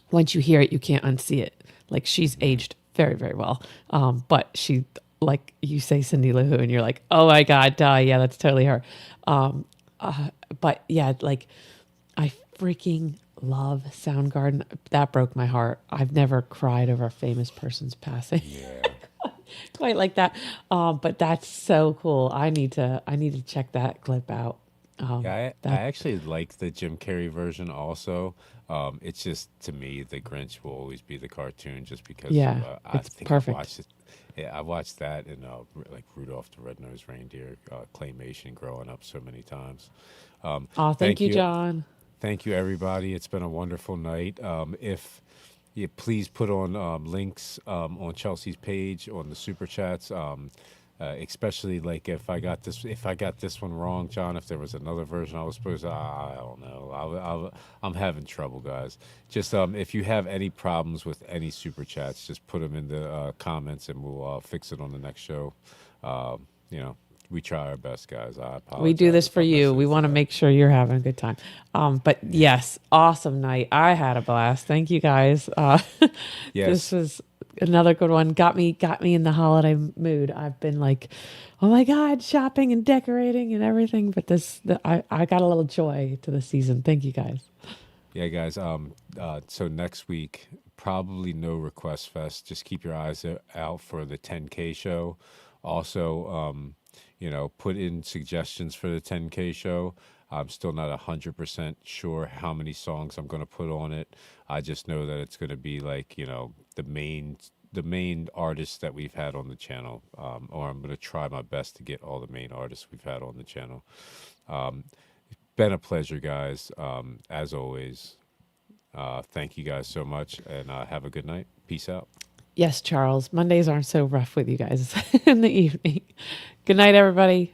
once you hear it, you can't unsee it. Like she's aged very, very well. But she, like you say Cindy Lou Who, and you're like, oh my God, duh, yeah, that's totally her. But yeah, like I freaking love Soundgarden. That broke my heart. I've never cried over a famous person's passing. Yeah. Quite like that. But that's so cool. I need to check that clip out. Yeah, I actually like the Jim Carrey version also. It's just, to me, the Grinch will always be the cartoon just because it's perfect. I watched that in like Rudolph the Red-Nosed Reindeer claymation growing up so many times. Thank you, John. Thank you, everybody. It's been a wonderful night. If you please put on links on Chelsea's page on the super chats. Especially like if I got this one wrong, John, if there was another version I was supposed to, I don't know. I'm having trouble, guys. Just if you have any problems with any super chats, just put them in the comments and we'll fix it on the next show. We try our best, guys. I apologize. We do this for you. We want to make sure you're having a good time. But yes, awesome night. I had a blast. Thank you guys. Yes. This was another good one. Got me in the holiday mood. I've been like, oh my God, shopping and decorating and everything. But I got a little joy to the season. Thank you guys. Yeah, guys. So next week, probably no Request Fest. Just keep your eyes out for the 10K show. Also, put in suggestions for the 10K show. I'm still not 100% sure how many songs I'm going to put on it. I just know that it's going to be like, the main artists that we've had on the channel, or I'm going to try my best to get all the main artists we've had on the channel. It's been a pleasure, guys. As always, thank you guys so much, and have a good night. Peace out. Yes, Charles. Mondays aren't so rough with you guys in the evening. Good night, everybody.